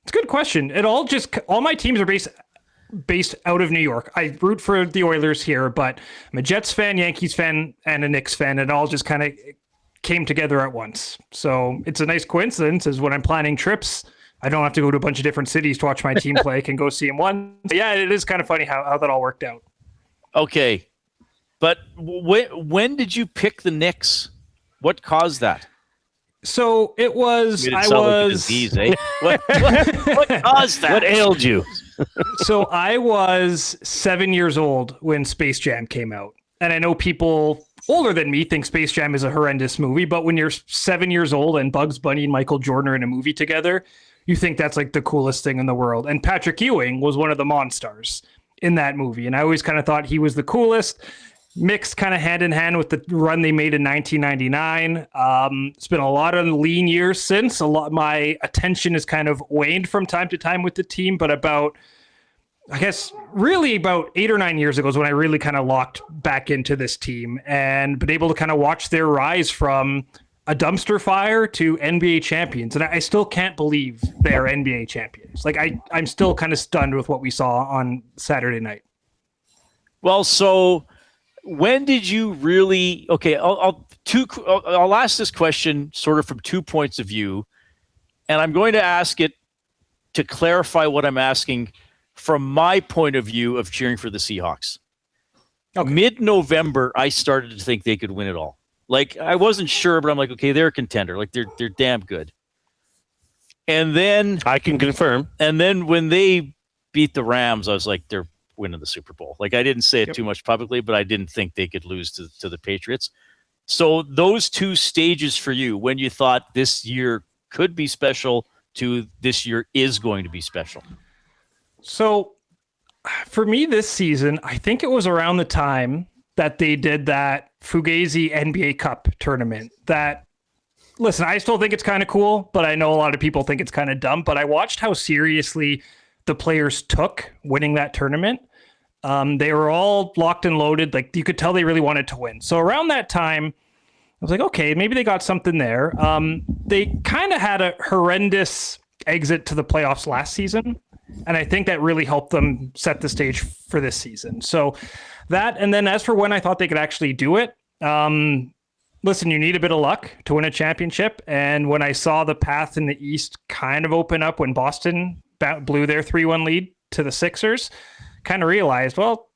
It's a good question. All my teams are based out of New York. I root for the Oilers here, but I'm a Jets fan, Yankees fan, and a Knicks fan. It all just kind of came together at once. So it's a nice coincidence is when I'm planning trips, I don't have to go to a bunch of different cities to watch my team play. I can go see them once. But yeah, it is kind of funny how that all worked out. Okay. But when did you pick the Knicks? What caused that? So it was, Like a disease, eh? what caused that? What ailed you? So I was 7 years old when Space Jam came out. And I know people older than me think Space Jam is a horrendous movie, but when you're 7 years old and Bugs Bunny and Michael Jordan are in a movie together, you think that's like the coolest thing in the world. And Patrick Ewing was one of the Monstars in that movie. And I always kind of thought he was the coolest, mixed kind of hand in hand with the run they made in 1999. It's been a lot of lean years since. My attention has kind of waned from time to time with the team, but I guess really about 8 or 9 years ago is when I really kind of locked back into this team and been able to kind of watch their rise from a dumpster fire to NBA champions. And I still can't believe they're NBA champions. Like I'm still kind of stunned with what we saw on Saturday night. Well, so when did you really, okay, I'll ask this question sort of from 2 points of view, and I'm going to ask it to clarify what I'm asking from my point of view of cheering for the Seahawks. Okay. Mid-November, I started to think they could win it all. Like, I wasn't sure, but I'm like, okay, they're a contender. Like, they're damn good. And then I can confirm. And then when they beat the Rams, I was like, they're winning the Super Bowl. Like, I didn't say it too much publicly, but I didn't think they could lose to the Patriots. So those two stages for you, when you thought this year could be special to this year is going to be special. So for me this season, I think it was around the time that they did that Fugazi NBA Cup tournament. Listen, I still think it's kind of cool, but I know a lot of people think it's kind of dumb. But I watched how seriously the players took winning that tournament. They were all locked and loaded. Like, you could tell they really wanted to win. So around that time, I was like, okay, maybe they got something there. They kind of had a horrendous exit to the playoffs last season. And I think that really helped them set the stage for this season. So that, and then as for when I thought they could actually do it, listen, you need a bit of luck to win a championship. And when I saw the path in the East kind of open up when Boston blew their 3-1 lead to the Sixers, kind of realized, well,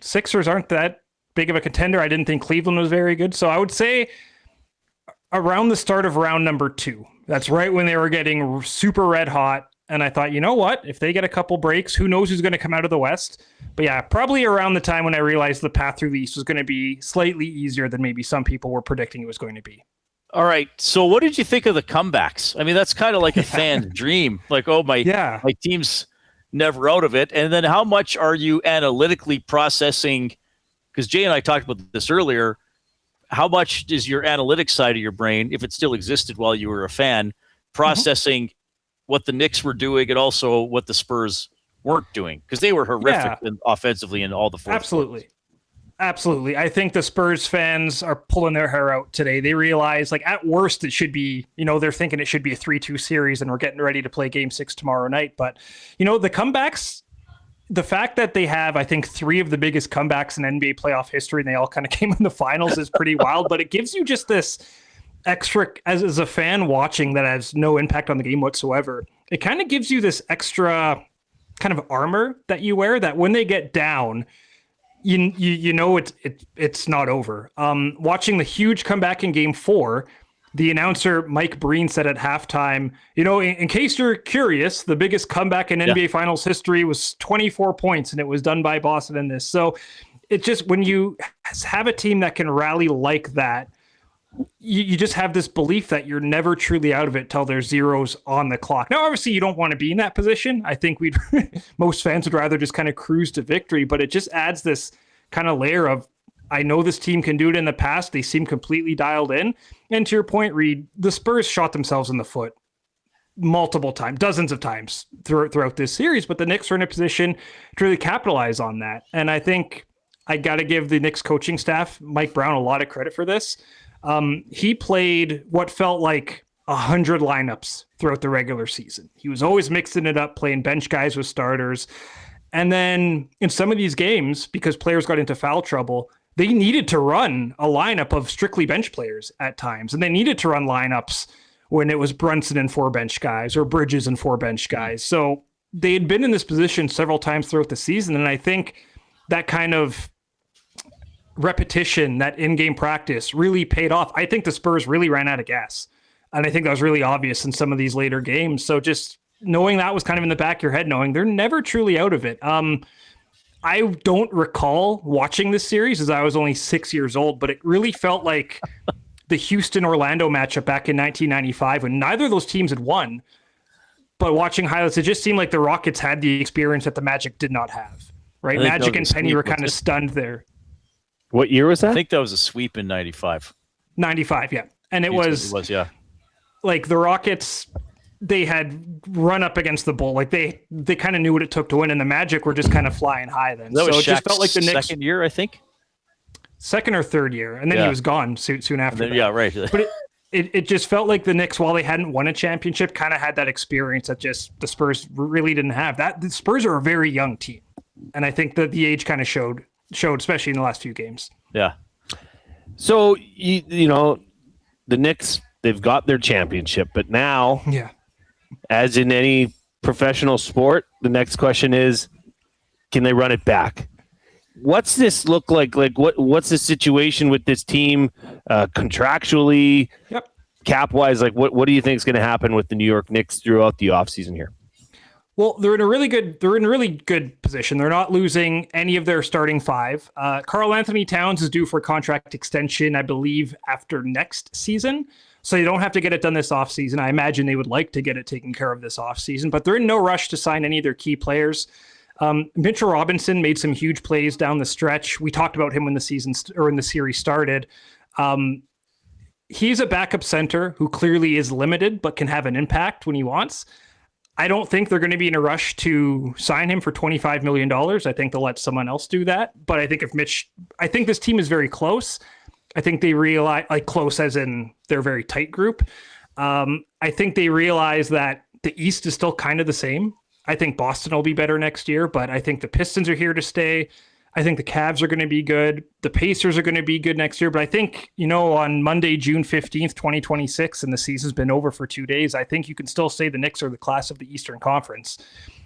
Sixers aren't that big of a contender. I didn't think Cleveland was very good. So I would say around the start of round number 2, that's right when they were getting super red hot. And I thought, you know what? If they get a couple breaks, who knows who's going to come out of the West? But yeah, probably around the time when I realized the path through the East was going to be slightly easier than maybe some people were predicting it was going to be. All right. So what did you think of the comebacks? I mean, that's kind of like a fan dream. Like, oh, my team's never out of it. And then how much are you analytically processing? Because Jay and I talked about this earlier. How much is your analytic side of your brain, if it still existed while you were a fan, processing what the Knicks were doing and also what the Spurs weren't doing? Because they were horrific offensively in all the fourth. Absolutely. I think the Spurs fans are pulling their hair out today. They realize, like, at worst, it should be, they're thinking it should be a 3-2 series and we're getting ready to play game 6 tomorrow night. But, the comebacks, the fact that they have, I think, 3 of the biggest comebacks in NBA playoff history and they all kind of came in the finals is pretty wild. But it gives you just this extra, as a fan watching that has no impact on the game whatsoever, it kind of gives you this extra kind of armor that you wear that when they get down, it's not over. Watching the huge comeback in game 4, the announcer Mike Breen said at halftime, in case you're curious, the biggest comeback in NBA Finals history was 24 points, and it was done by Boston in this. So it just, when you have a team that can rally like that, you just have this belief that you're never truly out of it till there's zeros on the clock. Now, obviously, you don't want to be in that position. I think most fans would rather just kind of cruise to victory, but it just adds this kind of layer of I know this team can do it in the past. They seem completely dialed in. And to your point, Reid, the Spurs shot themselves in the foot multiple times, dozens of times throughout this series, but the Knicks are in a position to really capitalize on that. And I think I got to give the Knicks coaching staff, Mike Brown, a lot of credit for this. He played what felt like 100 lineups throughout the regular season. He was always mixing it up, playing bench guys with starters. And then in some of these games, because players got into foul trouble, they needed to run a lineup of strictly bench players at times. And they needed to run lineups when it was Brunson and 4 bench guys or Bridges and 4 bench guys. So they had been in this position several times throughout the season. And I think that kind of repetition, that in-game practice really paid off. I think the Spurs really ran out of gas. And I think that was really obvious in some of these later games. So just knowing that was kind of in the back of your head, knowing they're never truly out of it. I don't recall watching this series as I was only 6 years old, but it really felt like the Houston-Orlando matchup back in 1995 when neither of those teams had won. But watching highlights, it just seemed like the Rockets had the experience that the Magic did not have. Right? Magic and Penny were kind of stunned there. What year was that? I think that was a sweep in 95. 95, yeah. And it was, yeah. Like the Rockets, they had run up against the Bull. Like they kind of knew what it took to win, and the Magic were just kind of flying high then. That was so it just Shaq's felt like the Knicks second year, I think. Second or third year, and then he was gone soon after that. Yeah, right. But it just felt like the Knicks, while they hadn't won a championship, kind of had that experience that just the Spurs really didn't have. That the Spurs are a very young team, and I think that the age kind of showed, especially in the last few games. Yeah. So you know, the Knicks, they've got their championship, but now, as in any professional sport, the next question is, can they run it back? What's this look like? Like what's the situation with this team contractually, cap wise? Like what do you think is going to happen with the New York Knicks throughout the offseason here? Well, they're in a really good position. They're not losing any of their starting 5. Karl Anthony Towns is due for a contract extension, I believe, after next season. So you don't have to get it done this offseason. I imagine they would like to get it taken care of this offseason, but they're in no rush to sign any of their key players. Mitchell Robinson made some huge plays down the stretch. We talked about him when the season or in the series started. He's a backup center who clearly is limited, but can have an impact when he wants. I don't think they're going to be in a rush to sign him for $25 million. I think they'll let someone else do that. But I think I think this team is very close. I think they realize, like close as in they're a very tight group. I think they realize that the East is still kind of the same. I think Boston will be better next year, but I think the Pistons are here to stay. I think the Cavs are going to be good. The Pacers are going to be good next year. But I think, on Monday, June 15th, 2026, and the season's been over for 2 days, I think you can still say the Knicks are the class of the Eastern Conference.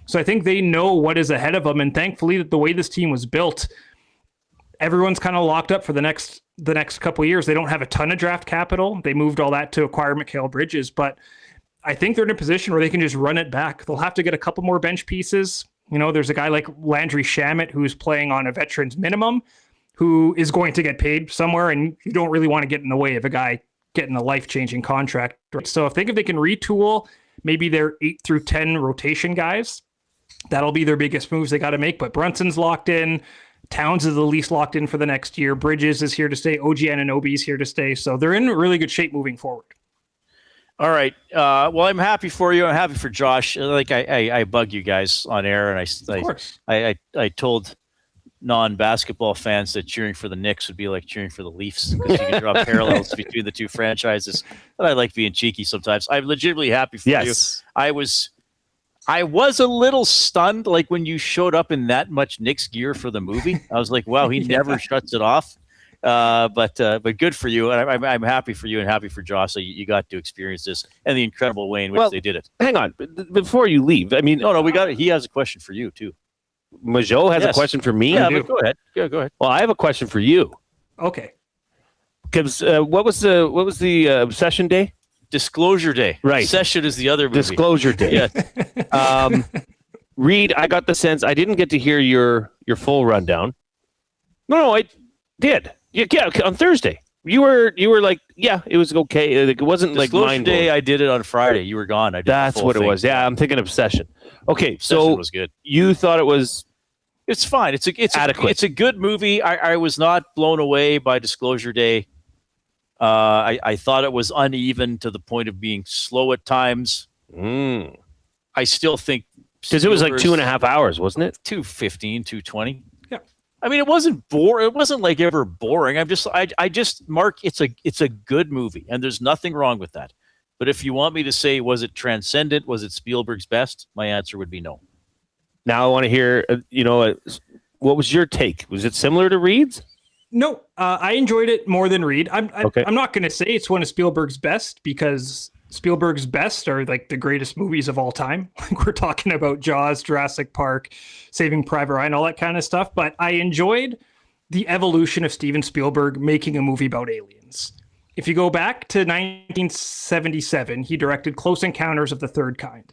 So I think they know what is ahead of them. And thankfully, the way this team was built, everyone's kind of locked up for the next couple of years. They don't have a ton of draft capital. They moved all that to acquire Mikal Bridges, but I think they're in a position where they can just run it back. They'll have to get a couple more bench pieces. There's a guy like Landry Shamet who's playing on a veteran's minimum who is going to get paid somewhere, and you don't really want to get in the way of a guy getting a life-changing contract. So if they can retool maybe their 8 through 10 rotation guys, that'll be their biggest moves they got to make. But Brunson's locked in. Towns is the least locked in for the next year. Bridges is here to stay. OG Anunoby is here to stay. So they're in really good shape moving forward. All right. Well, I'm happy for you. I'm happy for Josh. Like I bug you guys on air, and I told non-basketball fans that cheering for the Knicks would be like cheering for the Leafs because you can draw parallels between the two franchises. But I like being cheeky sometimes. I'm legitimately happy for you. I was a little stunned, like when you showed up in that much Knicks gear for the movie. I was like, wow, he never shuts it off. But good for you, and I'm happy for you and happy for Josh. So you got to experience this and the incredible way in which they did it. Hang on, before you leave, I mean, no, we got it. He has a question for you too. Majeau has a question for me. Yeah, but go ahead. Yeah, go ahead. Well, I have a question for you. Okay. Because what was the obsession day? Disclosure Day. Right. Session is the other movie. Disclosure Day. Yeah. Reid, I got the sense I didn't get to hear your full rundown. No, I did. Yeah, on Thursday. You were like, yeah, it was okay. It wasn't like mind blowing. Day. I did it on Friday. You were gone. That's what it was. Yeah, I'm thinking Obsession. Okay, Obsession was good. You thought it was It's fine. It's adequate. It's a good movie. I was not blown away by Disclosure Day. I thought it was uneven to the point of being slow at times. I still think because it was like 2.5 hours, wasn't it? 2:15, 2:20. Yeah. I mean, it wasn't boring. It wasn't like ever boring. I just Mark. It's a good movie, and there's nothing wrong with that. But if you want me to say, was it transcendent? Was it Spielberg's best? My answer would be no. Now I want to hear, what was your take? Was it similar to Reid's? No, I enjoyed it more than Reid. I'm not going to say it's one of Spielberg's best because Spielberg's best are like the greatest movies of all time. Like we're talking about Jaws, Jurassic Park, Saving Private Ryan, all that kind of stuff. But I enjoyed the evolution of Steven Spielberg making a movie about aliens. If you go back to 1977, he directed Close Encounters of the Third Kind.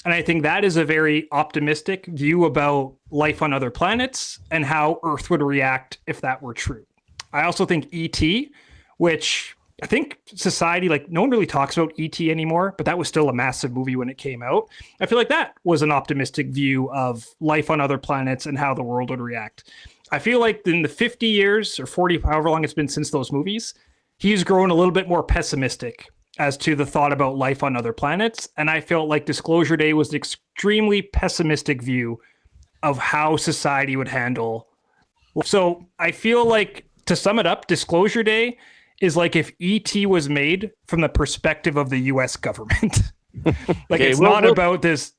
And I think that is a very optimistic view about life on other planets and how Earth would react if that were true. I also think E.T., which I think society, like no one really talks about E.T. anymore, but that was still a massive movie when it came out. I feel like that was an optimistic view of life on other planets and how the world would react. I feel like in the 50 years or 40, however long it's been since those movies, he's grown a little bit more pessimistic as to the thought about life on other planets. And I felt like Disclosure Day was an extremely pessimistic view of how society would handle. So I feel like, to sum it up, Disclosure Day is like if E.T. was made from the perspective of the U.S. government. It's not about this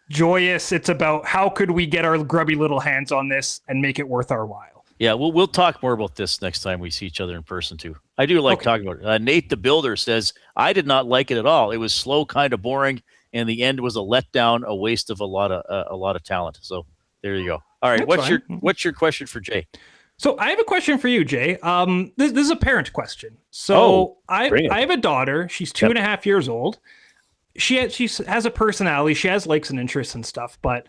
joyous, it's about how could we get our grubby little hands on this and make it worth our while. Yeah, we'll talk more about this next time we see each other in person too. I do like talking about it. Nate the Builder says, I did not like it at all. It was slow, kind of boring, and the end was a letdown, a waste of a lot of talent. So there you go. All right, what's your question for Jay? So I have a question for you, Jay. This is a parent question. So I have a daughter. She's 2.5 years old. She has a personality. She has likes and interests and stuff, but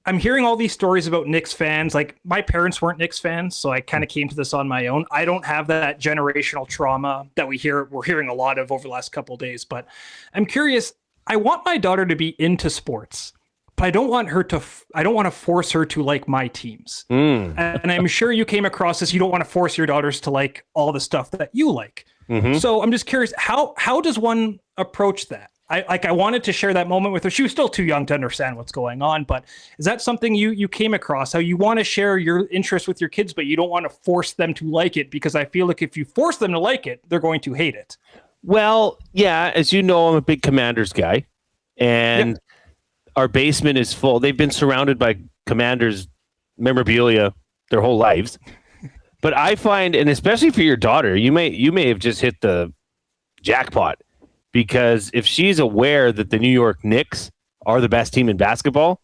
I'm hearing all these stories about Knicks fans. Like my parents weren't Knicks fans, so I kind of came to this on my own. I don't have that generational trauma that we're hearing a lot of over the last couple of days, but I'm curious. I want my daughter to be into sports, but I don't want to force her to like my teams. And I'm sure you came across this. You don't want to force your daughters to like all the stuff that you like. Mm-hmm. So I'm just curious, how does one approach that? I wanted to share that moment with her. She was still too young to understand what's going on, but is that something you came across? How you want to share your interest with your kids, but you don't want to force them to like it? Because I feel like if you force them to like it, they're going to hate it. Well, yeah, as you know, I'm a big Commanders guy, and our basement is full. They've been surrounded by Commanders memorabilia their whole lives. But I find, and especially for your daughter, you may have just hit the jackpot. Because if she's aware that the New York Knicks are the best team in basketball,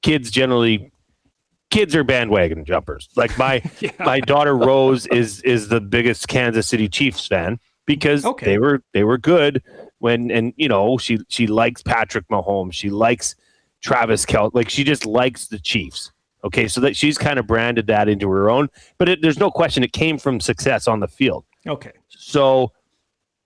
kids are bandwagon jumpers. Like my daughter Rose is the biggest Kansas City Chiefs fan because they were good when she likes Patrick Mahomes, she likes Travis Kelce, like she just likes the Chiefs. Okay, so that she's kind of branded that into her own, but there's no question it came from success on the field. Okay, so.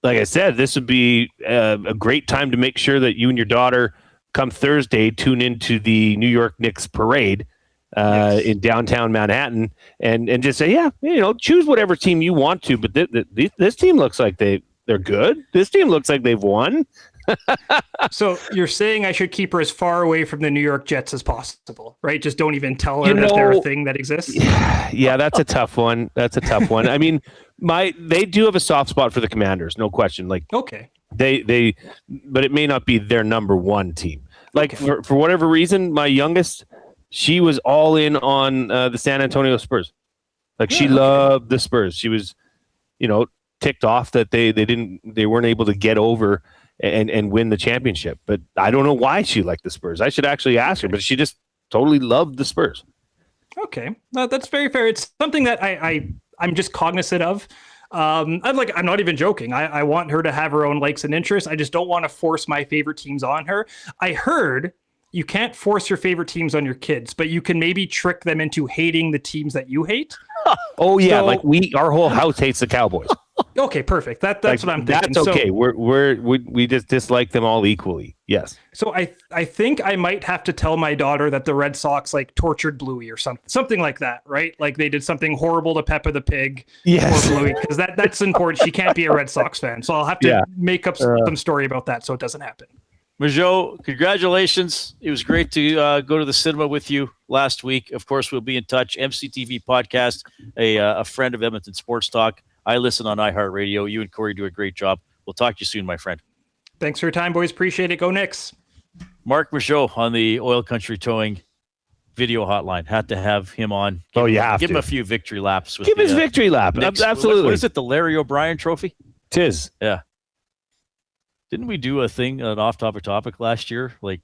Like I said, this would be a great time to make sure that you and your daughter come Thursday, tune into the New York Knicks parade in downtown Manhattan and just say, choose whatever team you want to. But this team looks like they're good. This team looks like they've won. So you're saying I should keep her as far away from the New York Jets as possible, right? Just don't even tell her that they're a thing that exists. Yeah, that's a tough one. I mean, they do have a soft spot for the Commanders, no question. Like, okay, but it may not be their number one team. Like for whatever reason, my youngest, she was all in on the San Antonio Spurs. Like she loved the Spurs. She was, ticked off that they weren't able to get over and win the championship. But I don't know why she liked the Spurs. I should actually ask her, but she just totally loved the Spurs. Okay, that's very fair. It's something that I'm just cognizant of. I'm not even joking. I want her to have her own likes and interests. I just don't want to force my favorite teams on her. I heard you can't force your favorite teams on your kids, but you can maybe trick them into hating the teams that you hate. Oh yeah, so, our whole house hates the Cowboys. Okay, perfect. That's what I'm thinking. That's okay. We just dislike them all equally. Yes. So I think I might have to tell my daughter that the Red Sox like tortured Bluey or something like that, right? Like they did something horrible to Peppa the Pig yes. or Bluey, because that's important. She can't be a Red Sox fan, so I'll have to make up some story about that so it doesn't happen. Majeau, congratulations. It was great to go to the cinema with you last week. Of course, we'll be in touch. MCTV Podcast, a friend of Edmonton Sports Talk. I listen on iHeartRadio. You and Corey do a great job. We'll talk to you soon, my friend. Thanks for your time, boys. Appreciate it. Go Knicks. Marc Majeau on the Oil Country Towing video hotline. Had to have him on. You have give to. him a few victory laps. Give his victory lap. Knicks. Absolutely. What is it, the Larry O'Brien Trophy? Tis. Yeah. Didn't we do an off-topic topic last year, like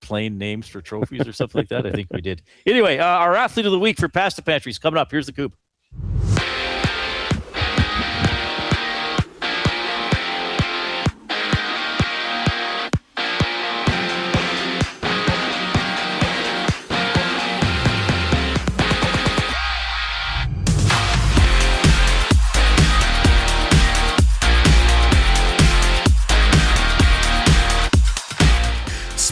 plain names for trophies or something like that? I think we did. Anyway, our athlete of the week for Pasta Pantries coming up. Here's the Coop.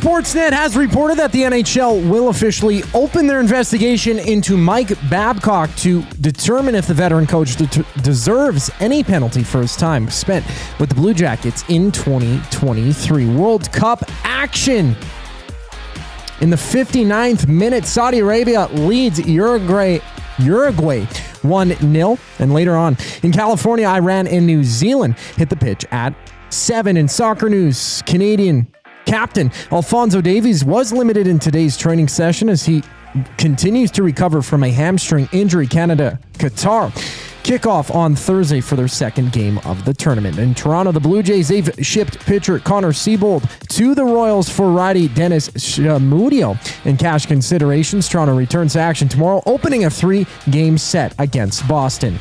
Sportsnet has reported that the NHL will officially open their investigation into Mike Babcock to determine if the veteran coach deserves any penalty for his time spent with the Blue Jackets in 2023. World Cup action. In the 59th minute, Saudi Arabia leads Uruguay 1-0. And later on, in California, Iran and New Zealand hit the pitch at 7. In soccer news, Canadian captain Alphonso Davies was limited in today's training session as he continues to recover from a hamstring injury. Canada, Qatar kickoff on Thursday for their second game of the tournament. In Toronto, the Blue Jays, they've shipped pitcher Connor Siebold to the Royals for righty Dennis Shamudio in cash considerations. Toronto returns to action tomorrow, opening a 3-game set against Boston.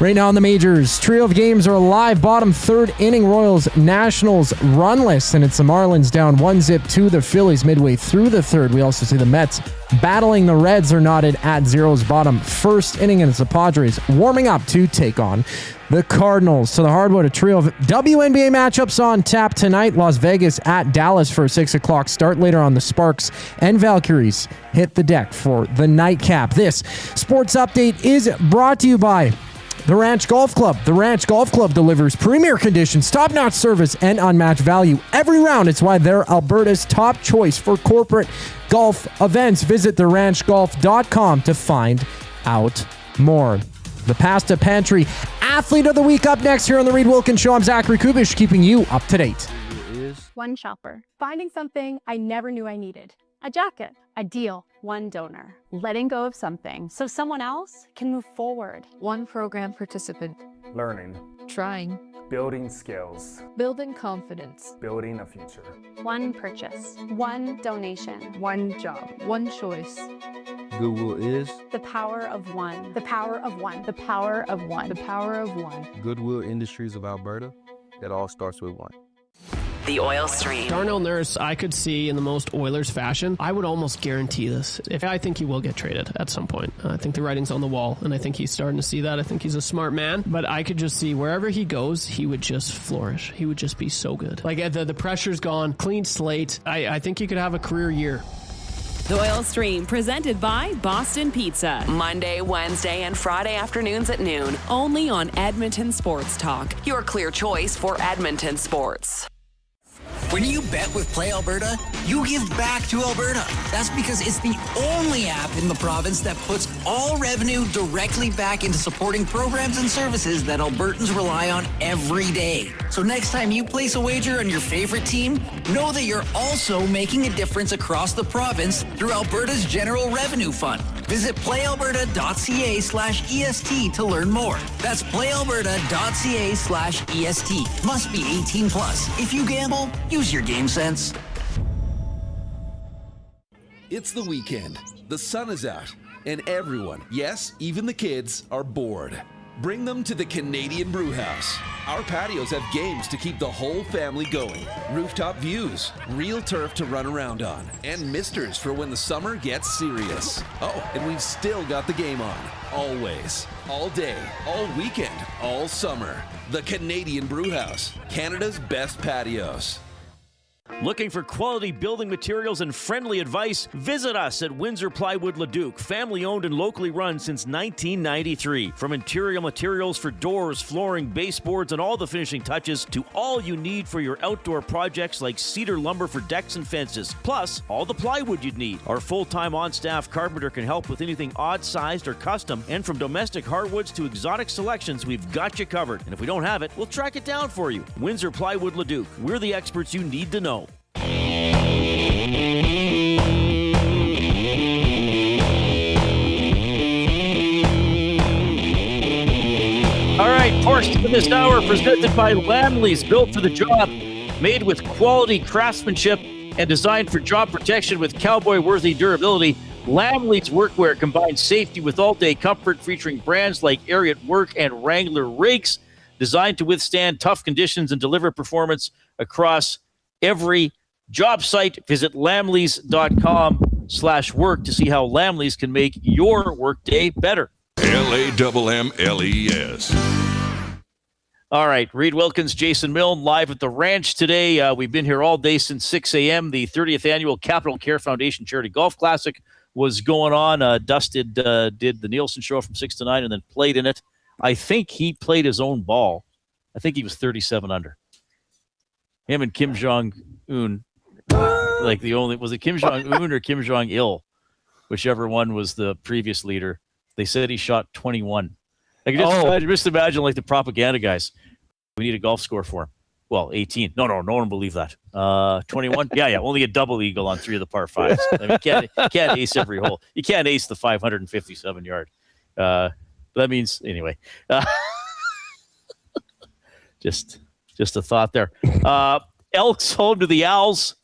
Right now in the majors, trio of games are alive. Bottom third inning, Royals Nationals runless, and it's the Marlins down 1-0 to the Phillies midway through the third. We also see the Mets battling the Reds are knotted at zeros. Bottom first inning, and it's the Padres warming up to take on the Cardinals. To the hardwood, a trio of WNBA matchups on tap tonight. Las Vegas at Dallas for a 6 o'clock start. Later on, the Sparks and Valkyries hit the deck for the nightcap. This sports update is brought to you by the Ranch Golf Club. The Ranch Golf Club delivers premier conditions, top-notch service, and unmatched value every round. It's why they're Alberta's top choice for corporate golf events. Visit theranchgolf.com to find out more. The Pasta Pantry Athlete of the Week up next here on the Reid Wilkins Show. I'm Zachary Kubish, keeping you up to date. One shopper. Finding something I never knew I needed. A jacket. A deal. One donor. Letting go of something so someone else can move forward. One program participant. Learning. Trying. Building skills. Building confidence. Building a future. One purchase. One donation. One job. One choice. Goodwill is the power of one. The power of one. The power of one. The power of one. Goodwill Industries of Alberta. It all starts with one. The Oil Stream. Darnell Nurse, I could see in the most Oilers fashion. I would almost guarantee this. I think he will get traded at some point. I think the writing's on the wall, and I think he's starting to see that. I think he's a smart man, but I could just see wherever he goes, he would just flourish. He would just be so good. Like the pressure's gone, clean slate. I think he could have a career year. The Oil Stream, presented by Boston Pizza. Monday, Wednesday, and Friday afternoons at noon. Only on Edmonton Sports Talk. Your clear choice for Edmonton sports. When you bet with Play Alberta, you give back to Alberta. That's because it's the only app in the province that puts all revenue directly back into supporting programs and services that Albertans rely on every day. So next time you place a wager on your favorite team, know that you're also making a difference across the province through Alberta's General Revenue Fund. Visit playalberta.ca/EST to learn more. That's playalberta.ca/EST. Must be 18 plus. If you gamble, use your game sense. It's the weekend. The sun is out, and everyone, yes, even the kids, are bored. Bring them to the Canadian Brewhouse. Our patios have games to keep the whole family going. Rooftop views, real turf to run around on, and misters for when the summer gets serious. Oh, and we've still got the game on. Always. All day, all weekend, all summer. The Canadian Brewhouse, Canada's best patios. Looking for quality building materials and friendly advice? Visit us at Windsor Plywood Leduc, family owned and locally run since 1993. From interior materials for doors, flooring, baseboards, and all the finishing touches to all you need for your outdoor projects like cedar lumber for decks and fences, plus all the plywood you'd need. Our full-time on-staff carpenter can help with anything odd-sized or custom, and from domestic hardwoods to exotic selections, we've got you covered. And if we don't have it, we'll track it down for you. Windsor Plywood Leduc. We're the experts you need to know. All right, portion for this hour presented by Lamley's, built for the job, made with quality craftsmanship and designed for job protection with cowboy-worthy durability. Lamley's workwear combines safety with all-day comfort, featuring brands like Ariat Work and Wrangler Rakes, designed to withstand tough conditions and deliver performance across every job site. Visit lamleys.com/work to see how Lamleys can make your workday better. LAMMLES. All right, Reid Wilkins, Jason Milne, live at the ranch today. We've been here all day since 6 a.m. The 30th annual Capital Care Foundation Charity Golf Classic was going on. Dusted did the Nielsen show from 6 to 9 and then played in it. I think he played his own ball. I think he was 37 under. Him and Kim Jong-un, like the only, was it Kim Jong-un or Kim Jong-il? Whichever one was the previous leader. They said he shot 21. Like, just imagine like the propaganda guys. We need a golf score for him. Well, 18. No one will believe that. 21. Yeah. Only a double eagle on 3 of the par 5s. I mean, you can't ace every hole. You can't ace the 557 yard. That means anyway. Just a thought there. Elks home to the Owls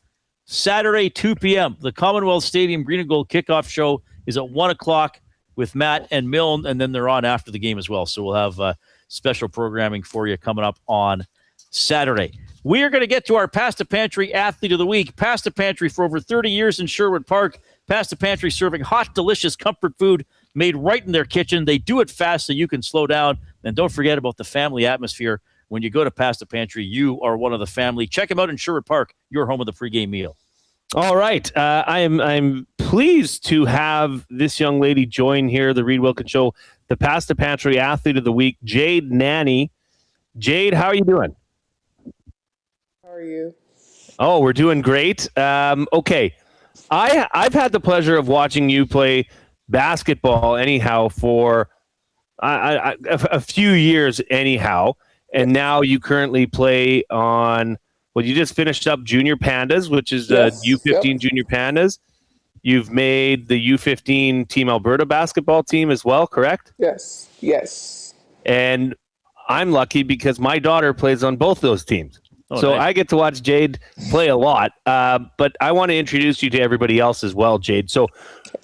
Saturday 2 p.m. The Commonwealth Stadium Green and Gold kickoff show is at 1 o'clock with Matt and Milne, and then they're on after the game as well. So we'll have special programming for you coming up on Saturday. We are going to get to our Pasta Pantry Athlete of the Week. Pasta Pantry for over 30 years in Sherwood Park. Pasta Pantry serving hot, delicious comfort food made right in their kitchen. They do it fast so you can slow down. And don't forget about the family atmosphere. When you go to Pasta Pantry, you are one of the family. Check them out in Sherwood Park, your home of the pregame meal. All right. I'm pleased to have this young lady join here, the Reid Wilkins Show, the Pasta Pantry Athlete of the Week, Jade Nanny. Jade, how are you doing? How are you? Oh, we're doing great. Okay. I've had the pleasure of watching you play basketball anyhow for a few years anyhow. And now you currently play on, well, you just finished up Junior Pandas, which is U15 Junior Pandas. You've made the U15 Team Alberta basketball team as well, correct? Yes. And I'm lucky because my daughter plays on both those teams. So nice. I get to watch Jade play a lot. But I want to introduce you to everybody else as well, Jade. So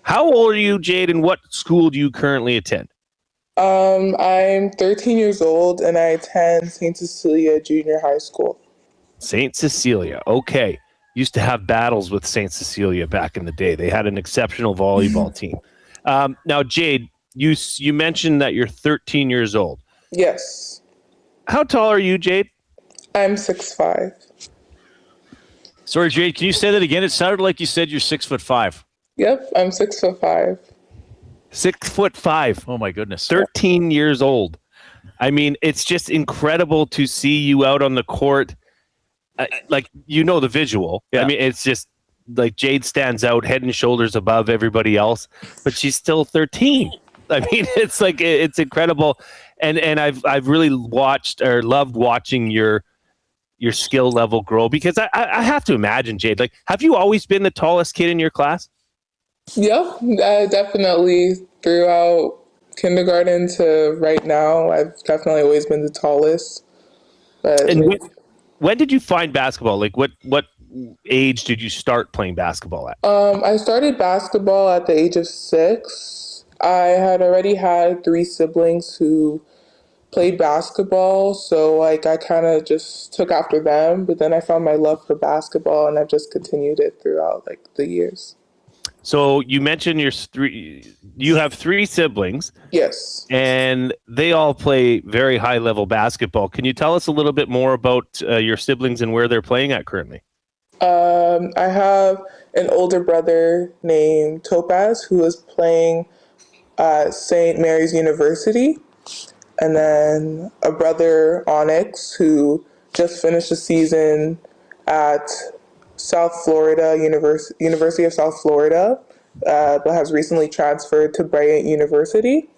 how old are you, Jade, and what school do you currently attend? I'm 13 years old, and I attend St. Cecilia Junior High School. St. Cecilia. Okay. Used to have battles with St. Cecilia back in the day. They had an exceptional volleyball team. Now, Jade, you mentioned that you're 13 years old. Yes. How tall are you, Jade? I'm 6'5". Sorry, Jade, can you say that again? It sounded like you said you're 6'5". Yep, I'm 6'5". 6'5". Oh my goodness. 13 years old. I mean, it's just incredible to see you out on the court. Like, the visual. Yeah. I mean, it's just like Jade stands out head and shoulders above everybody else, but she's still 13. I mean, it's like, it's incredible. And I've really loved watching your skill level grow, because I have to imagine, Jade, like, have you always been the tallest kid in your class? Yeah, definitely throughout kindergarten to right now. I've definitely always been the tallest. And when did you find basketball? Like, what age did you start playing basketball at? I started basketball at the age of 6. I had already had 3 siblings who played basketball, so like I kind of just took after them, but then I found my love for basketball and I've just continued it throughout like the years. So you mentioned you have 3 siblings. Yes. And they all play very high level basketball. Can you tell us a little bit more about your siblings and where they're playing at currently? I have an older brother named Topaz who is playing at St. Mary's University. And then a brother, Onyx, who just finished the season at South Florida, University of South Florida, but has recently transferred to Bryant University.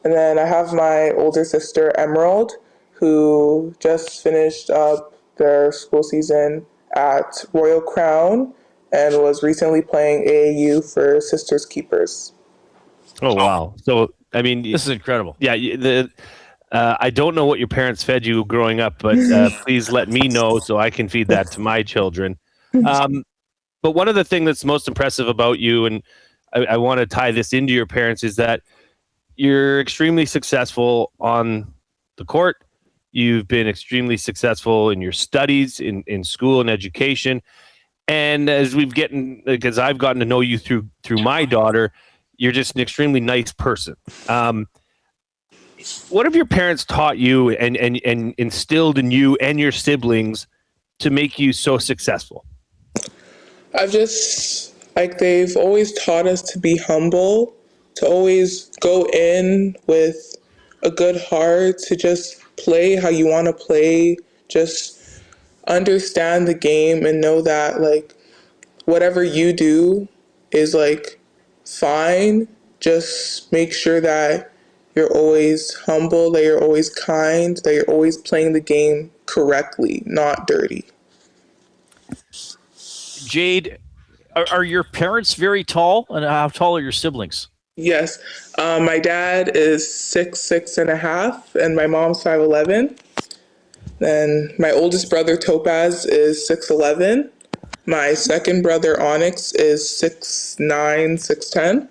And then I have my older sister, Emerald, who just finished up their school season at Royal Crown and was recently playing AAU for Sisters Keepers. Oh, wow. So, I mean, This is incredible. Yeah, I don't know what your parents fed you growing up, but please let me know so I can feed that to my children. But one of the things that's most impressive about you, and I want to tie this into your parents, is that you're extremely successful on the court. You've been extremely successful in your studies, in school and education. And as I've gotten to know you through my daughter, you're just an extremely nice person. What have your parents taught you and instilled in you and your siblings to make you so successful? They've always taught us to be humble, to always go in with a good heart, to just play how you want to play, just understand the game and know that like whatever you do is like fine. Just make sure that you're always humble, that you're always kind, that you're always playing the game correctly, not dirty. Jade, are your parents very tall? And how tall are your siblings? Yes. My dad is 6'6.5", and my mom's 5'11". Then my oldest brother, Topaz, is 6'11". My second brother, Onyx, is 6'9", 6'10".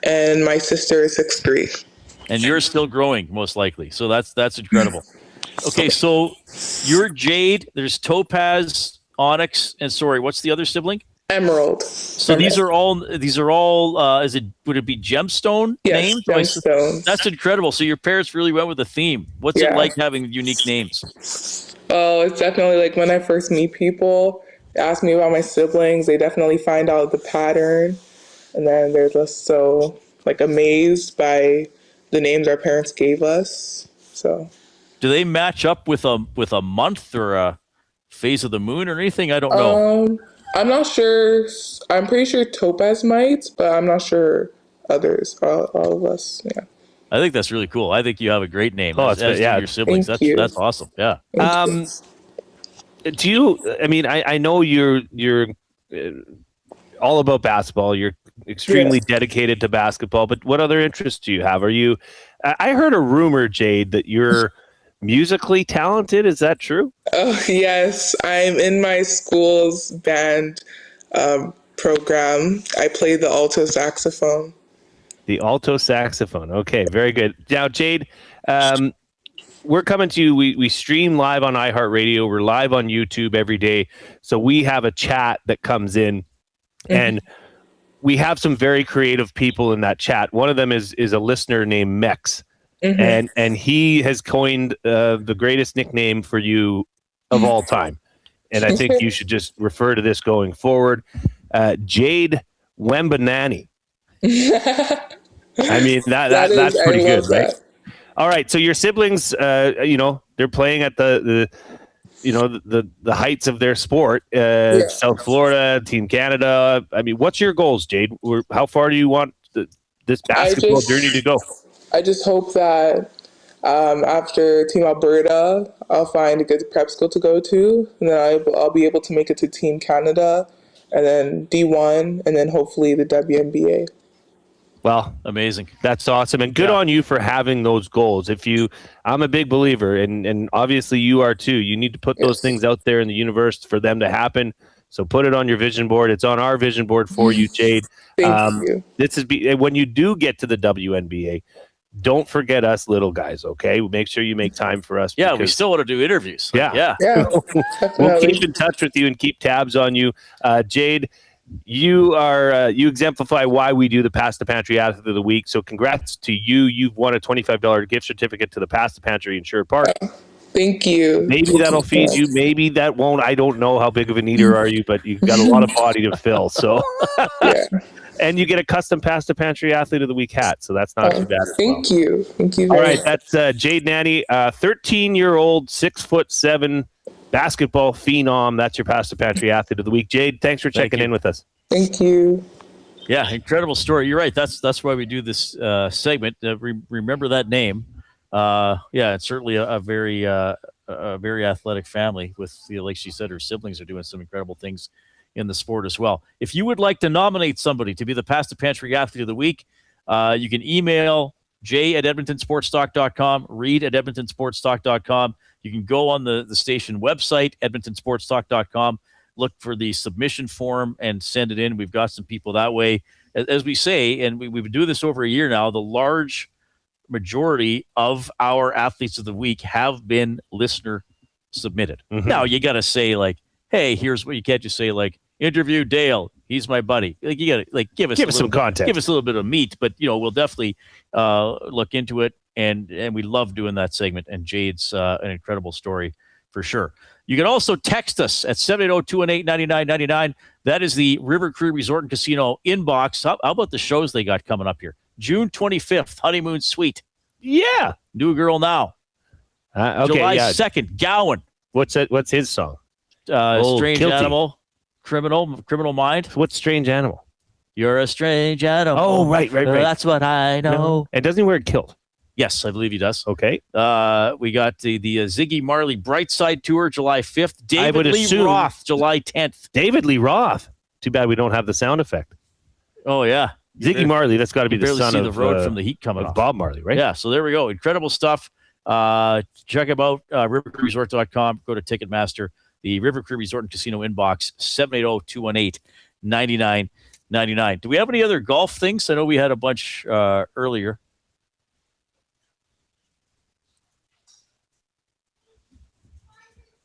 And my sister is 6'3". And you're still growing, most likely. So that's incredible. Okay, so you're Jade. There's Topaz, Onyx, and what's the other sibling? Emerald. So these are all would it be gemstone names? Gemstones. That's incredible. So your parents really went with the theme. What's it like having unique names? Oh, it's definitely like when I first meet people, they ask me about my siblings, they definitely find out the pattern, and then they're just so like amazed by the names our parents gave us. So do they match up with a month or a phase of the moon or anything? I don't know. I'm not sure. I'm pretty sure Topaz might, but I'm not sure others. All of us, yeah. I think that's really cool. I think you have a great name. Oh, as do your siblings. That's awesome. Yeah. Do you? I mean, I know you're all about basketball. You're extremely dedicated to basketball. But what other interests do you have? Are you? I heard a rumor, Jade, that you're musically talented. Is that true? Oh, yes. I'm in my school's band program. I play the alto saxophone. The alto saxophone. Okay, very good. Now, Jade, we're coming to you. We stream live on iHeartRadio. We're live on YouTube every day. So we have a chat that comes in, and we have some very creative people in that chat. One of them is a listener named Mex. And he has coined the greatest nickname for you of all time. And I think you should just refer to this going forward. Jade Wembanani. I mean, that's pretty good, right? All right. So your siblings, they're playing at the heights of their sport, South Florida, Team Canada. I mean, what's your goals, Jade? How far do you want this basketball journey to go? I just hope that after Team Alberta, I'll find a good prep school to go to, and then I'll be able to make it to Team Canada, and then D1, and then hopefully the WNBA. Well, amazing. That's awesome. And good on you for having those goals. I'm a big believer, and obviously you are too. You need to put those things out there in the universe for them to happen. So put it on your vision board. It's on our vision board for you, Jade. Thank you. When you do get to the WNBA, don't forget us little guys, okay? Make sure you make time for us. Yeah, we still want to do interviews. Yeah. We'll keep in touch with you and keep tabs on you. Jade, you exemplify why we do the Pass the Pantry Athlete of the Week. So congrats to you. You've won a $25 gift certificate to the Pass the Pantry in Sherwood Park. Thank you. Maybe that'll feed you. Maybe that won't. I don't know how big of an eater are you, but you've got a lot of body to fill. So, and you get a custom Pass the Pantry Athlete of the Week hat. So that's not too bad. Thank you. Thank you. All right, that's Jade Nanny, 13-year-old, 6'7" basketball phenom. That's your Pass the Pantry Athlete of the Week. Jade, thanks for checking in with us. Thank you. Yeah, incredible story. You're right. That's why we do this segment. Remember that name. It's certainly a very athletic family with, like she said, her siblings are doing some incredible things in the sport as well. If you would like to nominate somebody to be the Pass the Pantry Athlete of the Week, you can email jay@edmontonsportstalk.com, reid@edmontonsportstalk.com. You can go on the station website, edmontonsportstalk.com, look for the submission form and send it in. We've got some people that way. As we say, and we've been doing this over a year now, the large majority of our athletes of the week have been listener submitted. Mm-hmm. Now you got to say like, hey, here's what you can't just say like, interview Dale, he's my buddy. Like you got to like give us some context, give us a little bit of meat, but we'll definitely look into it. And we love doing that segment. And Jade's an incredible story for sure. You can also text us at 780-218-9999. That is the River Cree Resort and Casino inbox. How about the shows they got coming up here? June 25th, Honeymoon Suite. Yeah. New Girl Now. July 2nd, Gowan. What's his song? Strange Kilty. Animal. Criminal Mind. What's Strange Animal? You're a strange animal. Oh, right. That's what I know. No. And doesn't he wear a kilt? Yes, I believe he does. Okay. We got the Ziggy Marley Brightside Tour, July 5th. David Lee Roth, July 10th. David Lee Roth. Too bad we don't have the sound effect. Oh, yeah. Ziggy Marley, that's got to be the son of of the road from the heat coming off. Bob Marley, right? Yeah, so there we go. Incredible stuff. Check them out, rivercreeresort.com. Go to Ticketmaster. The River Cree Resort and Casino inbox, 780-218-9999. Do we have any other golf things? I know we had a bunch earlier.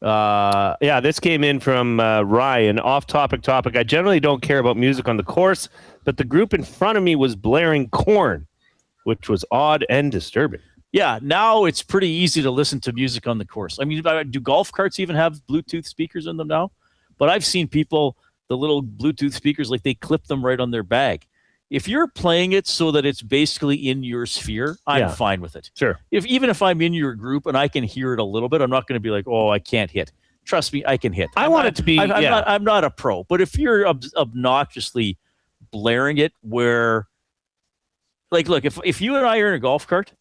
This came in from Ryan. Off-topic topic. I generally don't care about music on the course, but the group in front of me was blaring Korn, which was odd and disturbing. Yeah, now it's pretty easy to listen to music on the course. I mean, do golf carts even have Bluetooth speakers in them now? But I've seen people, the little Bluetooth speakers, like they clip them right on their bag. If you're playing it so that it's basically in your sphere, I'm fine with it. Sure. Even if I'm in your group and I can hear it a little bit, I'm not going to be like, oh, I can't hit. Trust me, I can hit. Want it to be. I'm not a pro, but if you're obnoxiously blaring it, where, like, look, if you and I are in a golf cart,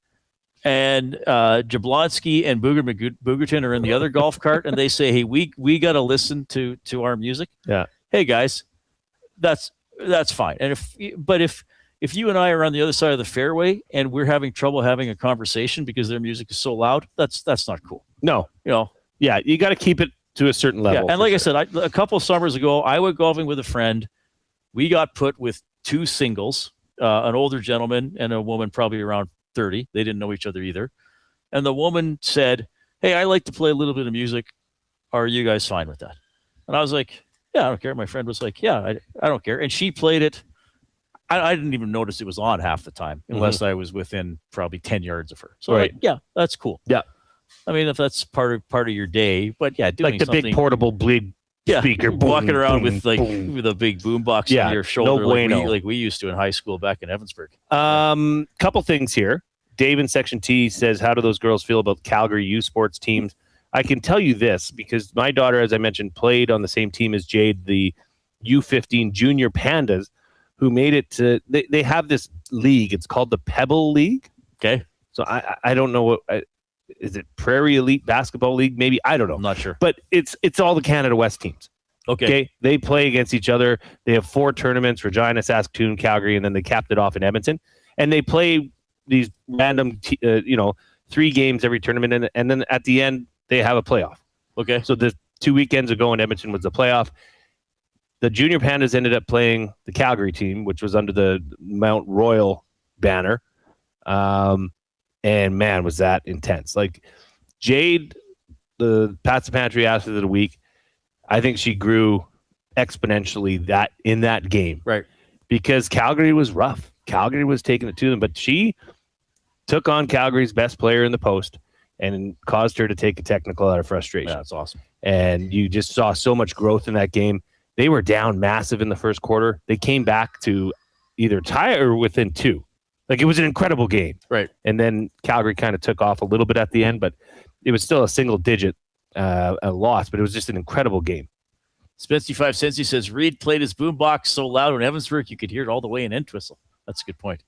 and Jablonski and Boogerton are in the other golf cart, and they say, hey, we got to listen to our music. Yeah. Hey guys, that's fine. And if you and I are on the other side of the fairway and we're having trouble having a conversation because their music is so loud, that's not cool. No. Yeah, you got to keep it to a certain level. Yeah, and like I said, a couple summers ago, I went golfing with a friend. We got put with two singles, an older gentleman and a woman probably around 30. They didn't know each other either. And the woman said, hey, I like to play a little bit of music. Are you guys fine with that? And I was like, yeah, I don't care. My friend was like, yeah, I don't care. And she played it. I didn't even notice it was on half the time, unless I was within probably 10 yards of her. So right. yeah, that's cool. Yeah. I mean, if that's part of your day, but yeah, doing like the big portable bleed speaker, walking boom, around boom, with like boom. with a big boombox on your shoulder, no bueno. like we used to in high school back in Evansburg. Couple things here. Dave in Section T says, how do those girls feel about Calgary U Sports teams? I can tell you this, because my daughter, as I mentioned, played on the same team as Jade, the U15 Junior Pandas, who made it to, they have this league. It's called the Pebble League. Okay. So I don't know what, is it Prairie Elite Basketball League? Maybe. I don't know. I'm not sure. But it's all the Canada West teams. Okay. They play against each other. They have 4 tournaments, Regina, Saskatoon, Calgary, and then they capped it off in Edmonton. And they play these random, 3 games every tournament. And then at the end, they have a playoff. Okay. So the 2 weekends ago in Edmonton was the playoff. The Junior Pandas ended up playing the Calgary team, which was under the Mount Royal banner. And man, was that intense. Like Jade, the Pats Pantry athlete of the week, I think she grew exponentially in that game. Right. Because Calgary was rough. Calgary was taking it to them, but she took on Calgary's best player in the post and caused her to take a technical out of frustration. Yeah, that's awesome. And you just saw so much growth in that game. They were down massive in the first quarter. They came back to either tie or within 2. Like, it was an incredible game. Right. And then Calgary kind of took off a little bit at the end, but it was still a single-digit loss, but it was just an incredible game. Spency 5 Cents, he says, Reid played his boombox so loud in Evansburg you could hear it all the way in Entwistle. That's a good point.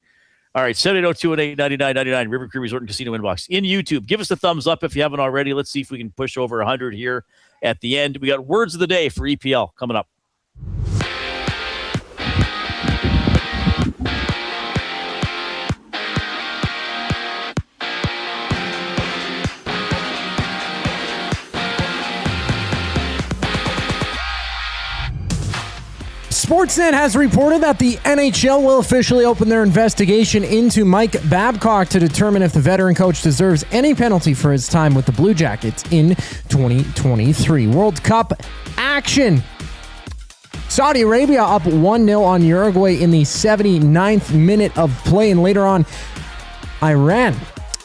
All right, 780-218-9999, River Cree Resort and Casino inbox. In YouTube, give us a thumbs up if you haven't already. Let's see if we can push over 100 here at the end. We got words of the day for EPL coming up. Sportsnet has reported that the NHL will officially open their investigation into Mike Babcock to determine if the veteran coach deserves any penalty for his time with the Blue Jackets in 2023. World Cup action. Saudi Arabia up 1-0 on Uruguay in the 79th minute of play, and later on, Iran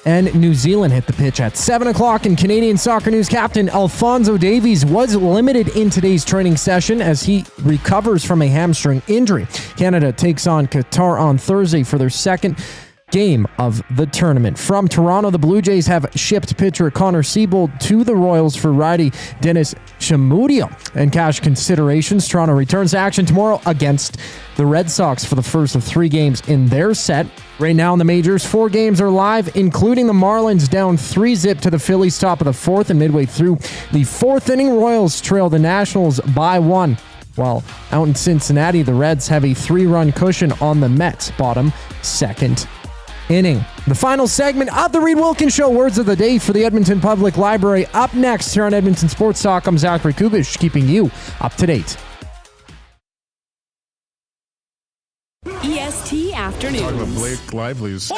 and New Zealand hit the pitch at 7 o'clock. In Canadian soccer news, captain Alphonso Davies was limited in today's training session as he recovers from a hamstring injury. Canada takes on Qatar on Thursday for their second game of the tournament. From Toronto, the Blue Jays have shipped pitcher Connor Siebold to the Royals for righty Dennis Chamudio and cash considerations. Toronto returns to action tomorrow against the Red Sox for the first of 3 games in their set. Right now in the majors, 4 games are live, including the Marlins down 3-0 to the Phillies top of the 4th, and midway through the 4th inning, Royals trail the Nationals by 1. While out in Cincinnati, the Reds have a 3-run cushion on the Mets bottom 2nd inning. The final segment of the Reid Wilkins Show, words of the day for the Edmonton Public Library. Up next here on Edmonton Sports Talk, I'm Zachary Kubish, keeping you up to date. EST Afternoons. Talking about Blake Lively's.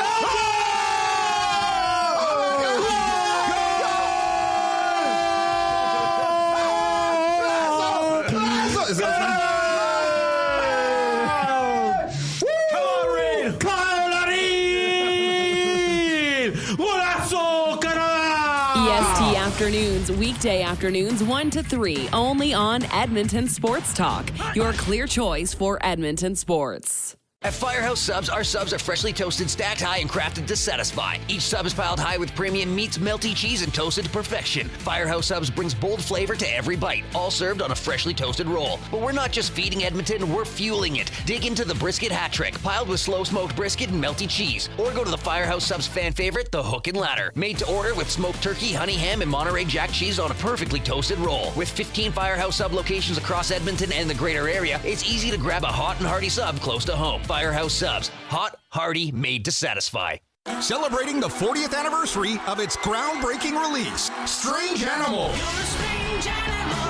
EST Afternoons, weekday afternoons 1 to 3, only on Edmonton Sports Talk, your clear choice for Edmonton sports. At Firehouse Subs, our subs are freshly toasted, stacked high, and crafted to satisfy. Each sub is piled high with premium meats, melty cheese, and toasted to perfection. Firehouse Subs brings bold flavor to every bite, all served on a freshly toasted roll. But we're not just feeding Edmonton, we're fueling it. Dig into the brisket hat trick, piled with slow-smoked brisket and melty cheese. Or go to the Firehouse Subs fan favorite, the Hook and Ladder. Made to order with smoked turkey, honey ham, and Monterey Jack cheese on a perfectly toasted roll. With 15 Firehouse Sub locations across Edmonton and the greater area, it's easy to grab a hot and hearty sub close to home. Firehouse Subs. Hot, hearty, made to satisfy. Celebrating the 40th anniversary of its groundbreaking release, Strange Animal.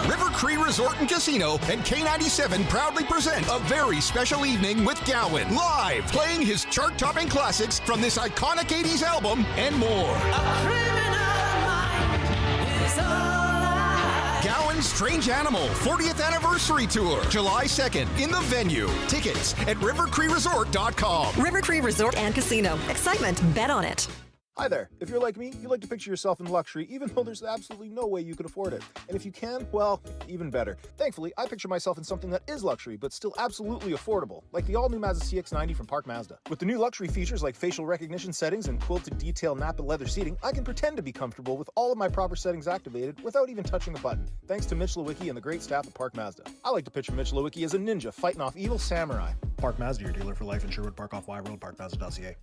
River Cree Resort and Casino and K97 proudly present a very special evening with Gowan, live playing his chart-topping classics from this iconic 80s album and more. Gowan's Strange Animal 40th Anniversary Tour, July 2nd in the venue. Tickets at rivercreeresort.com. River Cree Resort and Casino. Excitement. Bet on it. Hi there. If you're like me, you like to picture yourself in luxury, even though there's absolutely no way you could afford it. And if you can, well, even better. Thankfully, I picture myself in something that is luxury, but still absolutely affordable, like the all-new Mazda CX-90 from Park Mazda. With the new luxury features like facial recognition settings and quilted detail Napa leather seating, I can pretend to be comfortable with all of my proper settings activated without even touching the button, thanks to Mitch Lewicki and the great staff at Park Mazda. I like to picture Mitch Lewicki as a ninja fighting off evil samurai. Park Mazda, your dealer for life in Sherwood Park off Y Road, parkmazda.ca.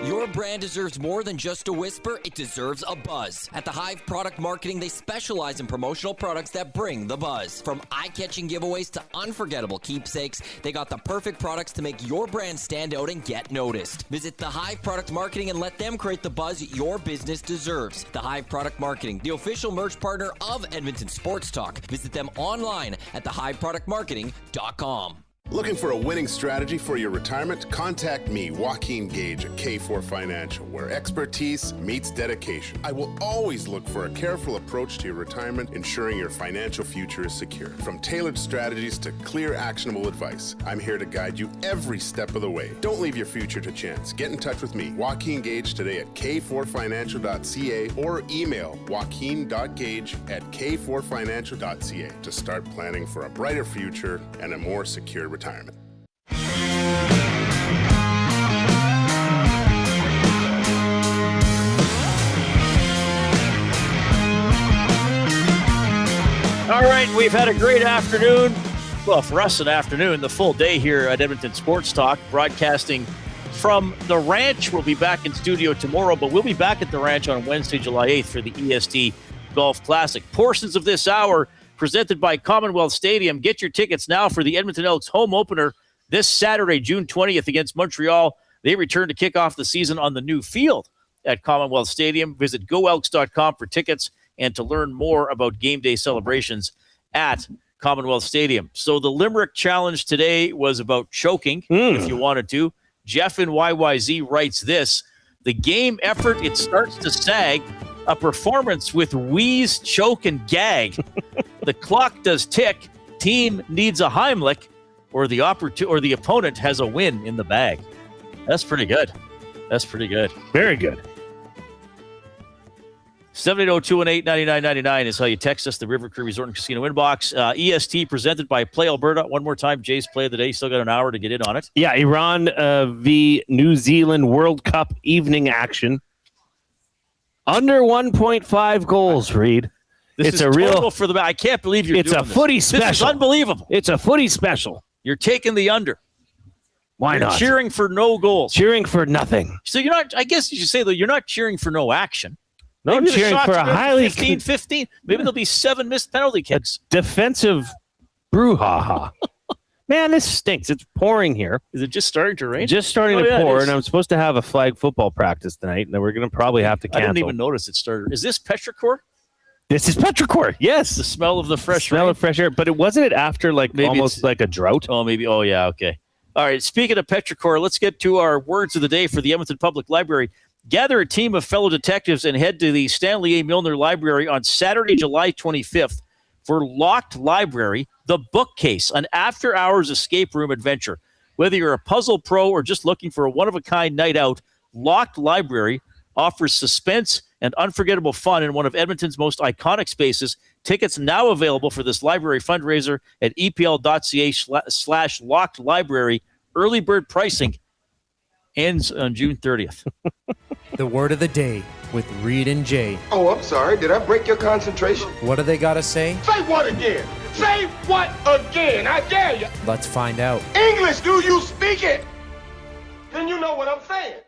Your brand deserves more than just a whisper, it deserves a buzz. At the Hive Product Marketing, they specialize in promotional products that bring the buzz. From eye-catching giveaways to unforgettable keepsakes, they got the perfect products to make your brand stand out and get noticed. Visit the Hive Product Marketing and let them create the buzz your business deserves. The Hive Product Marketing, the official merch partner of Edmonton Sports Talk. Visit them online at thehiveproductmarketing.com. Looking for a winning strategy for your retirement? Contact me, Joaquin Gage at K4 Financial, where expertise meets dedication. I will always look for a careful approach to your retirement, ensuring your financial future is secure. From tailored strategies to clear, actionable advice, I'm here to guide you every step of the way. Don't leave your future to chance. Get in touch with me, Joaquin Gage, today at k4financial.ca or email joaquin.gage@k4financial.ca to start planning for a brighter future and a more secure retirement. All right, we've had a great afternoon. Well, for us, an afternoon, the full day here at Edmonton Sports Talk, broadcasting from the ranch. We'll be back in studio tomorrow, but we'll be back at the ranch on Wednesday, July 8th for the EST Golf Classic. Portions of this hour presented by Commonwealth Stadium. Get your tickets now for the Edmonton Elks home opener this Saturday, June 20th against Montreal. They return to kick off the season on the new field at Commonwealth Stadium. Visit goelks.com for tickets and to learn more about game day celebrations at Commonwealth Stadium. So the Limerick Challenge today was about choking, if you wanted to. Jeff in YYZ writes this: the game effort, it starts to sag. A performance with wheeze, choke, and gag. The clock does tick. Team needs a Heimlich, or the opponent has a win in the bag. That's pretty good. That's pretty good. Very good. 780-218-9999 is how you text us, the River Cree Resort and Casino inbox. EST presented by Play Alberta. One more time, Jay's play of the day. Still got an hour to get in on it. Yeah, Iran v. New Zealand World Cup evening action. Under 1.5 goals, Reid. It's a real for the. I can't believe you're doing this. It's a footy special. This is unbelievable. It's a footy special. You're taking the under. Why You're not? Cheering for no goals. Cheering for nothing. So you're not. I guess you should say that you're not cheering for no action. No, I'm cheering for a highly 15. Maybe there'll be 7 missed penalty kicks. Defensive brouhaha. Man, this stinks. It's pouring here. Is it just starting to rain? Just starting to pour, and I'm supposed to have a flag football practice tonight, and then we're going to probably have to cancel. I didn't even notice it started. Is this petrichor? This is petrichor, yes. The smell of the fresh smell of fresh air, but wasn't it after maybe almost like a drought? Oh, maybe. Oh, yeah, okay. All right, speaking of petrichor, let's get to our words of the day for the Edmonton Public Library. Gather a team of fellow detectives and head to the Stanley A. Milner Library on Saturday, July 25th for Locked Library, The Bookcase, an after-hours escape room adventure. Whether you're a puzzle pro or just looking for a one-of-a-kind night out, Locked Library offers suspense and unforgettable fun in one of Edmonton's most iconic spaces. Tickets now available for this library fundraiser at epl.ca/Locked Library. Early bird pricing ends on June 30th. The word of the day with Reid and Jay. Oh, I'm sorry. Did I break your concentration? What do they got to say? Say what again? Say what again? I dare you. Let's find out. English, do you speak it? Then you know what I'm saying.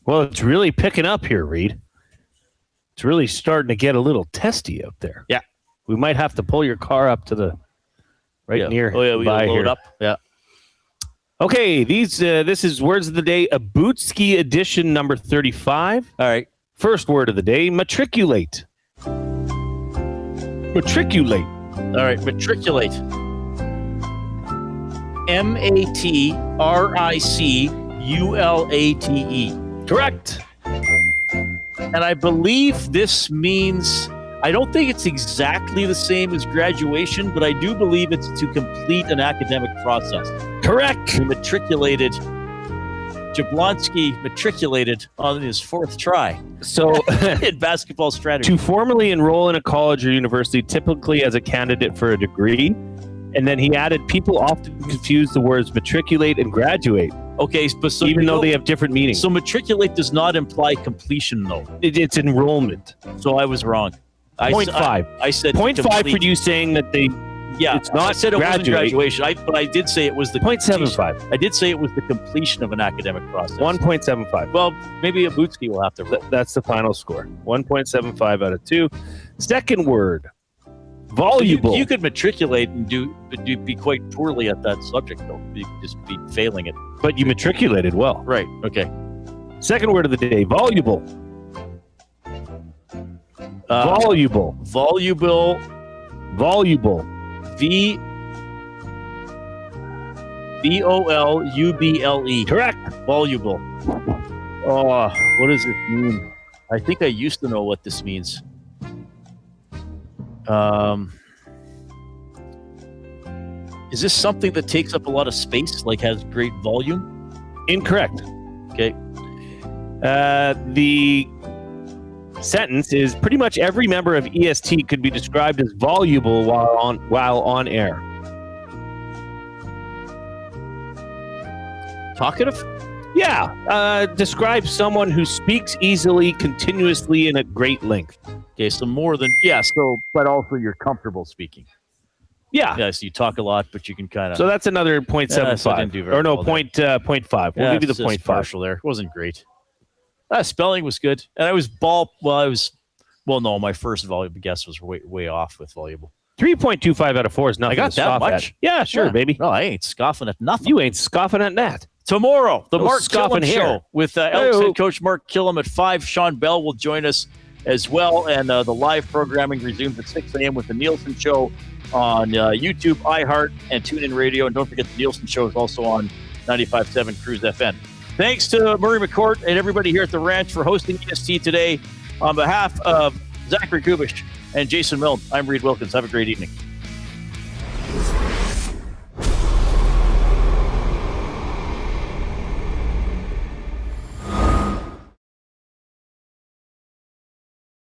Well, it's really picking up here, Reid. It's really starting to get a little testy out there. Yeah. We might have to pull your car up to the near. Oh, yeah, we got to load up. Yeah. Okay, this is Words of the Day, a Bootski edition number 35. All right. First word of the day, matriculate. Matriculate. All right, matriculate. MATRICULATE. Correct. And I believe this means, I don't think it's exactly the same as graduation, but I do believe it's to complete an academic process. Correct. He matriculated, Jablonski matriculated on his 4th try. So in basketball strategy. To formally enroll in a college or university, typically as a candidate for a degree, and then he added, people often confuse the words matriculate and graduate. Okay, but so even though they have different meanings. So matriculate does not imply completion, though. It's enrollment. So I was wrong. 0.5. I said 0.5 for you saying that they. Yeah, it's not. I said it wasn't graduation. But I did say it was the 0.75. I did say it was the completion of an academic process. 1.75. Well, maybe a Bootski will have to roll. That's the final score. 1.75 out of 2. Second word. Voluble. You could matriculate and be quite poorly at that subject, though. You could just be failing it. But you matriculated well. Right. Okay. Second word of the day. Voluble. Voluble. Voluble. Voluble. V-O-L-U-B-L-E. Correct. Voluble. Oh, what does this mean? I think I used to know what this means. Is this something that takes up a lot of space, like has great volume? Incorrect. Okay. The sentence is pretty much every member of EST could be described as voluble while on air. Talkative? Yeah. Describe someone who speaks easily, continuously, and at great length. Okay, so more than but also you're comfortable speaking. Yeah. Yeah, so you talk a lot, but you can kind of. So that's another 0.75. So I didn't do very or no, well 0.5. We'll give you the 0.5. Partial there. It wasn't great. Spelling was good. And I was my first volume guess was way off with voluble. 3.25 out of 4 is nothing. I got to that scoff much? At. Yeah, sure, baby. No, I ain't scoffing at nothing. You ain't scoffing at that. Tomorrow, the No Marc scoffing Killam here. Show with Elks head coach Marc Killam at 5. Sean Bell will join us as well. And the live programming resumes at 6 a.m. with the Nielsen Show on YouTube, iHeart, and TuneIn Radio. And don't forget the Nielsen Show is also on 95.7 Cruise FM. Thanks to Murray McCourt and everybody here at the ranch for hosting EST today. On behalf of Zachary Kubish and Jason Milne, I'm Reid Wilkins. Have a great evening.